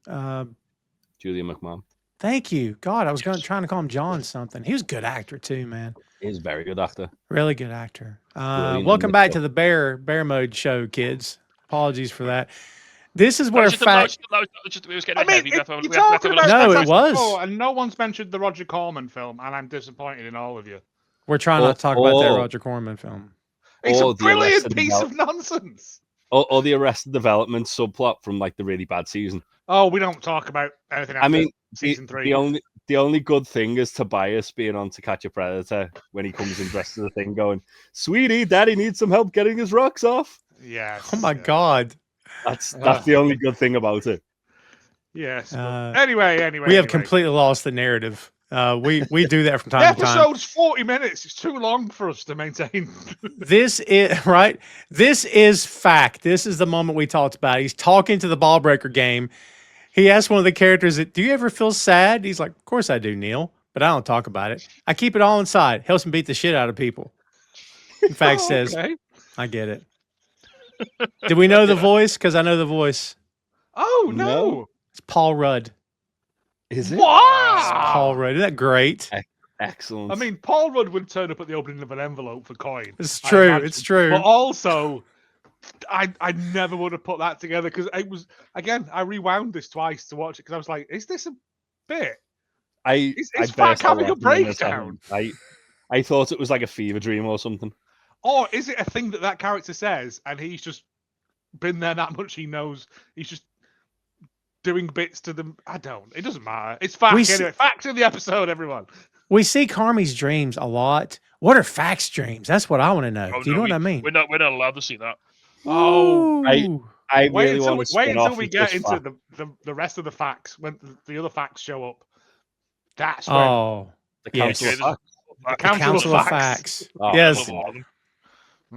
Speaker 4: McMahon.
Speaker 1: Thank you. God, I was trying to call him John something. He was a good actor too, man.
Speaker 4: He's a very good actor.
Speaker 1: Really good actor. Welcome back to the Bear Mode show, kids. Apologies for that. This is where
Speaker 2: it was getting heavy.
Speaker 1: It was.
Speaker 3: And no one's mentioned the Roger Corman film, and I'm disappointed in all of you.
Speaker 1: We're trying not to talk about that Roger Corman film.
Speaker 3: It's a brilliant piece of nonsense.
Speaker 4: Or the Arrested Development subplot from like the really bad season.
Speaker 3: Oh, we don't talk about anything after season 3.
Speaker 4: the only good thing is Tobias being on To Catch a Predator when he comes in dressed as a thing, going, "Sweetie, Daddy needs some help getting his rocks off."
Speaker 3: Yes.
Speaker 1: Oh my God.
Speaker 4: That's the only good thing about it.
Speaker 3: Yes.
Speaker 1: Uh,
Speaker 3: But anyway.
Speaker 1: We have completely lost the narrative. We do that from
Speaker 3: The
Speaker 1: time to time.
Speaker 3: episode's 40 minutes. It's too long for us to maintain.
Speaker 1: This is right. This is fact. This is the moment we talked about. He's talking to the ball breaker game. He asked one of the characters, "Do you ever feel sad?" He's like, "Of course I do, Neil, but I don't talk about it. I keep it all inside. Helps me beat the shit out of people." In fact, says,
Speaker 3: Okay.
Speaker 1: "I get it." Do we know the voice? Because I know the voice.
Speaker 3: Oh, no.
Speaker 4: No.
Speaker 1: It's Paul Rudd.
Speaker 4: Is it?
Speaker 3: Wow.
Speaker 1: Paul Rudd. Isn't that great?
Speaker 4: Excellent.
Speaker 3: I mean, Paul Rudd would turn up at the opening of an envelope for coin.
Speaker 1: It's
Speaker 3: I
Speaker 1: true.
Speaker 3: imagine.
Speaker 1: It's true.
Speaker 3: But also, I never would have put that together because it was, again, I rewound this twice to watch it because I was like, is this a bit? Is Fack having a breakdown?
Speaker 4: I thought it was like a fever dream or something.
Speaker 3: Or is it a thing that character says and he's just been there that much he knows? He's just doing bits to them. I don't. It doesn't matter. It's Fack anyway. Fack's in the episode, everyone.
Speaker 1: We see Carmy's dreams a lot. What are Fack's dreams? That's what I want to know.
Speaker 2: Oh,
Speaker 1: Do you know what I mean?
Speaker 2: We're not allowed to see that.
Speaker 3: Oh,
Speaker 4: I
Speaker 3: wait
Speaker 4: really want to
Speaker 3: wait until we get into the rest of the facts when the other facts show up. That's when
Speaker 4: the
Speaker 1: yes.
Speaker 4: Council of Facts.
Speaker 3: the
Speaker 1: Council of Facts.
Speaker 4: Oh,
Speaker 1: Yes.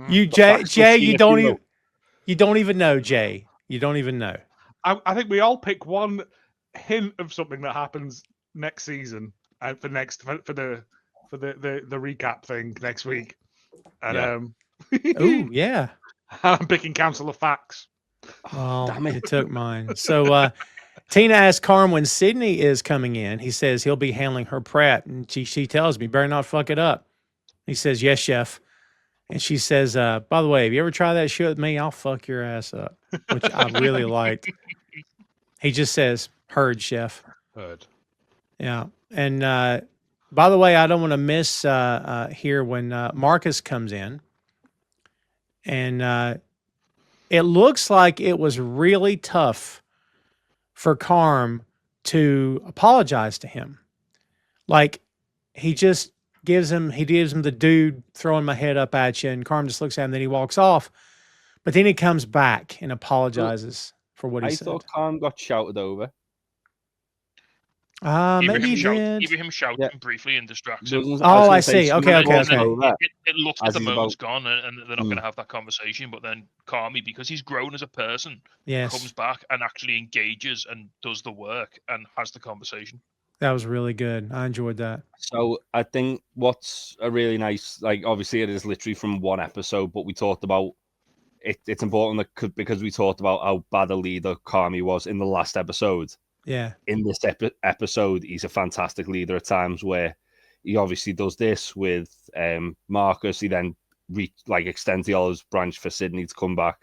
Speaker 1: You Jay, you don't even know, Jay. You don't even know.
Speaker 3: I think we all pick one hint of something that happens next season for the recap thing next week. And
Speaker 1: Oh yeah.
Speaker 3: I'm picking Council of Facts.
Speaker 1: Well,
Speaker 4: damn it.
Speaker 1: it took mine. So Tina asks Carm when Sydney is coming in. He says he'll be handling her prep, and she tells me, "Better not fuck it up." He says, "Yes, chef." And she says, "By the way, if you ever try that shit with me, I'll fuck your ass up," which I really liked. He just says, "Heard, chef."
Speaker 3: Heard.
Speaker 1: Yeah. And by the way, I don't want to miss here when Marcus comes in. And it looks like it was really tough for Carm to apologize to him. Like he just gives him the dude throwing my head up at you, and Carm just looks at him, then he walks off. But then he comes back and apologizes for what he said.
Speaker 4: I thought Carm got shouted over.
Speaker 1: Maybe he did.
Speaker 2: Even him shouting briefly and distracts him.
Speaker 1: Oh, I see. Okay.
Speaker 2: It looks like the moment's gone and they're not going to have that conversation. But then Carmy, because he's grown as a person, comes back and actually engages and does the work and has the conversation.
Speaker 1: That was really good. I enjoyed that.
Speaker 4: So I think what's a really nice, like obviously it is literally from one episode, but we talked about it. It's important because we talked about how bad a leader Carmy was in the last episode.
Speaker 1: Yeah.
Speaker 4: In this episode, he's a fantastic leader at times where he obviously does this with Marcus. He then extends the olive branch for Sydney to come back.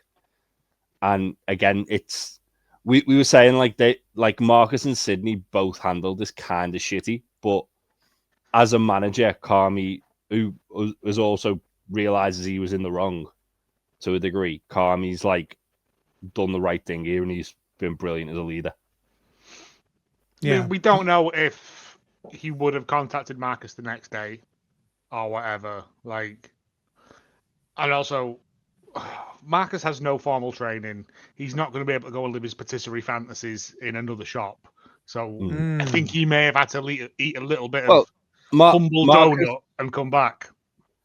Speaker 4: And again, it's we were saying like Marcus and Sydney both handled this kind of shitty, but as a manager, Carmy, who was also realizes he was in the wrong to a degree, Carmy's done the right thing here and he's been brilliant as a leader.
Speaker 3: Yeah, we don't know if he would have contacted Marcus the next day or whatever. And also, Marcus has no formal training. He's not going to be able to go and live his patisserie fantasies in another shop. So I think he may have had to eat a little bit of humble donut and come back.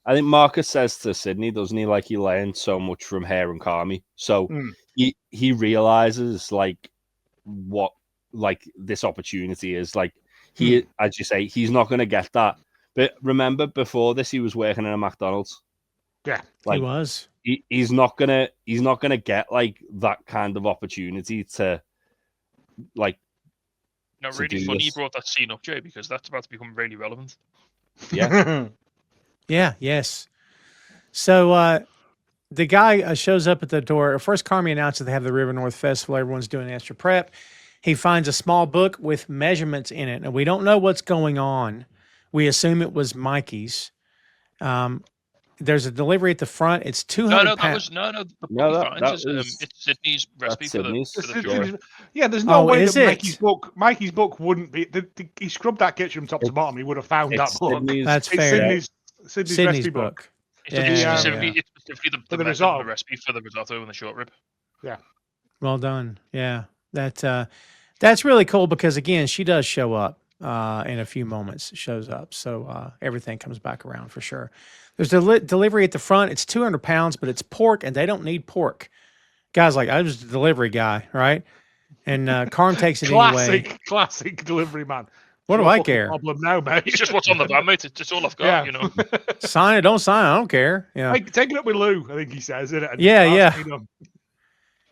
Speaker 4: I think Marcus says to Sydney, doesn't he? He learned so much from her and Carmy. So he realizes what this opportunity is. He, as you say, he's not going to get that. But remember, before this, he was working in a McDonald's.
Speaker 3: Yeah,
Speaker 1: he was.
Speaker 4: He's not gonna get that kind of opportunity to
Speaker 2: No, really funny you brought that scene up, Jay, because that's about to become really relevant.
Speaker 4: Yeah.
Speaker 1: Yeah. Yes. So the guy shows up at the door. First, Carmy announces they have the River North Festival. Everyone's doing extra prep. He finds a small book with measurements in it, and we don't know what's going on. We assume it was Mikey's. there's a delivery at the front. It's 200
Speaker 2: No, that
Speaker 1: pounds.
Speaker 2: was no. The
Speaker 4: No,
Speaker 2: Bucky
Speaker 4: that
Speaker 2: finds
Speaker 4: was
Speaker 2: it's Sydney's recipe for the.
Speaker 4: Sydney's.
Speaker 2: For the
Speaker 3: Yeah, there's no way
Speaker 1: is
Speaker 3: that
Speaker 1: it?
Speaker 3: Mikey's book wouldn't be. He scrubbed that kitchen from top to bottom. He would have found that
Speaker 4: It's
Speaker 3: book.
Speaker 4: Sydney's.
Speaker 1: That's
Speaker 3: It's
Speaker 1: fair.
Speaker 3: Sydney's recipe book.
Speaker 2: It's
Speaker 1: Yeah,
Speaker 2: specifically,
Speaker 1: yeah.
Speaker 2: it's specifically
Speaker 3: For the
Speaker 2: the
Speaker 3: risotto.
Speaker 2: recipe for the risotto and the short rib.
Speaker 1: Well done. Yeah, that's really cool because again, she does show up in a few moments. Shows up, so everything comes back around for sure. There's a delivery at the front. It's 200 pounds, but it's pork, and they don't need pork. Guys, like I was the delivery guy, right? And Carm takes it anyway.
Speaker 3: Classic delivery man.
Speaker 1: What do
Speaker 3: Your
Speaker 1: I
Speaker 3: fucking
Speaker 1: care?
Speaker 3: Problem now, mate.
Speaker 2: It's just what's on the van, mate. It's all I've got,
Speaker 3: Yeah.
Speaker 2: you know.
Speaker 1: Sign it, don't sign it. I don't care. Yeah.
Speaker 3: Take it up with Lou, I think he says, isn't it? And
Speaker 1: Yeah,
Speaker 3: that's,
Speaker 1: yeah.
Speaker 3: you know,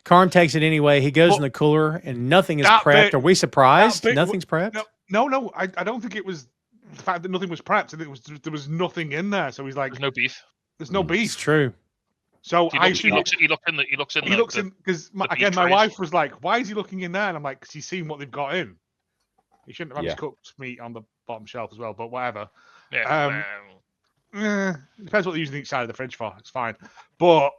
Speaker 1: Carm takes it anyway. He goes
Speaker 3: Well,
Speaker 1: in the cooler, and nothing is
Speaker 3: that
Speaker 1: prepped.
Speaker 3: bit-
Speaker 1: Are we surprised?
Speaker 3: that bit
Speaker 1: Nothing's prepped.
Speaker 3: No. I don't think it was the fact that nothing was prepped. I think there was nothing in there. So he's like,
Speaker 2: There's no beef.
Speaker 3: there's no
Speaker 1: It's
Speaker 3: beef.
Speaker 1: true.
Speaker 3: So
Speaker 2: He
Speaker 3: I
Speaker 2: looks,
Speaker 3: assume
Speaker 2: he looks in. He looks in.
Speaker 3: he
Speaker 2: like
Speaker 3: looks
Speaker 2: the-
Speaker 3: in because
Speaker 2: the beef
Speaker 3: again, my
Speaker 2: trays.
Speaker 3: wife was like, "Why is he looking in there?" And I'm like, "Cause he's seen what they've got in. He shouldn't have had his cooked meat on the bottom shelf as well." But whatever.
Speaker 2: Yeah.
Speaker 3: Depends what they're using each side of the fridge for. It's fine. But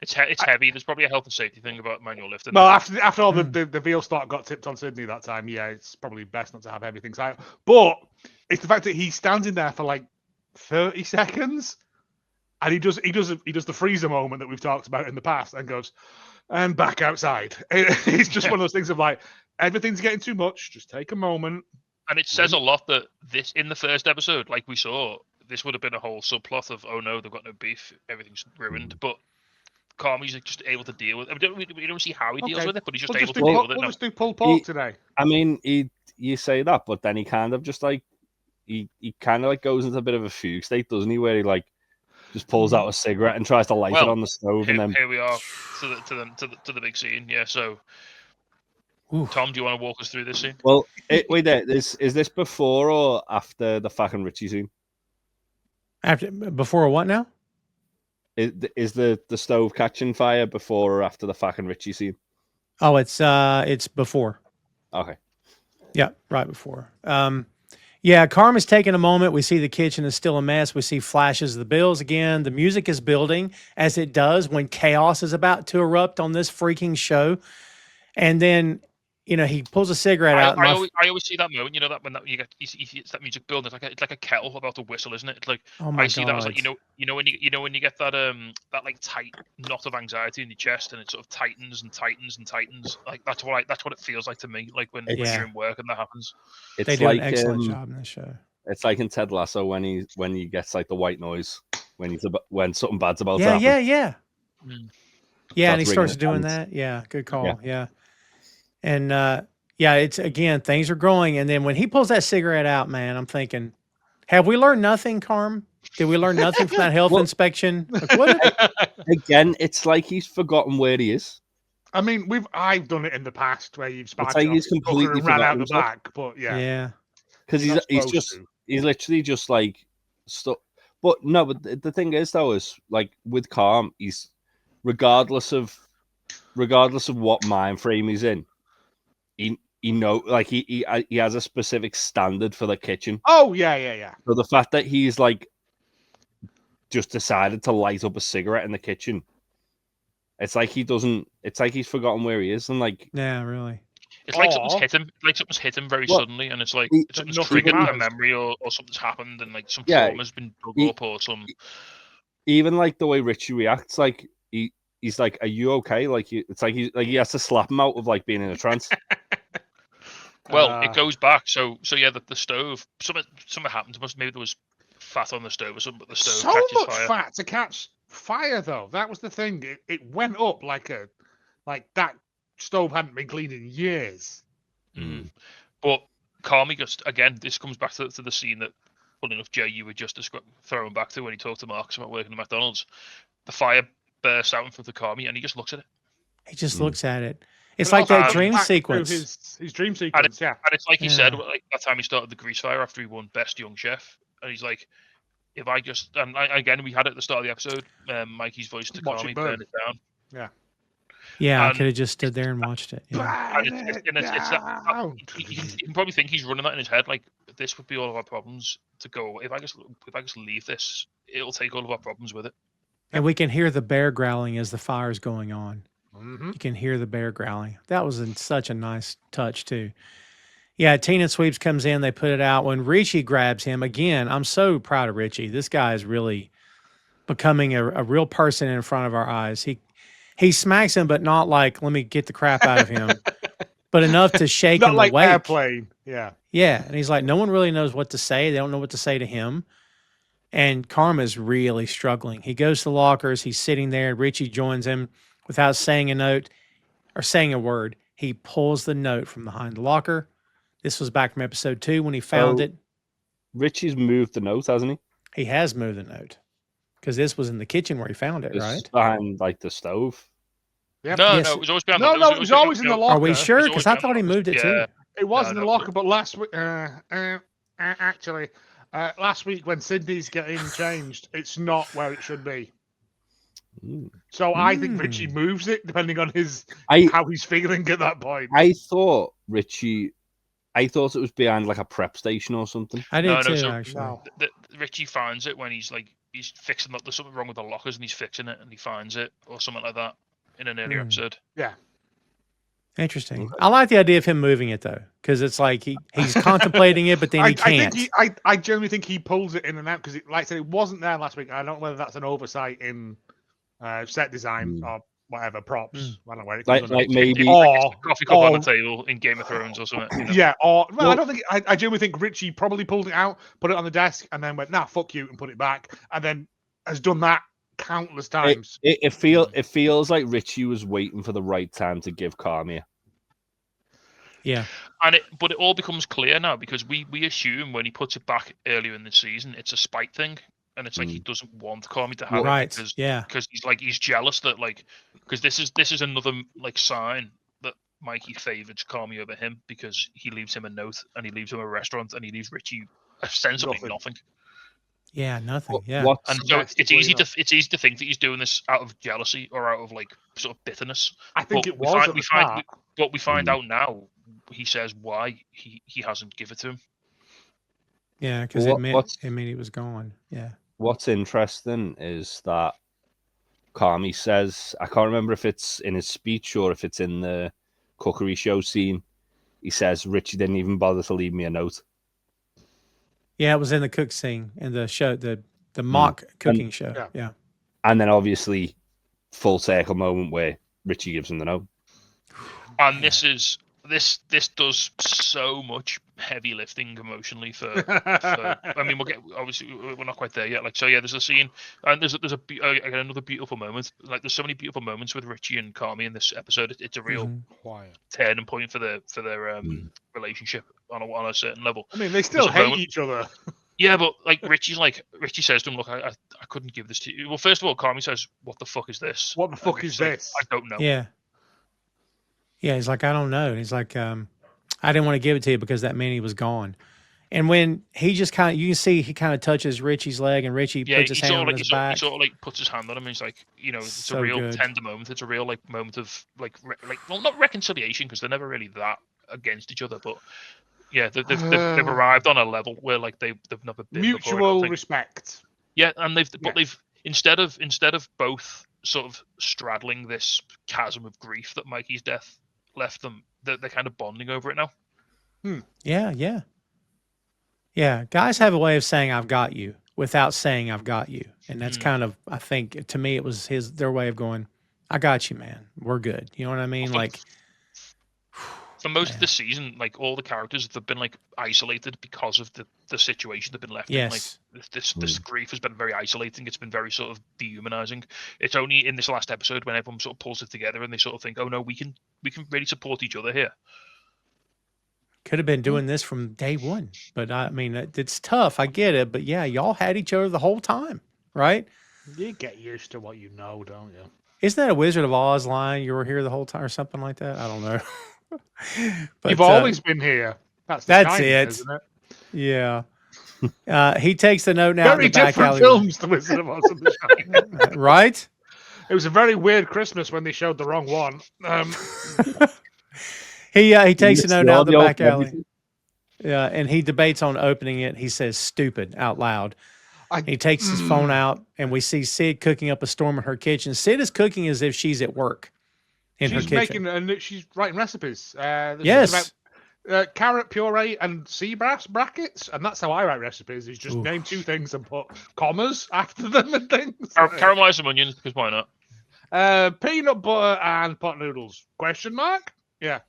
Speaker 2: It's heavy. There's probably a health and safety thing about manual lifting.
Speaker 3: well, after all the veal stock got tipped on Sydney that time, yeah, it's probably best not to have heavy things out. But it's the fact that he stands in there for like 30 seconds, and he does the freezer moment that we've talked about in the past, and goes and back outside. It's just one of those things of like everything's getting too much. Just take a moment.
Speaker 2: And it says a lot that this in the first episode, like we saw, this would have been a whole subplot of oh no, they've got no beef, everything's ruined. But Carmy's just able to deal with it. We don't see how he deals
Speaker 3: Okay.
Speaker 2: with it, but he's just
Speaker 3: We'll
Speaker 2: able
Speaker 3: just
Speaker 2: to
Speaker 3: do
Speaker 2: deal with it.
Speaker 3: we'll
Speaker 2: now.
Speaker 3: just do pulled pork today.
Speaker 4: I mean, you say that, but then he kind of just like he kind of like goes into a bit of a fugue state, doesn't he? Where he like just pulls out a cigarette and tries to light it on the stove, and then
Speaker 2: Here we are to the big scene. Yeah. So, Tom, do you want to walk us through this scene?
Speaker 4: well, wait there. Is this before or after the fucking Richie scene?
Speaker 1: Before what now?
Speaker 4: Is the stove catching fire before or after the fucking Richie scene?
Speaker 1: Oh, it's before.
Speaker 4: Okay.
Speaker 1: Yeah, right before. Yeah, Carm is taking a moment. We see the kitchen is still a mess. We see flashes of the bills again. The music is building as it does when chaos is about to erupt on this freaking show. And then, he pulls a cigarette out.
Speaker 2: I always see that moment. You know that when you get it's that music building. It's like a kettle about to whistle, isn't it? It's like
Speaker 1: Oh my
Speaker 2: I see that as like
Speaker 1: God.
Speaker 2: when you get that that like tight knot of anxiety in your chest and it sort of tightens and tightens and tightens. Like that's what it feels like to me. Like when
Speaker 1: Yeah.
Speaker 2: you're in work and that happens.
Speaker 4: It's
Speaker 1: They do
Speaker 4: like
Speaker 1: an excellent job in this show.
Speaker 4: it's like in Ted Lasso when he gets like the white noise when something bad's about to
Speaker 1: Yeah,
Speaker 4: happen.
Speaker 1: yeah.
Speaker 2: Mm.
Speaker 1: Yeah, and he
Speaker 4: Starts
Speaker 1: starts
Speaker 4: ringing
Speaker 1: doing
Speaker 4: bells.
Speaker 1: that. Yeah, good call. Yeah. And it's again, things are growing. And then when he pulls that cigarette out, man, I'm thinking, have we learned nothing, Carm? Did we learn nothing from that health
Speaker 4: Well-
Speaker 1: inspection? Like, what?
Speaker 4: Again, it's like he's forgotten where he is.
Speaker 3: I mean, I've done it in the past where you've sparked
Speaker 4: like
Speaker 3: off
Speaker 4: he's
Speaker 3: the cooker
Speaker 4: completely
Speaker 3: and ran
Speaker 4: forgotten
Speaker 3: out the
Speaker 4: himself.
Speaker 3: back, but yeah.
Speaker 1: Yeah.
Speaker 4: Because
Speaker 3: Not
Speaker 4: he's
Speaker 3: supposed
Speaker 4: just
Speaker 3: to.
Speaker 4: he's literally just like stuck. But no, but the thing is though is like with Carm, he's regardless of what mind frame he's in, he has a specific standard for the kitchen.
Speaker 3: Oh yeah.
Speaker 4: So the fact that he's like just decided to light up a cigarette in the kitchen, it's like he's forgotten where he is, and like
Speaker 1: Yeah, really.
Speaker 2: It's like
Speaker 3: Or-
Speaker 2: something's hit him very
Speaker 4: Well,
Speaker 2: suddenly, and it's like
Speaker 4: he-
Speaker 2: something's
Speaker 3: nothing
Speaker 2: triggered a
Speaker 3: matters.
Speaker 2: memory or something's happened, and like some
Speaker 4: Yeah,
Speaker 2: trauma's been dug
Speaker 4: he-
Speaker 2: up or some.
Speaker 4: even like the way Richie reacts, like he's like, "Are you okay?" Like it's like he has to slap him out of like being in a trance.
Speaker 2: Well, it goes back. So yeah, the stove. Something happened. Maybe there was fat on the stove or something, but the stove
Speaker 3: So
Speaker 2: catches
Speaker 3: much
Speaker 2: fire.
Speaker 3: fat to catch fire, though. That was the thing. It went up like that stove hadn't been cleaned in years.
Speaker 2: Mm. But Carmy just again, this comes back to the scene that, funny enough, Jay, you were just throwing back to when he talked to Marcus about working at McDonald's. The fire bursts out in front of Carmy, and he just looks at it.
Speaker 1: He just looks at it. It's
Speaker 3: But
Speaker 1: like that
Speaker 3: also
Speaker 1: dream
Speaker 3: back through
Speaker 1: sequence.
Speaker 3: His dream sequence, yeah.
Speaker 2: And it's like he
Speaker 1: Yeah.
Speaker 2: said, like that time he started the grease fire after he won Best Young Chef, and he's like, if I just again we had it at the start of the episode, Mikey's voice to
Speaker 3: Watch
Speaker 2: Carmy,
Speaker 3: it burn.
Speaker 2: burn it down.
Speaker 1: Yeah, I
Speaker 2: And
Speaker 1: could have just stood there and watched it. Yeah.
Speaker 2: And it's that you can probably think he's running that in his head. Like, this would be all of our problems to go. If I just leave this, it'll take all of our problems with it.
Speaker 1: And we can hear the bear growling as the fire's going on.
Speaker 3: Mm-hmm.
Speaker 1: You can hear the bear growling. That was such a nice touch too. Yeah, Tina Sweeps comes in. They put it out. When Richie grabs him again, I'm so proud of Richie. This guy is really becoming a real person in front of our eyes. He smacks him, but not like, let me get the crap out of him, but enough to shake
Speaker 3: Not
Speaker 1: him
Speaker 3: like
Speaker 1: awake.
Speaker 3: Airplane. Yeah.
Speaker 1: Yeah, and he's like, no one really knows what to say. They don't know what to say to him. And Karma's really struggling. He goes to the lockers. He's sitting there. Richie joins him without saying a note or saying a word. He pulls the note from behind the locker. This was back from episode 2 when he found it.
Speaker 4: Richie's moved the note, hasn't he?
Speaker 1: He has moved the note because this was in the kitchen where he found it,
Speaker 4: It's
Speaker 1: right?
Speaker 4: behind like the stove.
Speaker 3: Yep.
Speaker 2: No,
Speaker 1: Yes.
Speaker 2: it was always behind.
Speaker 3: No, it was always in the locker.
Speaker 1: Are we sure?
Speaker 2: It's
Speaker 1: Because
Speaker 2: always
Speaker 1: I
Speaker 2: behind
Speaker 1: thought he
Speaker 2: the
Speaker 1: moved it
Speaker 2: lockers.
Speaker 1: too.
Speaker 3: It was
Speaker 2: No,
Speaker 3: in the
Speaker 2: no.
Speaker 3: locker, but last week, actually, last week when Sydney's getting changed, it's not where it should be.
Speaker 4: Mm.
Speaker 3: So I think Richie moves it depending on
Speaker 4: I
Speaker 3: how he's feeling at that point.
Speaker 4: I thought it was behind like a prep station or something.
Speaker 1: I did
Speaker 2: No,
Speaker 1: too,
Speaker 2: so-
Speaker 1: actually.
Speaker 3: No.
Speaker 2: Richie finds it when he's fixing up. There's something wrong with the lockers, and he's fixing it, and he finds it or something like that in an earlier episode.
Speaker 3: Yeah.
Speaker 1: Interesting. I like the idea of him moving it though, because it's like he's contemplating it, but then he can't.
Speaker 3: I genuinely think he pulls it in and out because, like I said, it wasn't there last week. I don't know whether that's an oversight in set design or whatever props. I don't know where it comes
Speaker 4: Like
Speaker 3: under.
Speaker 4: maybe
Speaker 3: Or
Speaker 2: Coffee cup on the table in Game of Thrones or something. You know?
Speaker 3: yeah, or well, I
Speaker 4: Well-
Speaker 3: don't think I genuinely think Richie probably pulled it out, put it on the desk, and then went, "Nah, fuck you," and put it back, and then has done that countless times.
Speaker 4: it feels like Richie was waiting for the right time to give Carmy.
Speaker 1: Yeah.
Speaker 2: But it all becomes clear now because we assume when he puts it back earlier in the season, it's a spite thing, and it's like he doesn't want Carmy to have
Speaker 1: Right.
Speaker 2: it because
Speaker 1: Yeah.
Speaker 2: he's jealous that because this is another sign that Mikey favors Carmy over him because he leaves him a note and he leaves him a restaurant and he leaves Richie ostensibly nothing.
Speaker 1: Yeah. Nothing. Yeah.
Speaker 2: And so it's easy
Speaker 3: enough.
Speaker 2: to think that he's doing this out of jealousy or out of sort of bitterness.
Speaker 3: I think
Speaker 2: But
Speaker 3: it was at the start.
Speaker 2: But we find out now. He says why he hasn't given it to him.
Speaker 1: Yeah. Because
Speaker 4: Well,
Speaker 1: it meant he was gone. Yeah.
Speaker 4: What's interesting is that Carmy says, I can't remember if it's in his speech or if it's in the cookery show scene. He says Richie didn't even bother to leave me a note.
Speaker 1: Yeah. It was in the cook scene in the show, the mock cooking show.
Speaker 3: yeah.
Speaker 1: Yeah.
Speaker 4: And then obviously full circle moment where Richie gives him the note.
Speaker 2: And this does so much heavy lifting emotionally for I mean, obviously we're not quite there yet. There's a scene and there's again another beautiful moment. There's so many beautiful moments with Richie and Carmy in this episode. It's a real turning point for their relationship on a certain level.
Speaker 3: I mean, they still
Speaker 2: There's a
Speaker 3: hate
Speaker 2: moment-
Speaker 3: each other.
Speaker 2: Yeah, but Richie says to him, "Look, I couldn't give this to you." Well, first of all, Carmy says, "What the fuck is this?"
Speaker 3: What the fuck
Speaker 2: And
Speaker 3: is
Speaker 2: Richie's like,
Speaker 3: this?
Speaker 2: I don't know.
Speaker 1: Yeah. Yeah. He's like, I don't know. And he's like, I didn't want to give it to you because that meant he was gone. And when he just kind of, you can see he kind of touches Richie's leg and Richie puts his hand on his back.
Speaker 2: He sort of puts his hand on him. And he's like, it's
Speaker 1: So
Speaker 2: a real
Speaker 1: good.
Speaker 2: tender moment. It's a real moment of well, not reconciliation because they're never really that against each other, but yeah, they've arrived on a level where they've never been before, I don't
Speaker 3: Mutual
Speaker 2: think.
Speaker 3: respect.
Speaker 2: Yeah, and they've instead of both sort of straddling this chasm of grief that Mikey's death left them, they're kind of bonding over it now.
Speaker 1: Yeah. Yeah. Guys have a way of saying, I've got you without saying, I've got you. And that's kind of, I think, to me, it was their way of going, I got you, man. We're good. You know what I mean?
Speaker 2: For most of the season, all the characters have been isolated because of the situation they've been left
Speaker 1: Yes.
Speaker 2: in. This grief has been very isolating. It's been very sort of dehumanizing. It's only in this last episode when everyone sort of pulls it together and they sort of think, oh no, we can really support each other here.
Speaker 1: Could have been doing this from day one. But I mean, it's tough. I get it. But yeah, y'all had each other the whole time, right?
Speaker 3: You get used to what you know, don't you?
Speaker 1: Isn't that a Wizard of Oz line? You were here the whole time or something like that? I don't know. But,
Speaker 3: You've always been here. That's
Speaker 1: that's
Speaker 3: Shining,
Speaker 1: it.
Speaker 3: isn't it?
Speaker 1: Yeah. He takes the note now
Speaker 3: Very
Speaker 1: in the back
Speaker 3: different
Speaker 1: alley.
Speaker 3: films, The Wizard of Oz and The Shining.
Speaker 1: Right?
Speaker 3: It was a very weird Christmas when they showed the wrong one.
Speaker 1: He takes a note out the back alley.
Speaker 4: Everything.
Speaker 1: Yeah, and he debates on opening it. He says "stupid" out loud. He takes his phone out, and we see Sid cooking up a storm in her kitchen. Sid is cooking as if she's at work in her kitchen.
Speaker 3: She's writing recipes.
Speaker 1: Yes.
Speaker 3: Carrot puree and sea bass brackets, and that's how I write recipes. Is just name two things and put commas after them and things.
Speaker 2: Caramelize some onions, because why not?
Speaker 3: Peanut butter and pot noodles? Question mark? Yeah.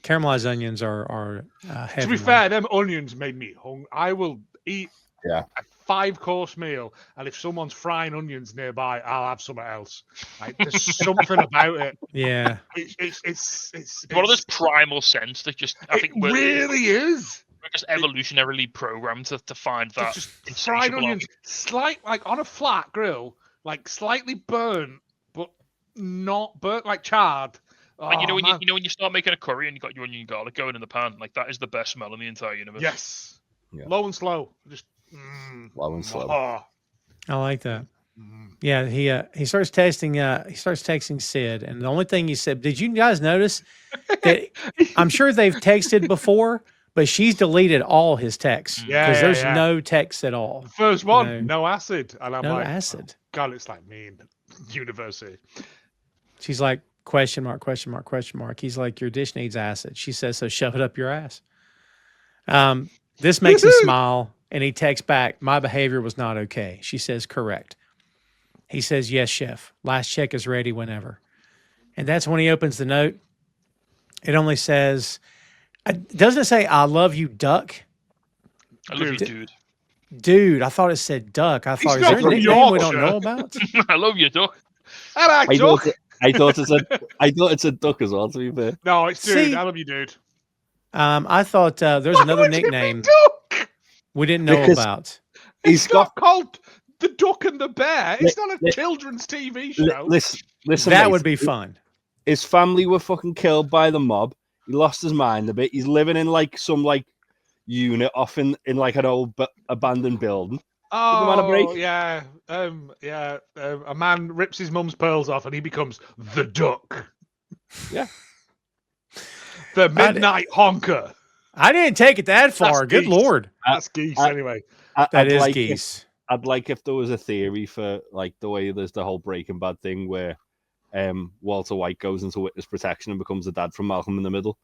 Speaker 1: Caramelized onions are heavy.
Speaker 3: To be fair, them onions made me hungry. I will eat
Speaker 4: Yeah.
Speaker 3: a 5-course meal, and if someone's frying onions nearby, I'll have something else. Like, there's something about it.
Speaker 1: Yeah.
Speaker 3: It's
Speaker 2: One of those primal sense that just I think
Speaker 3: really is.
Speaker 2: We're just evolutionarily programmed to find that.
Speaker 3: Just fried onions, like on a flat grill, like slightly burnt, but not burnt, like charred.
Speaker 2: And you know when you start making a curry and you got your onion and garlic going in the pan, like that is the best smell in the entire universe.
Speaker 3: Yes.
Speaker 4: Yeah.
Speaker 3: Low and slow. Just
Speaker 4: Low and slow.
Speaker 3: Oh.
Speaker 1: I like that. Yeah, he starts texting Sid, and the only thing he said, did you guys notice that I'm sure they've texted before, but she's deleted all his texts because there's no text at all.
Speaker 3: The first one, no acid. And I'm like,
Speaker 1: acid.
Speaker 3: Oh, God, it's like me in university.
Speaker 1: She's like, question mark, question mark, question mark. He's like, your dish needs acid. She says, so shove it up your ass. This makes him smile, and he texts back, my behavior was not okay. She says, correct. He says, yes, chef. Last check is ready whenever. And that's when he opens the note. It only says, doesn't it say, I love you, duck?
Speaker 2: I love you, dude.
Speaker 1: Dude, I thought it said duck. I thought, is there a nickname we don't know about?
Speaker 2: I love you, duck.
Speaker 3: Hello, duck.
Speaker 4: I thought it's a duck as well, to be fair.
Speaker 3: No, it's dude. I love you, dude.
Speaker 1: I thought there's another nickname we didn't know about.
Speaker 3: He's got called The Duck and the Bear. It's not a children's TV show.
Speaker 4: Listen,
Speaker 1: that
Speaker 4: mate,
Speaker 1: would be fun.
Speaker 4: His family were fucking killed by the mob. He lost his mind a bit. He's living in like some unit off in like an old abandoned building.
Speaker 3: Oh, yeah. A man rips his mum's pearls off and he becomes the duck.
Speaker 4: Yeah.
Speaker 3: The midnight honker.
Speaker 1: I didn't take it that far.
Speaker 3: That's
Speaker 1: Good
Speaker 3: geese.
Speaker 1: Lord.
Speaker 3: That's geese, anyway.
Speaker 1: That is geese.
Speaker 4: I'd like if there was a theory for like the way there's the whole Breaking Bad thing where Walter White goes into witness protection and becomes the dad from Malcolm in the Middle.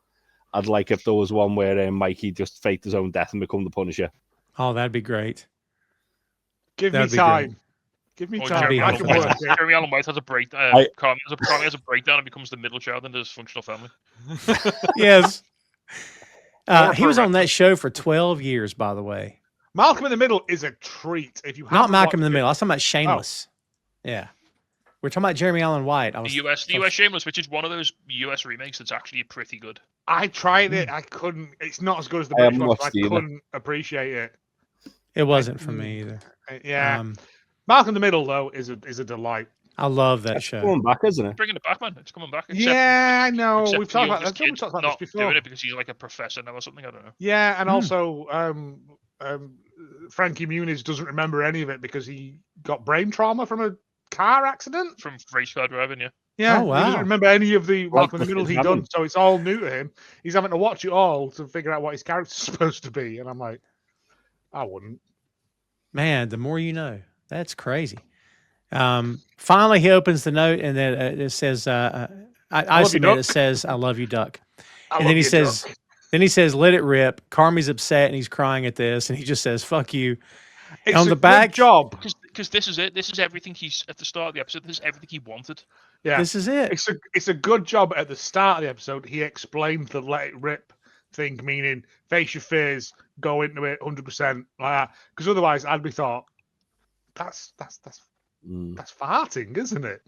Speaker 4: I'd like if there was one where Mikey just faked his own death and become the Punisher.
Speaker 1: Oh, that'd be great.
Speaker 3: Give me time. Give me time.
Speaker 2: Jeremy Allen White has a breakdown. Carmen has a breakdown and becomes the middle child in his functional family.
Speaker 1: Yes. He was on that show for 12 years, by the way.
Speaker 3: Malcolm in the Middle is a treat. If you
Speaker 1: not Malcolm in the Middle, I was talking about Shameless. Oh. Yeah, we're talking about Jeremy Allen White.
Speaker 2: The US Shameless, which is one of those US remakes that's actually pretty good.
Speaker 3: I tried it. I couldn't. It's not as good as the British one. I couldn't appreciate it.
Speaker 1: It wasn't for me either.
Speaker 3: Yeah, Malcolm in the Middle though is a delight.
Speaker 1: I love that show.
Speaker 4: It's coming back, isn't it?
Speaker 2: Bringing it back, man. It's coming back.
Speaker 3: I know. We've talked about that. We've talked about
Speaker 2: this
Speaker 3: before.
Speaker 2: Doing it because he's like a professor now or something. I don't know.
Speaker 3: Yeah, and also Frankie Muniz doesn't remember any of it because he got brain trauma from a car accident.
Speaker 2: From race car driving, yeah.
Speaker 3: Yeah,
Speaker 1: oh, wow.
Speaker 3: He doesn't remember any of the Malcolm in the Middle he done, so it's all new to him. He's having to watch it all to figure out what his character's supposed to be, and I'm like, I wouldn't.
Speaker 1: Man, the more you know. That's crazy. Finally, he opens the note, and then it says, I submit it says, I love you, duck. And then he says, let it rip. Carmy's upset, and he's crying at this, and he just says, fuck you.
Speaker 3: It's
Speaker 1: on the back
Speaker 3: job.
Speaker 2: Because this is it. This is everything he's at the start of the episode. This is everything he wanted.
Speaker 3: Yeah,
Speaker 1: this is it.
Speaker 3: It's a good job at the start of the episode. He explained the let it rip thing, meaning face your fears, go into it 100% like that. Because otherwise, I'd be thought that's farting, isn't it?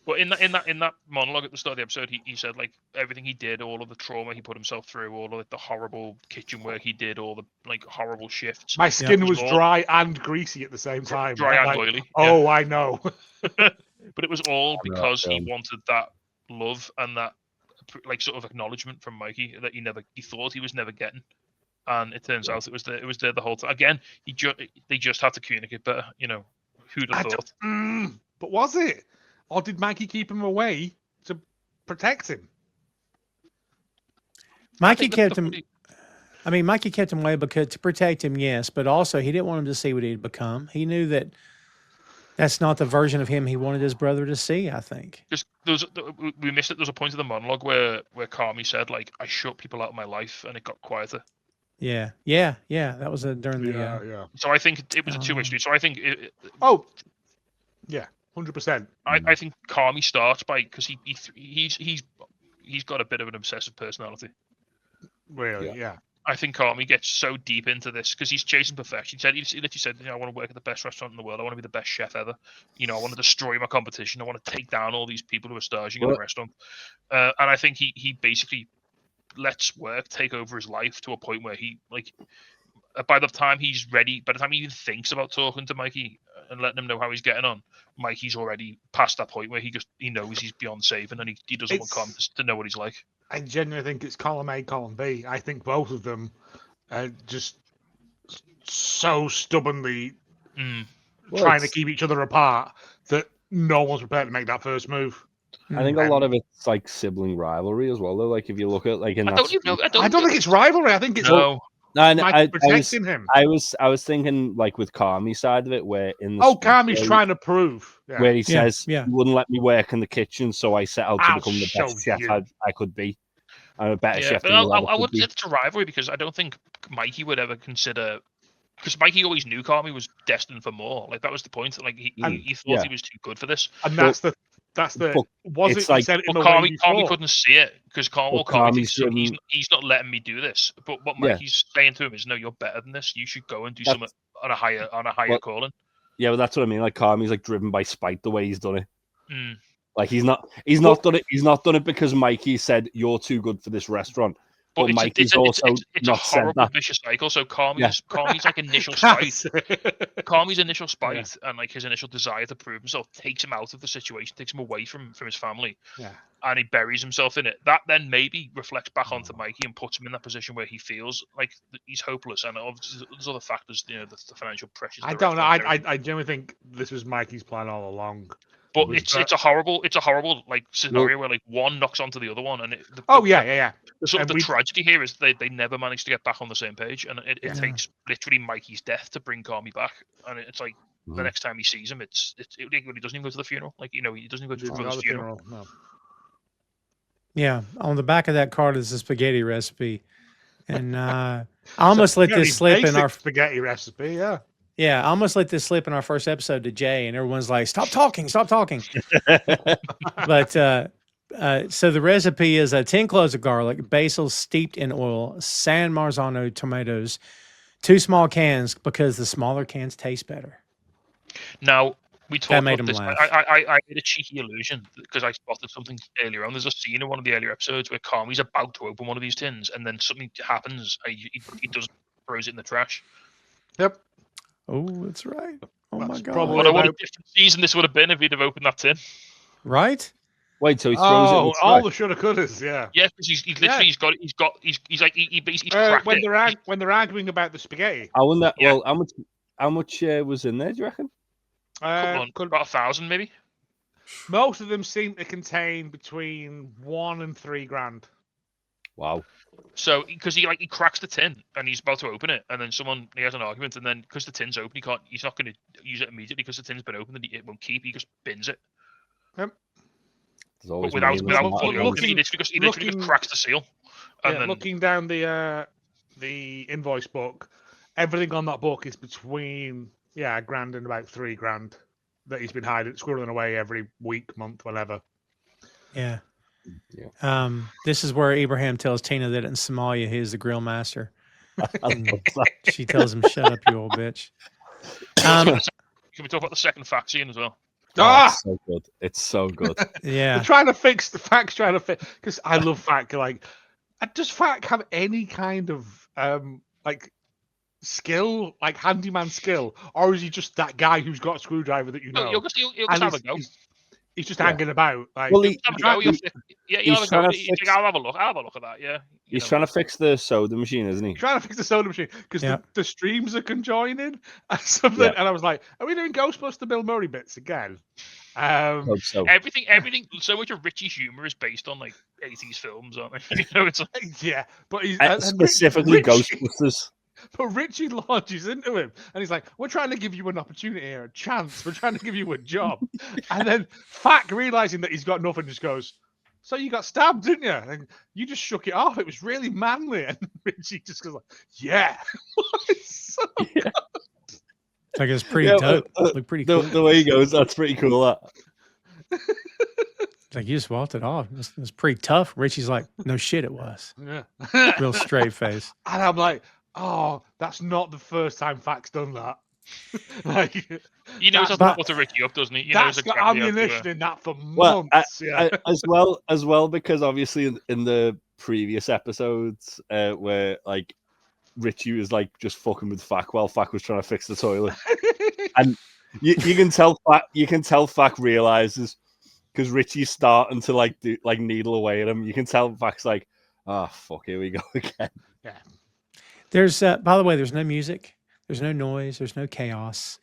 Speaker 2: But in that monologue at the start of the episode, he said like everything he did, all of the trauma he put himself through, all of the horrible kitchen work he did, all the like horrible shifts.
Speaker 3: My skin was dry and greasy at the same time.
Speaker 2: Dry and oily.
Speaker 3: Oh, I know.
Speaker 2: But it was all because he wanted that love and that like sort of acknowledgement from Mikey that he thought he was never getting. And it turns out it was there the whole time. Again, they just had to communicate better. You know, Who'd have thought?
Speaker 3: But was it? Or did Mikey keep him away to protect him?
Speaker 1: Mikey kept him. I mean, Mikey kept him away because to protect him, yes, but also he didn't want him to see what he'd become. He knew that that's not the version of him he wanted his brother to see. I think.
Speaker 2: Just we missed it. There was a point of the monologue where Carmy said, like, I shut people out of my life, and it got quieter.
Speaker 1: Yeah. That was during the.
Speaker 3: Yeah.
Speaker 2: So I think it was a two-way street. So I think.
Speaker 3: Yeah, 100%.
Speaker 2: I think Carmy starts by because he's got a bit of an obsessive personality.
Speaker 3: Really, yeah.
Speaker 2: I think Carmy gets so deep into this because he's chasing perfection. He literally said, I want to work at the best restaurant in the world. I want to be the best chef ever. I want to destroy my competition. I want to take down all these people who are staging in the restaurant. And I think he basically lets work take over his life to a point where he, like, by the time he's ready, by the time he even thinks about talking to Mikey and letting him know how he's getting on, Mikey's already past that point where he knows he's beyond saving and he doesn't want Carm to know what he's like.
Speaker 3: I genuinely think it's column A, column B. I think both of them are just so stubbornly trying to keep each other apart that no one's prepared to make that first move.
Speaker 4: I think a lot of it's like sibling rivalry as well, though. Like if you look at like in
Speaker 2: I don't think
Speaker 3: it's rivalry. I think it's protecting him.
Speaker 4: I was thinking like with Carmy's side of it, where in the
Speaker 3: Carmy's trying to prove
Speaker 4: where he says you wouldn't let me work in the kitchen, so I set out to become the best chef I could be. I'm a better chef.
Speaker 2: But I wouldn't say it's a rivalry because I don't think Mikey would ever consider. Because Mikey always knew Carmy was destined for more. Like that was the point. Like he thought he was too good for this.
Speaker 3: And was it like, said it in the way
Speaker 2: Carmy couldn't see it because Carmy he's not letting me do this. But what Mikey's saying to him is, no, you're better than this. You should go and do something on a higher calling.
Speaker 4: Yeah, but that's what I mean. Like Carmy's like driven by spite the way he's done it. Like he's not done it. He's not done it because Mikey said you're too good for this restaurant. But Mikey's also not said that.
Speaker 2: Vicious cycle. So Carmy's like initial spite. Carmy's initial spite and like his initial desire to prove himself takes him out of the situation, takes him away from his family. Yeah. And he buries himself in it. That then maybe reflects back onto Mikey and puts him in that position where he feels like he's hopeless. And obviously there's other factors, the financial pressures.
Speaker 3: I don't know. I genuinely think this was Mikey's plan all along.
Speaker 2: But it's a horrible like scenario where like one knocks onto the other one, and the sort of the tragedy here is they never managed to get back on the same page, and it takes literally Mikey's death to bring Carmy back, and it's like the next time he sees him, he doesn't even go to the funeral, like he doesn't even go to his brother's funeral.
Speaker 3: No.
Speaker 1: Yeah, on the back of that card is a spaghetti recipe, and I almost let this slip in our
Speaker 3: spaghetti recipe.
Speaker 1: Yeah, I almost let this slip in our first episode to Jay, and everyone's like, stop talking. But so the recipe is 10 cloves of garlic, basil steeped in oil, San Marzano tomatoes, 2 small cans because the smaller cans taste better.
Speaker 2: Now, we talked about this.
Speaker 1: Laugh.
Speaker 2: I made a cheeky illusion because I spotted something earlier on. There's a scene in one of the earlier episodes where Carmy's about to open one of these tins, and then something happens. He throws it in the trash.
Speaker 3: Yep.
Speaker 1: Oh, that's right. Oh my God!
Speaker 2: What a different season this would have been if he'd have opened that tin.
Speaker 1: Right?
Speaker 4: Wait, so he throws it in the trash.
Speaker 3: All the shoulda couldas, yeah.
Speaker 2: Yeah, because he's literally he's basically cracked
Speaker 3: when they're arguing about the spaghetti.
Speaker 4: I wonder. Yeah. Well, how much was in there? Do you reckon?
Speaker 2: About 1,000 maybe.
Speaker 3: Most of them seem to contain between $1,000 and $3,000.
Speaker 4: Wow.
Speaker 2: So, because he cracks the tin and he's about to open it, and then he has an argument, and then because the tin's open, he's not going to use it immediately because the tin's been opened and it won't keep. He just bins it.
Speaker 3: Yep.
Speaker 2: But without fully opening, he literally just cracks the seal. And then
Speaker 3: looking down the invoice book, everything on that book is between $1,000 and about $3,000 that he's been squirreling away every week, month, whatever.
Speaker 1: Yeah. This is where Abraham tells Tina that in Somalia he is the grill master. She tells him, "Shut up, you old bitch."
Speaker 2: Can we talk about the second fact scene as well?
Speaker 4: It's so good. It's so good.
Speaker 1: Yeah.
Speaker 3: They're trying to fix the facts, because I love fact. Like, does fact have any kind of skill, like handyman skill, or is he just that guy who's got a screwdriver that you know?
Speaker 2: You'll just have a go.
Speaker 3: He's just
Speaker 4: Yeah.
Speaker 3: hanging about. Like,
Speaker 4: Well,
Speaker 2: Have a go,
Speaker 4: he's
Speaker 2: have a
Speaker 4: trying
Speaker 2: go.
Speaker 4: to
Speaker 2: You
Speaker 4: fix-
Speaker 2: think, I'll have a look. I'll have a look at that. Yeah.
Speaker 4: He's trying to fix the soda machine, isn't he?
Speaker 3: trying to fix the soda machine because
Speaker 1: Yeah.
Speaker 3: the streams are conjoining and something.
Speaker 4: Yeah.
Speaker 3: And I was like, are we doing Ghostbuster Bill Murray bits again?
Speaker 4: Hope so.
Speaker 2: Everything. So much of Richie's humor is based on like 80s films, aren't they? You know, it's like,
Speaker 3: Yeah, but he's
Speaker 4: Specifically,
Speaker 3: Richie,
Speaker 4: Ghostbusters.
Speaker 3: but Richie launches into him and he's like, we're trying to give you an opportunity here, a chance. We're trying to give you a job. And then Fack, realizing that he's got nothing, just goes, so you got stabbed, didn't you? And you just shook it off. It was really manly. And Richie just goes like, yeah. It's so good.
Speaker 1: Like it's pretty
Speaker 4: Yeah,
Speaker 1: dope. Look pretty cool.
Speaker 4: The way he goes, that's pretty cool. That.
Speaker 1: It's like you just walked it off. It's pretty tough. Richie's like, no shit, it was.
Speaker 3: Yeah.
Speaker 1: Real straight face.
Speaker 3: And I'm like, oh, that's not the first time Fack's done that. Like,
Speaker 2: he knows how to
Speaker 1: But-
Speaker 2: put to Ricky up, doesn't he? He knows
Speaker 3: that's got
Speaker 2: exactly how to,
Speaker 3: ammunition in that for
Speaker 4: Well,
Speaker 3: months. Yeah.
Speaker 4: as well, because obviously in the previous episodes, where like Richie was like just fucking with Fack while Fack was trying to fix the toilet, and you can tell Fack realizes because Richie's starting to like needle away at him. You can tell Fack's like, oh fuck, here we go again.
Speaker 3: Yeah.
Speaker 1: There's, by the way, there's no music, there's no noise, there's no chaos.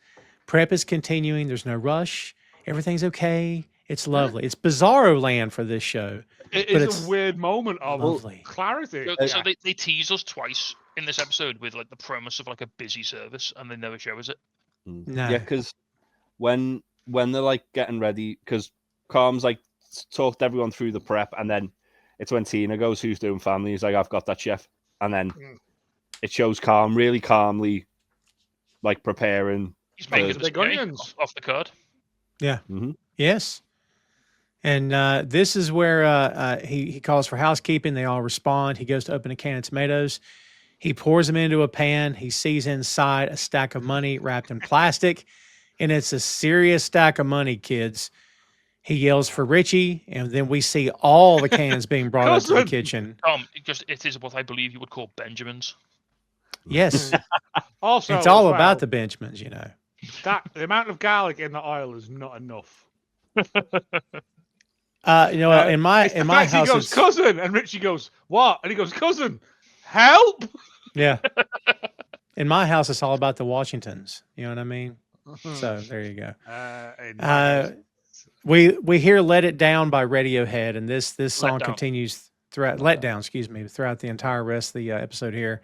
Speaker 1: Prep is continuing. There's no rush. Everything's okay. It's lovely. It's bizarro land for this show.
Speaker 3: It
Speaker 1: But
Speaker 3: is
Speaker 1: it's
Speaker 3: a weird moment of
Speaker 1: lovely.
Speaker 3: clarity.
Speaker 2: So they tease us twice in this episode with like the premise of like a busy service, and they never show us it.
Speaker 1: No.
Speaker 4: Yeah, because when they're like getting ready, because Carm's like talked everyone through the prep, and then it's when Tina goes, "Who's doing family?" He's like, "I've got that, chef," and then it shows Carm really calmly, like preparing.
Speaker 2: He's making
Speaker 3: Big
Speaker 2: the spaghetti
Speaker 3: onions.
Speaker 2: off the card.
Speaker 1: Yeah.
Speaker 4: Mhm.
Speaker 1: Yes. And this is where he calls for housekeeping. They all respond. He goes to open a can of tomatoes. He pours them into a pan. He sees inside a stack of money wrapped in plastic, and it's a serious stack of money, kids. He yells for Richie, and then we see all the cans being brought up to the
Speaker 3: Cousin.
Speaker 1: kitchen.
Speaker 2: It is what I believe you would call Benjamins.
Speaker 1: Yes,
Speaker 3: Also,
Speaker 1: it's all
Speaker 3: as well,
Speaker 1: about the Benjamins, you know.
Speaker 3: that the amount of garlic in the oil is not enough.
Speaker 1: In my
Speaker 3: It's the
Speaker 1: house,
Speaker 3: fact he goes,
Speaker 1: it's-
Speaker 3: cousin, and Richie goes, what? And he goes, cousin, help.
Speaker 1: yeah. In my house, it's all about the Washingtons. You know what I mean? So there you go. We hear "Let It Down" by Radiohead, and this song
Speaker 2: Down.
Speaker 1: continues throughout throughout the entire rest of the episode here.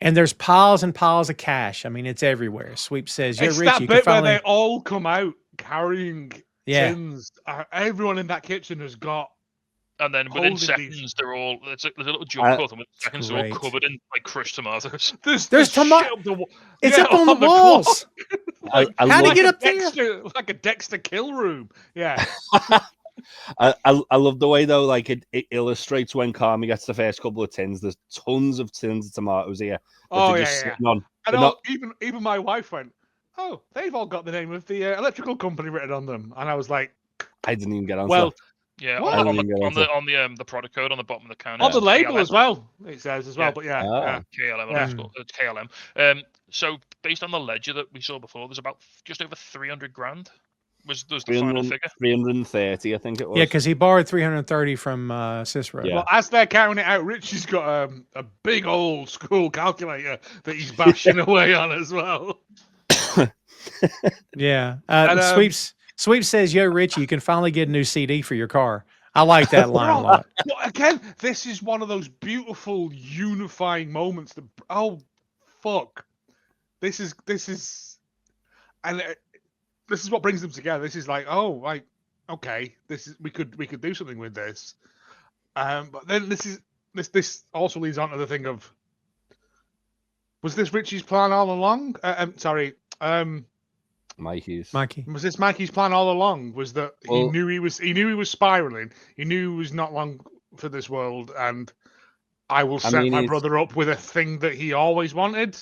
Speaker 1: And there's piles and piles of cash. I mean, it's everywhere. Sweep says, "You're
Speaker 3: It's
Speaker 1: rich.
Speaker 3: that
Speaker 1: You can
Speaker 3: bit where
Speaker 1: finally."
Speaker 3: they all come out carrying
Speaker 1: Yeah,
Speaker 3: tins. Everyone in that kitchen has got.
Speaker 2: And then within
Speaker 3: Holding
Speaker 2: seconds,
Speaker 3: these.
Speaker 2: they're all there's a little jump cut, and within seconds they're all
Speaker 1: great.
Speaker 2: covered in like crushed tomatoes.
Speaker 1: There's
Speaker 3: shit
Speaker 1: tomato.
Speaker 3: up the wa-
Speaker 1: It's
Speaker 3: yeah,
Speaker 1: up on the
Speaker 3: clock.
Speaker 1: walls.
Speaker 4: I
Speaker 1: How'd
Speaker 4: love,
Speaker 1: he get
Speaker 3: a
Speaker 1: up there?
Speaker 3: Dexter, like a Dexter kill room. Yeah.
Speaker 4: I love the way though, like it illustrates when Carmy gets the first couple of tins. There's tons of tins of tomatoes here. That
Speaker 3: Oh
Speaker 4: they're
Speaker 3: yeah,
Speaker 4: just
Speaker 3: yeah.
Speaker 4: sitting on.
Speaker 3: And
Speaker 4: They're
Speaker 3: all,
Speaker 4: not-
Speaker 3: even my wife went, "Oh, they've all got the name of the electrical company written on them," and I was like,
Speaker 4: I didn't even get on.
Speaker 3: "Well,
Speaker 2: Yeah,
Speaker 3: What?
Speaker 2: on
Speaker 4: I didn't get
Speaker 2: the product code on the bottom of the can.
Speaker 3: on the
Speaker 2: it's
Speaker 3: label
Speaker 2: KLM.
Speaker 3: as well." It says as well,
Speaker 2: Yeah.
Speaker 3: but yeah,
Speaker 4: Ah.
Speaker 3: yeah.
Speaker 2: KLM,
Speaker 3: Yeah.
Speaker 2: it's KLM. So based on the ledger that we saw before, there's about just over 300 grand. Was the final figure?
Speaker 4: 330, I think it was.
Speaker 1: Yeah, because he borrowed 330 from Cicero.
Speaker 4: Yeah.
Speaker 3: Well, as they're counting it out, Richie's got a big old school calculator that he's bashing away on as well.
Speaker 1: Yeah.
Speaker 3: And,
Speaker 1: Sweep says, "Yo, Richie, you can finally get a new CD for your car." I like that line a lot.
Speaker 3: But again, this is one of those beautiful unifying moments. That fuck, this is, and this is what brings them together. This is like, okay, we could do something with this. But then this also leads on to the thing of, was this Richie's plan all along?
Speaker 4: Mikey's.
Speaker 1: Mikey.
Speaker 3: Was this Mikey's plan all along? Was that
Speaker 4: Well-
Speaker 3: he knew he was spiraling. He knew he was not long for this world, and I will set my
Speaker 4: he's-
Speaker 3: brother up with a thing that he always wanted.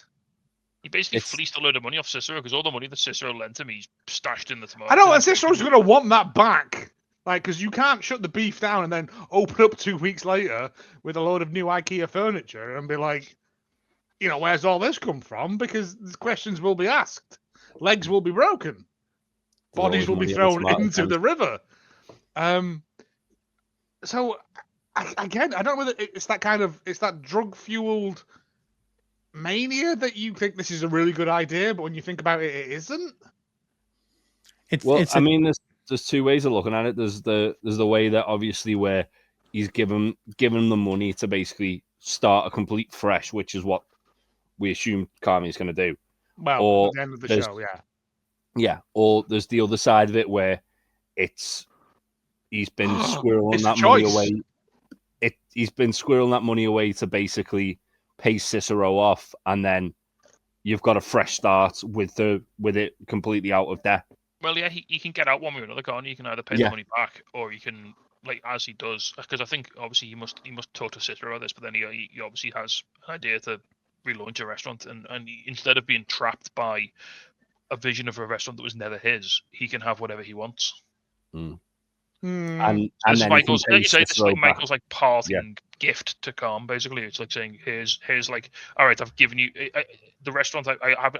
Speaker 2: He basically
Speaker 4: It's-
Speaker 2: fleeced a load of money off Cicero because all the money that Cicero lent him, he's stashed in the tomato.
Speaker 3: I know, and Cicero's going to want that back, like, because you can't shut the beef down and then open up 2 weeks later with a load of new IKEA furniture and be like, where's all this come from? Because the questions will be asked, legs will be broken, bodies will be thrown into the river. So again, I don't know whether it's that kind of that drug fueled mania that you think this is a really good idea, but when you think about it, it isn't.
Speaker 4: I mean, there's two ways of looking at it. There's the way that obviously where he's given the money to basically start a complete fresh, which is what we assume Carmy is going to do.
Speaker 3: Well,
Speaker 4: or
Speaker 3: at the end of the show, yeah.
Speaker 4: Yeah, or there's the other side of it where he's been squirreling that money away. He's been squirreling that money away to basically pay Cicero off, and then you've got a fresh start with it completely out of debt.
Speaker 2: Well, yeah, he can get out one way or another, can't he? You can either pay the money back, or you can, like, as he does, because I think obviously he must talk to Cicero about this, but then he obviously has an idea to relaunch a restaurant, and instead of being trapped by a vision of a restaurant that was never his, he can have whatever he wants.
Speaker 4: And
Speaker 2: then Michael's,
Speaker 4: like
Speaker 2: it's like Michael's like parting gift to Carm. Basically, it's like saying, "Here's like, all right, I've given you the restaurant. I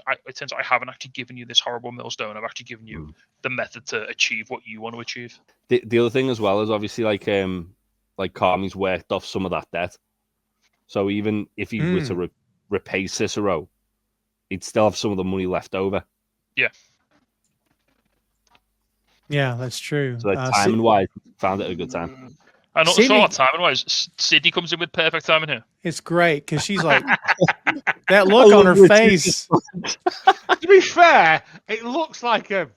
Speaker 2: haven't actually given you this horrible millstone. I've actually given you the method to achieve what you want to achieve."
Speaker 4: The other thing as well is obviously like Carmy's worked off some of that debt. So even if he were to repay Cicero, he'd still have some of the money left over.
Speaker 2: Yeah.
Speaker 1: Yeah, that's true.
Speaker 4: So timing wise, found it a good time.
Speaker 2: And also timing wise, Sydney comes in with perfect timing here.
Speaker 1: It's great because she's like that look on her face.
Speaker 3: To be fair, it looks like a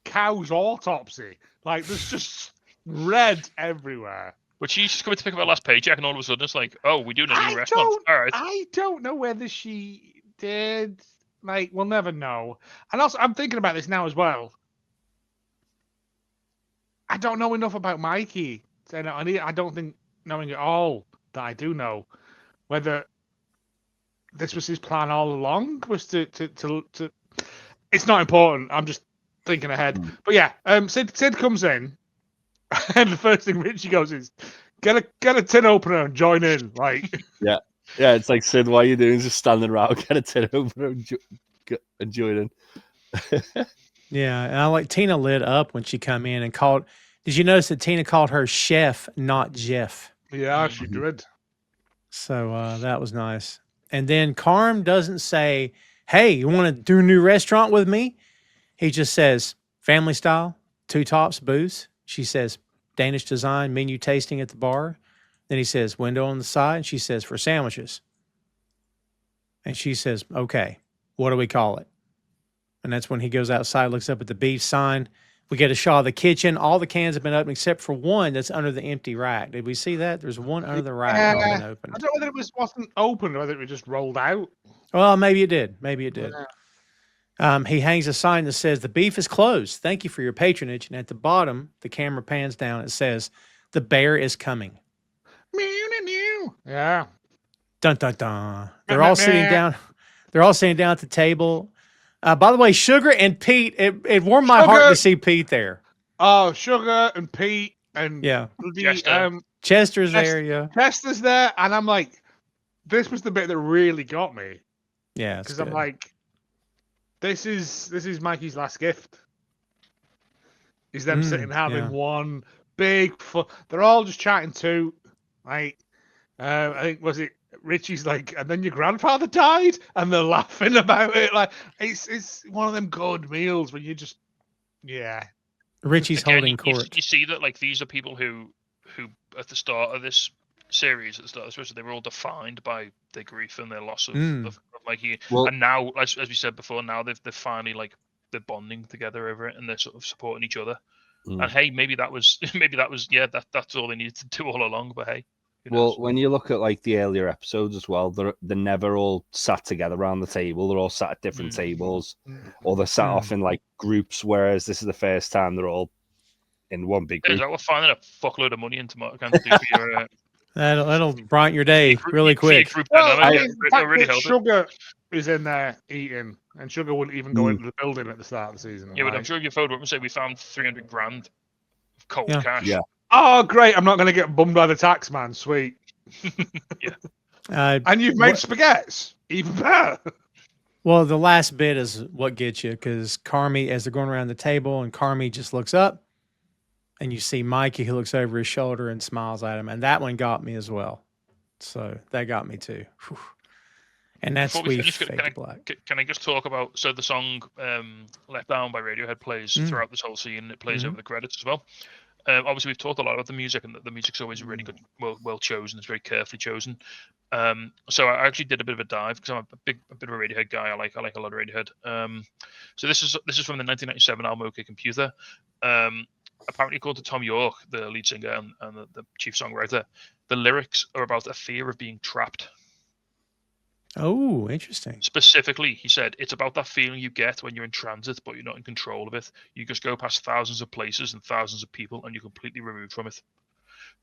Speaker 3: cow's autopsy. Like there's just red everywhere.
Speaker 2: But she's just coming to pick up her last paycheck, and all of a sudden it's like, oh, we're doing a new restaurant. All right.
Speaker 3: I don't know whether she did. Like, we'll never know. And also, I'm thinking about this now as well. I don't know enough about Mikey. I don't think knowing it all that I do know whether this was his plan all along was to. It's not important. I'm just thinking ahead. But yeah, Sid comes in, and the first thing Richie goes is get a tin opener and join in. Like
Speaker 4: yeah, it's like Sid, what are you doing? Just standing around, get a tin opener and join in.
Speaker 1: Yeah, and I like Tina lit up when she come in and called. Did you notice that Tina called her chef, not Jeff?
Speaker 3: Yeah, she did.
Speaker 1: So that was nice. And then Carm doesn't say, "Hey, you want to do a new restaurant with me?" He just says, "Family style, 2 tops, booze." She says, "Danish design, menu tasting at the bar." Then he says, "Window on the side." And she says, "For sandwiches." And she says, "Okay, what do we call it?" And that's when he goes outside, looks up at the beef sign. We get a shot of the kitchen. All the cans have been opened except for one that's under the empty rack. Did we see that? There's one under the rack not been opened.
Speaker 3: I don't know whether it wasn't open or whether it was just rolled out.
Speaker 1: Well, maybe it did. Maybe it did. Yeah. He hangs a sign that says, "The beef is closed. Thank you for your patronage." And at the bottom, the camera pans down. It says, "The bear is coming."
Speaker 3: Yeah.
Speaker 1: Dun, dun, dun. They're all sitting down. They're all sitting down at the table. By the way, Sugar and Pete, it warmed my heart to see Pete there.
Speaker 3: Oh, Sugar and Pete and
Speaker 1: Chester's there, yeah.
Speaker 3: Chester's there, and I'm like, this was the bit that really got me.
Speaker 1: Yeah,
Speaker 3: because I'm like, this is Mikey's last gift. Is them sitting having one big they're all just chatting too. Like, I think was it Richie's like, and then your grandfather died, and they're laughing about it. Like it's one of them good meals where you just
Speaker 1: Richie's holding court.
Speaker 2: You see that like these are people who at the start of this series, they were all defined by their grief and their loss of Mikey. Well, and now, as we said before, now they're finally like they're bonding together over it, and they're sort of supporting each other. And hey, maybe that was that's all they needed to do all along. But hey.
Speaker 4: Well, when you look at like the earlier episodes as well, they're never all sat together around the table. They're all sat at different tables, or they're sat off in like groups. Whereas this is the first time they're all in one big group.
Speaker 2: We're finding a fuckload of money in Thematic can do for your.
Speaker 1: That'll brighten your day really quick.
Speaker 3: Sugar is in there eating, and Sugar wouldn't even go into the building at the start of the season.
Speaker 2: Yeah, but I'm sure your phone would say we found $300,000 of cold cash.
Speaker 4: Yeah.
Speaker 3: Oh, great! I'm not going to get bummed by the tax man. Sweet. And you've made spaghettis. Even better.
Speaker 1: Well, the last bit is what gets you, because Carmy, as they're going around the table, and Carmy just looks up, and you see Mikey who looks over his shoulder and smiles at him, and that one got me as well. So that got me too. Whew. And that's
Speaker 2: Before we
Speaker 1: We
Speaker 2: finish,
Speaker 1: Fade to Black.
Speaker 2: can I just talk about the song "Let Down" by Radiohead plays throughout this whole scene. It plays over the credits as well. Obviously, we've talked a lot about the music, and the music's always really good, well chosen. It's very carefully chosen. So I actually did a bit of a dive because I'm a bit of a Radiohead guy. I like a lot of Radiohead. So this is from the 1997 album OK Computer. Apparently, according to Tom York, the lead singer and the chief songwriter, the lyrics are about a fear of being trapped.
Speaker 1: Oh, interesting.
Speaker 2: Specifically, he said, it's about that feeling you get when you're in transit, but you're not in control of it. You just go past thousands of places and thousands of people, and you're completely removed from it.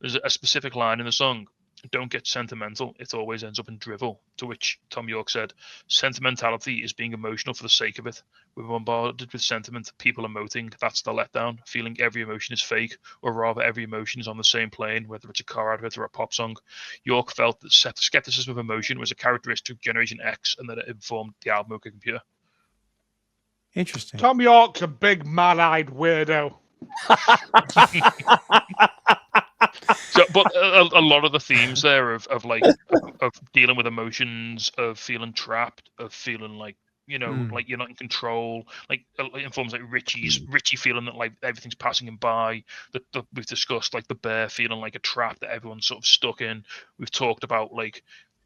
Speaker 2: There's a specific line in the song, don't get sentimental, it always ends up in drivel. To which Tom York said, sentimentality is being emotional for the sake of it. We're bombarded with sentiment, people emoting, that's the letdown. Feeling every emotion is fake, or rather every emotion is on the same plane, whether it's a car advert or a pop song. York felt that skepticism of emotion was a characteristic of Generation X, and that it informed the album OK Computer.
Speaker 1: Interesting.
Speaker 3: Tom York's a big mad-eyed weirdo.
Speaker 2: So, but a lot of the themes there of dealing with emotions, of feeling trapped, of feeling like like you're not in control, like informs like Richie feeling that like everything's passing him by. That we've discussed like the bear feeling like a trap that everyone's sort of stuck in. We've talked about like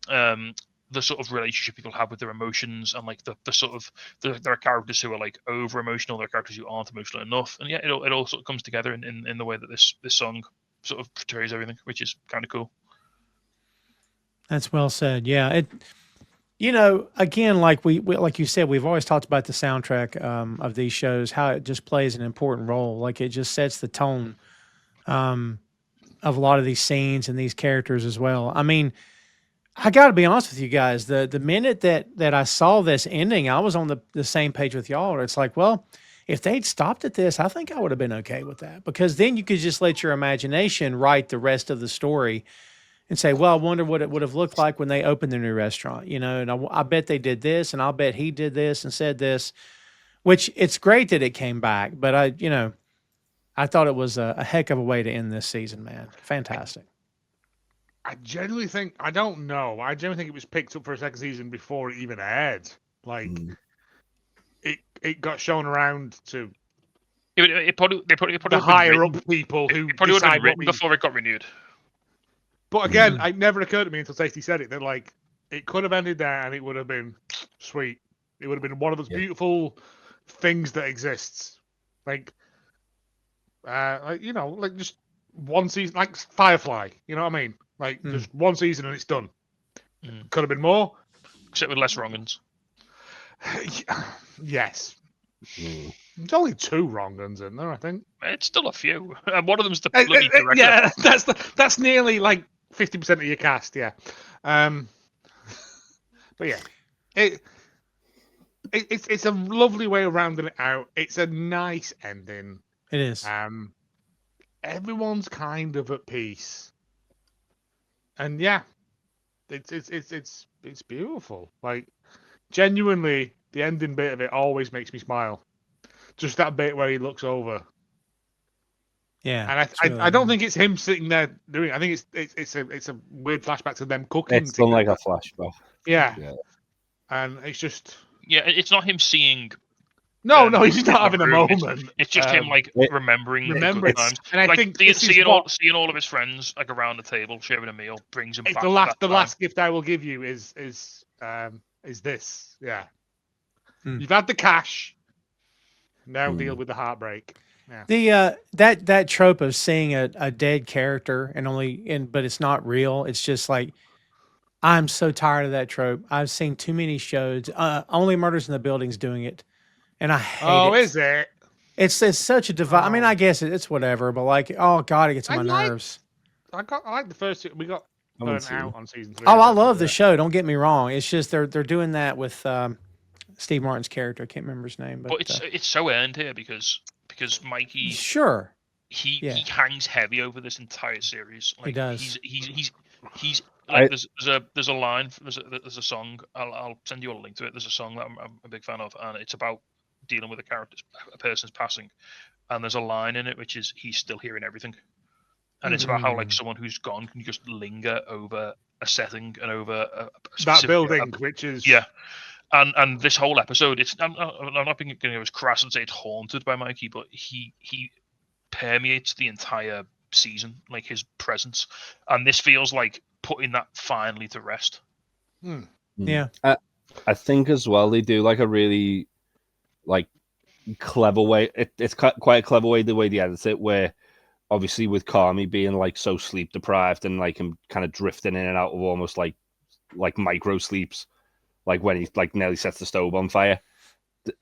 Speaker 2: the sort of relationship people have with their emotions, and like the sort of there are characters who are like over emotional, there are characters who aren't emotional enough, and yeah, it all sort of comes together in the way that this song sort of portrays everything, which is kind of cool.
Speaker 1: That's well said. Yeah, it. Again, like we like you said, we've always talked about the soundtrack of these shows, how it just plays an important role. Like it just sets the tone of a lot of these scenes and these characters as well. I mean, I got to be honest with you guys. The minute that I saw this ending, I was on the same page with y'all. It's like, well, if they'd stopped at this, I think I would have been okay with that, because then you could just let your imagination write the rest of the story and say, well, I wonder what it would have looked like when they opened their new restaurant, and I bet they did this, and I'll bet he did this and said this, which it's great that it came back, but I thought it was a heck of a way to end this season, man. Fantastic.
Speaker 3: I genuinely think, I don't know, I genuinely think it was picked up for a second season before it even aired. Like, it got shown around to
Speaker 2: They probably
Speaker 3: the higher up people who
Speaker 2: probably would have been
Speaker 3: decide
Speaker 2: written before it got renewed.
Speaker 3: But again, it never occurred to me until Tasty said it that like it could have ended there and it would have been sweet. It would have been one of those beautiful things that exists. Like just one season, like Firefly. You know what I mean? Like just one season and it's done. Could have been more,
Speaker 2: except with less wrong-uns.
Speaker 3: Yes. There's only 2 wrong ones in there, I think.
Speaker 2: It's still a few, and one of them's the bloody director.
Speaker 3: Yeah, that's nearly like 50% of your cast. Yeah, but yeah, it's a lovely way of rounding it out. It's a nice ending.
Speaker 1: It is.
Speaker 3: Everyone's kind of at peace, and yeah, it's beautiful. Like genuinely, the ending bit of it always makes me smile. Just that bit where he looks over.
Speaker 1: Yeah,
Speaker 3: and I don't think it's him sitting there doing it. I think it's a weird flashback to them cooking.
Speaker 4: It's done like a flashback.
Speaker 3: Yeah. And it's just
Speaker 2: it's not him seeing.
Speaker 3: No, he's not having a moment.
Speaker 2: It's just him like remembering good times.
Speaker 3: And I
Speaker 2: like,
Speaker 3: think
Speaker 2: seeing all of his friends like around the table sharing a meal brings him back.
Speaker 3: The last gift I will give you is this. Yeah. You've had the cash. Now deal with the heartbreak. Yeah.
Speaker 1: That trope of seeing a dead character but it's not real. It's just like, I'm so tired of that trope. I've seen too many shows. Only Murders in the Building's doing it, and I hate it.
Speaker 3: Oh, is it?
Speaker 1: It's such a divide. I mean, I guess it's whatever, but like, oh god, it gets on my nerves.
Speaker 3: I like the first. We got burnt out on season 3.
Speaker 1: Oh, I love the show. Don't get me wrong. It's just they're doing that with Steve Martin's character. I can't remember his name, but
Speaker 2: it's so earned here because Mikey.
Speaker 1: Sure.
Speaker 2: He hangs heavy over this entire series. Like,
Speaker 1: he does.
Speaker 2: He's like there's a line, there's a song. I'll send you a link to it. There's a song that I'm a big fan of, and it's about dealing with a person's passing, and there's a line in it which is he's still hearing everything, and it's about how like someone who's gone can just linger over a setting and over a
Speaker 3: that building, which is
Speaker 2: and this whole episode, I'm not going to go as crass and say it's haunted by Mikey, but he permeates the entire season, like his presence, and this feels like putting that finally to rest.
Speaker 1: Yeah,
Speaker 4: I think as well they do like a really like clever way. It's quite a clever way the way they edit it, where obviously with Carmy being like so sleep deprived and like him kind of drifting in and out of almost like micro sleeps, like when he like nearly sets the stove on fire,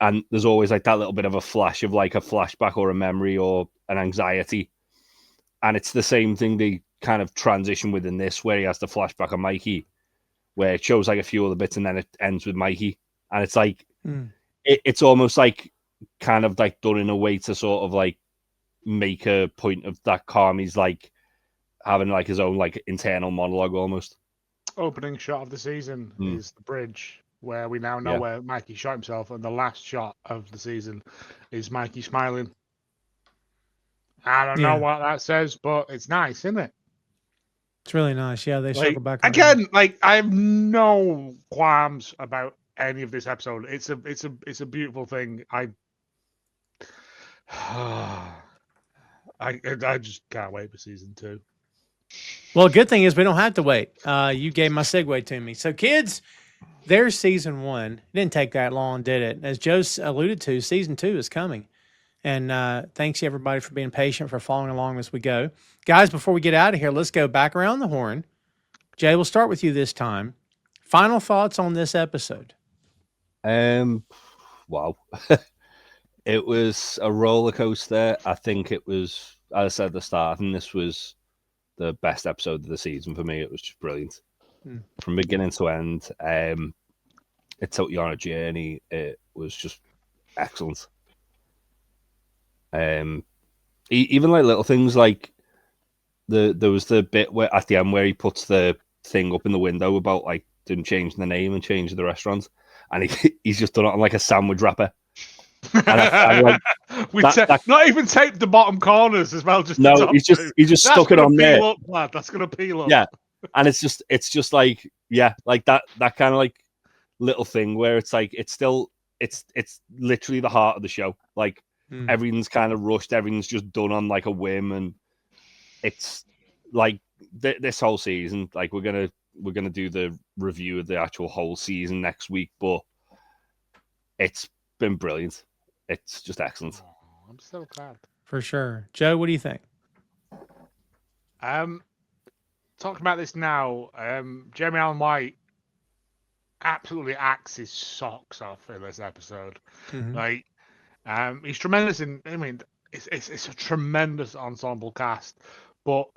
Speaker 4: and there's always like that little bit of a flash of like a flashback or a memory or an anxiety, and it's the same thing they kind of transition within this, where he has the flashback of Mikey, where it shows like a few other bits and then it ends with Mikey, and it's like it's almost like kind of like done in a way to sort of like make a point of that Carmy's like having like his own like internal monologue almost.
Speaker 3: Opening shot of the season is the bridge, where we now know where Mikey shot himself, and the last shot of the season is Mikey smiling. I don't know what that says, but it's nice, isn't it?
Speaker 1: It's really nice. Yeah, they circle back
Speaker 3: again. Like I have no qualms about any of this episode. It's a beautiful thing. I just can't wait for season 2.
Speaker 1: Well, good thing is we don't have to wait. You gave my segue to me. So, kids, there's season 1. It didn't take that long, did it? As Joe alluded to, season 2 is coming. And thanks, everybody, for being patient, for following along as we go. Guys, before we get out of here, let's go back around the horn. Jay, we'll start with you this time. Final thoughts on this episode?
Speaker 4: Wow. It was a roller coaster. I think it was, as I said at the start, and this was the best episode of the season for me. It was just brilliant. From beginning to end. It took you on a journey. It was just excellent. Even like little things like there was the bit where at the end where he puts the thing up in the window about like them changing the name and changing the restaurant, and he's just done it on like a sandwich wrapper. And I like,
Speaker 3: not even taped the bottom corners as well. Just
Speaker 4: no, he just stuck it on there.
Speaker 3: Up, lad. That's gonna peel up.
Speaker 4: Yeah, and it's just like like that kind of like little thing where it's like it's literally the heart of the show. Like everything's kind of rushed, everything's just done on like a whim, and it's like this whole season. Like we're gonna do the review of the actual whole season next week, but it's been brilliant. It's just excellent.
Speaker 3: Oh, I'm so glad.
Speaker 1: For sure. Joe, what do you think?
Speaker 3: Talking about this now, Jeremy Allen White absolutely acts his socks off in this episode. Like, he's tremendous it's a tremendous ensemble cast, but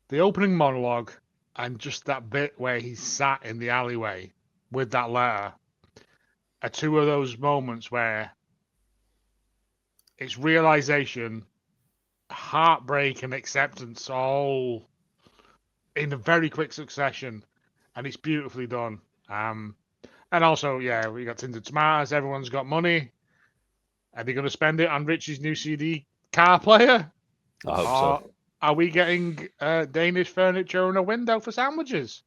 Speaker 3: the opening monologue and just that bit where he's sat in the alleyway with that letter are two of those moments where it's realization, heartbreak, and acceptance all in a very quick succession, and it's beautifully done. And also, we got Tinted Tomatoes, everyone's got money. Are they going to spend it on Richie's new CD car player?
Speaker 4: I hope so.
Speaker 3: Are we getting Danish furniture and a window for sandwiches?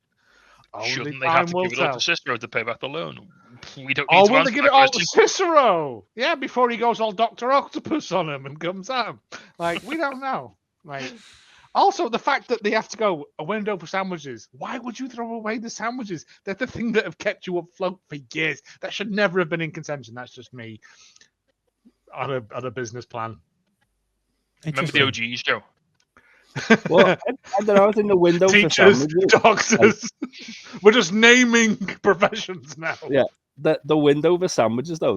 Speaker 2: Shouldn't they have to give it all to Cicero to pay back the loan? We don't need
Speaker 3: to
Speaker 2: will
Speaker 3: they give it all to Cicero? Yeah, before he goes all Dr. Octopus on him and comes at him. Like, we don't know. Like, also, the fact that they have to go a window for sandwiches. Why would you throw away the sandwiches? They're the thing that have kept you afloat for years. That should never have been in contention. That's just me on a business plan.
Speaker 2: Remember the OGs, Joe?
Speaker 4: Well, I don't know. I think the window
Speaker 3: teachers,
Speaker 4: for sandwiches,
Speaker 3: doctors. We're just naming professions now.
Speaker 4: Yeah, the window for sandwiches though,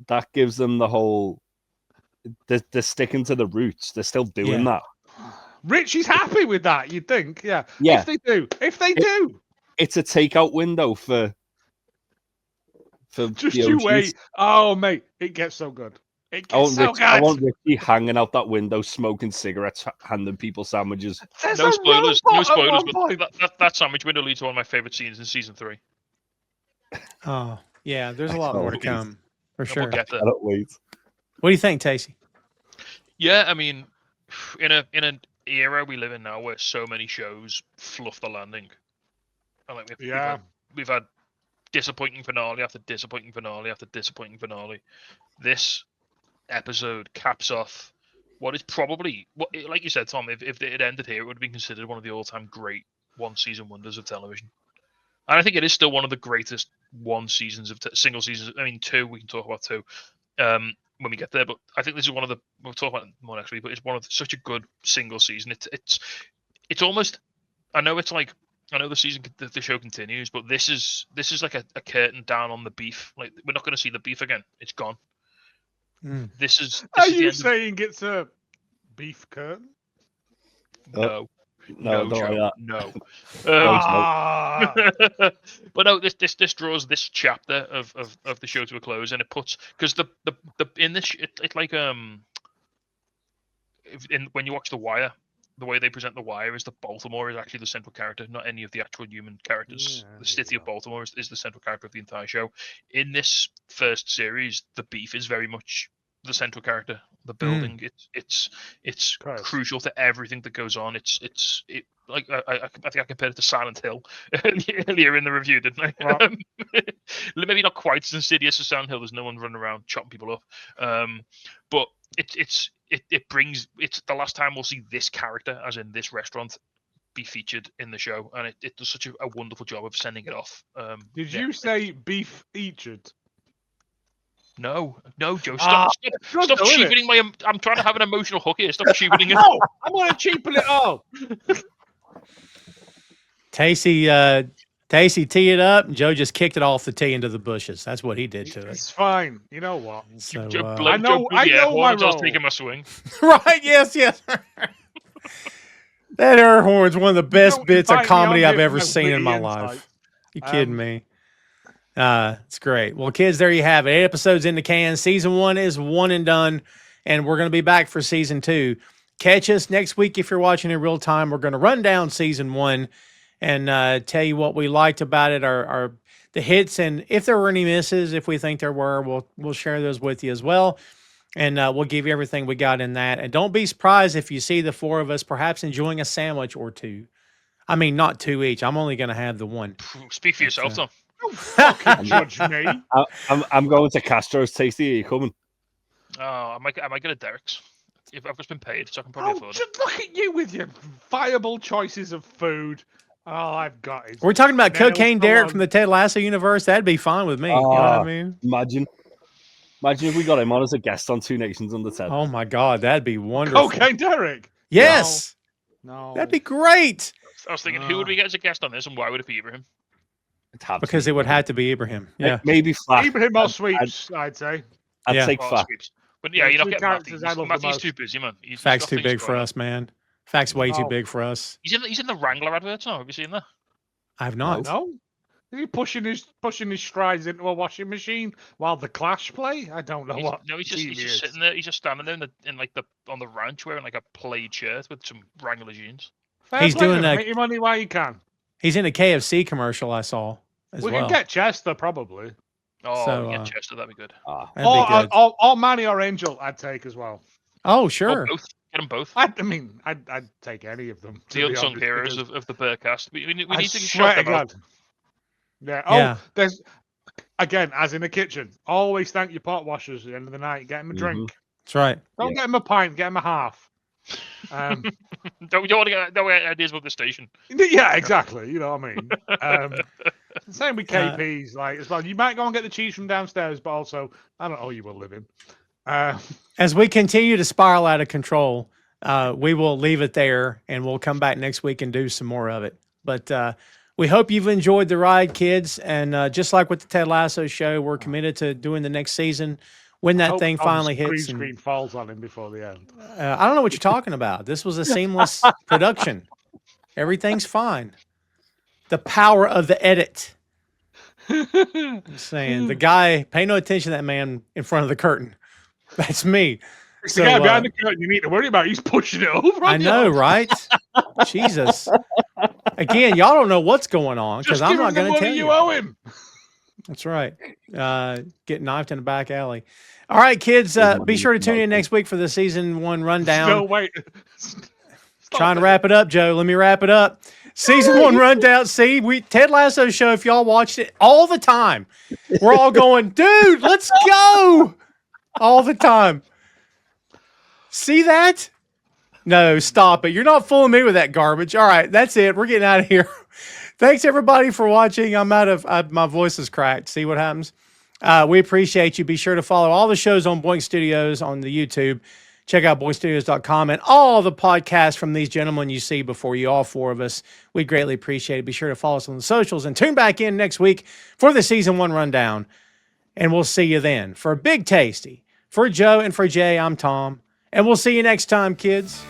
Speaker 4: that gives them the whole. They're sticking to the roots. They're still doing that.
Speaker 3: Richie's happy with that. You'd think, yeah. If they do,
Speaker 4: it's a takeout window for
Speaker 3: just you wait. Oh mate, it gets so good. I
Speaker 4: want Richie hanging out that window, smoking cigarettes, handing people sandwiches.
Speaker 2: No spoilers, but that sandwich window leads to one of my favorite scenes in season 3.
Speaker 1: Oh, yeah, there's a lot more to come. For
Speaker 2: And
Speaker 1: sure.
Speaker 2: we'll get there.
Speaker 4: I don't wait.
Speaker 1: What do you think, Tacey?
Speaker 2: Yeah, I mean, in an era we live in now where so many shows fluff the landing, and like we've had disappointing finale after disappointing finale after disappointing finale. This episode caps off what is probably, like you said, Tom. If it ended here, it would have been considered one of the all-time great one-season wonders of television. And I think it is still one of the greatest single seasons. I mean, two. We can talk about two when we get there. But I think this is one of the. We'll talk about it more next week. But it's one of such a good single season. It's almost. I know the show continues, but this is like a curtain down on the beef. Like, we're not going to see the beef again. It's gone. This is.
Speaker 3: Are you saying it's a beef curtain?
Speaker 2: No.
Speaker 4: No, don't like that.
Speaker 2: No.
Speaker 3: Ah.
Speaker 2: But no, this draws this chapter of the show to a close, and it puts, because the in this it's like when you watch The Wire, the way they present The Wire is that Baltimore is actually the central character, not any of the actual human characters. The city of Baltimore is the central character of the entire show. In this first series, the beef is very much the central character. The building, it's crucial to everything that goes on. It's like I think I compared it to Silent Hill earlier in the review, didn't I?
Speaker 3: Wow.
Speaker 2: Maybe not quite as insidious as Silent Hill. There's no one running around chopping people up, but it's the last time we'll see this character, as in this restaurant, be featured in the show, and it does such a wonderful job of sending it off.
Speaker 3: Did you say beef featured?
Speaker 2: No, Joe, stop cheapening my. I'm trying to have an emotional hook here. Stop cheapening it.
Speaker 3: No, I'm going to cheapen it all.
Speaker 1: Tacey teed it up, and Joe just kicked it off the tee into the bushes. That's what he did to it.
Speaker 3: It's fine. You know what?
Speaker 1: So,
Speaker 3: I know my role.
Speaker 2: Taking my swing.
Speaker 1: Right? Yes. That air horn's one of the best bits of comedy I've ever seen in my life. You kidding me? It's great. Well, kids, there you have it. 8 episodes in the can. Season 1 is one and done, and we're going to be back for season 2. Catch us next week if you're watching in real time. We're going to run down season 1 and tell you what we liked about it, our the hits, and if there were any misses, if we think there were, we'll share those with you as well, and we'll give you everything we got in that. And don't be surprised if you see the 4 of us perhaps enjoying a sandwich or 2. I mean, not 2 each. I'm only going to have the 1.
Speaker 2: Speak for yourself, Tom.
Speaker 3: Don't fucking judge me.
Speaker 4: I'm going to Castro's. Tasty, are you coming?
Speaker 2: Oh, I might go to Derek's. If I've just been paid, so I can probably afford it.
Speaker 3: Just look at you with your viable choices of food. All I've got is.
Speaker 1: We're talking about Cocaine Derek from the Ted Lasso universe. That'd be fine with me. You know what I mean?
Speaker 4: Imagine if we got him on as a guest on 2 Nations Under 10.
Speaker 1: Oh my God, that'd be wonderful.
Speaker 3: Cocaine Derek.
Speaker 1: Yes.
Speaker 3: No.
Speaker 1: That'd be great.
Speaker 2: I was thinking, who would we get as a guest on this, and why would it be Ibrahim?
Speaker 1: Because it would have to be Ibrahim. Yeah.
Speaker 4: Maybe Flash.
Speaker 3: Ibrahim or Sweeps, I'd say.
Speaker 4: I'd take Flash.
Speaker 2: But yeah, you're not getting
Speaker 3: characters I love the
Speaker 2: Matthew's
Speaker 3: most.
Speaker 2: too busy, man.
Speaker 1: Fact's too big for us, man. Fact's way too big for us.
Speaker 2: He's in the Wrangler adverts now. Have you seen that?
Speaker 1: I've not.
Speaker 3: No. Is he pushing his strides into a washing machine while the Clash play? I don't know what.
Speaker 2: No, he's just sitting there. He's just standing there on the ranch wearing like a plaid shirt with some Wrangler jeans.
Speaker 1: He's doing
Speaker 3: make your money while you can.
Speaker 1: He's in a KFC commercial I saw as well.
Speaker 3: We can get Chester probably.
Speaker 2: Oh,
Speaker 1: So,
Speaker 2: yeah, Chester, that'd be good.
Speaker 1: That'd be good.
Speaker 3: Or Manny or Angel, I'd take as well.
Speaker 1: Oh, sure.
Speaker 2: Both. Get them both.
Speaker 3: I'd take any of them.
Speaker 2: The unsung heroes of the Bearcast. We need to
Speaker 3: swear
Speaker 2: shout
Speaker 3: to
Speaker 2: them out.
Speaker 3: God. Yeah. There's again, as in the kitchen. Always thank your pot washers at the end of the night. Get them a drink.
Speaker 1: That's right.
Speaker 3: Don't get them a pint. Get them a half.
Speaker 2: Don't want to get no ideas about the station.
Speaker 3: Yeah, exactly. You know what I mean. Same with KPs, like as well. You might go and get the cheese from downstairs, but also I don't know you will live in.
Speaker 1: As we continue to spiral out of control, we will leave it there, and we'll come back next week and do some more of it. But we hope you've enjoyed the ride, kids. And just like with the Ted Lasso show, we're committed to doing the next season when that thing finally hits.
Speaker 3: Green screen falls on him before the end.
Speaker 1: I don't know what you're talking about. This was a seamless production. Everything's fine. The power of the edit. I'm saying the guy, pay no attention to that man in front of the curtain. That's me.
Speaker 3: It's the guy behind the curtain you need to worry about. He's pushing it over.
Speaker 1: I know, right? Jesus. Again, y'all don't know what's going on because I'm not going to tell you.
Speaker 3: You owe him.
Speaker 1: That's right. Get knifed in a back alley. All right, kids. Be sure to tune in next week for the season 1 rundown.
Speaker 3: Still wait.
Speaker 1: Trying to wrap it up, Joe. Let me wrap it up. Season 1 rundown. See, Ted Lasso show. If y'all watched it all the time, we're all going, dude, let's go all the time. See that? No, stop it. You're not fooling me with that garbage. All right, that's it. We're getting out of here. Thanks everybody for watching. My voice is cracked. See what happens? We appreciate you. Be sure to follow all the shows on Boink Studios on the YouTube. Check out boinkstudios.com and all the podcasts from these gentlemen you see before you, all 4 of us. We greatly appreciate it. Be sure to follow us on the socials and tune back in next week for the season 1 rundown. And we'll see you then. For Big Tasty, for Joe and for Jay, I'm Tom. And we'll see you next time, kids.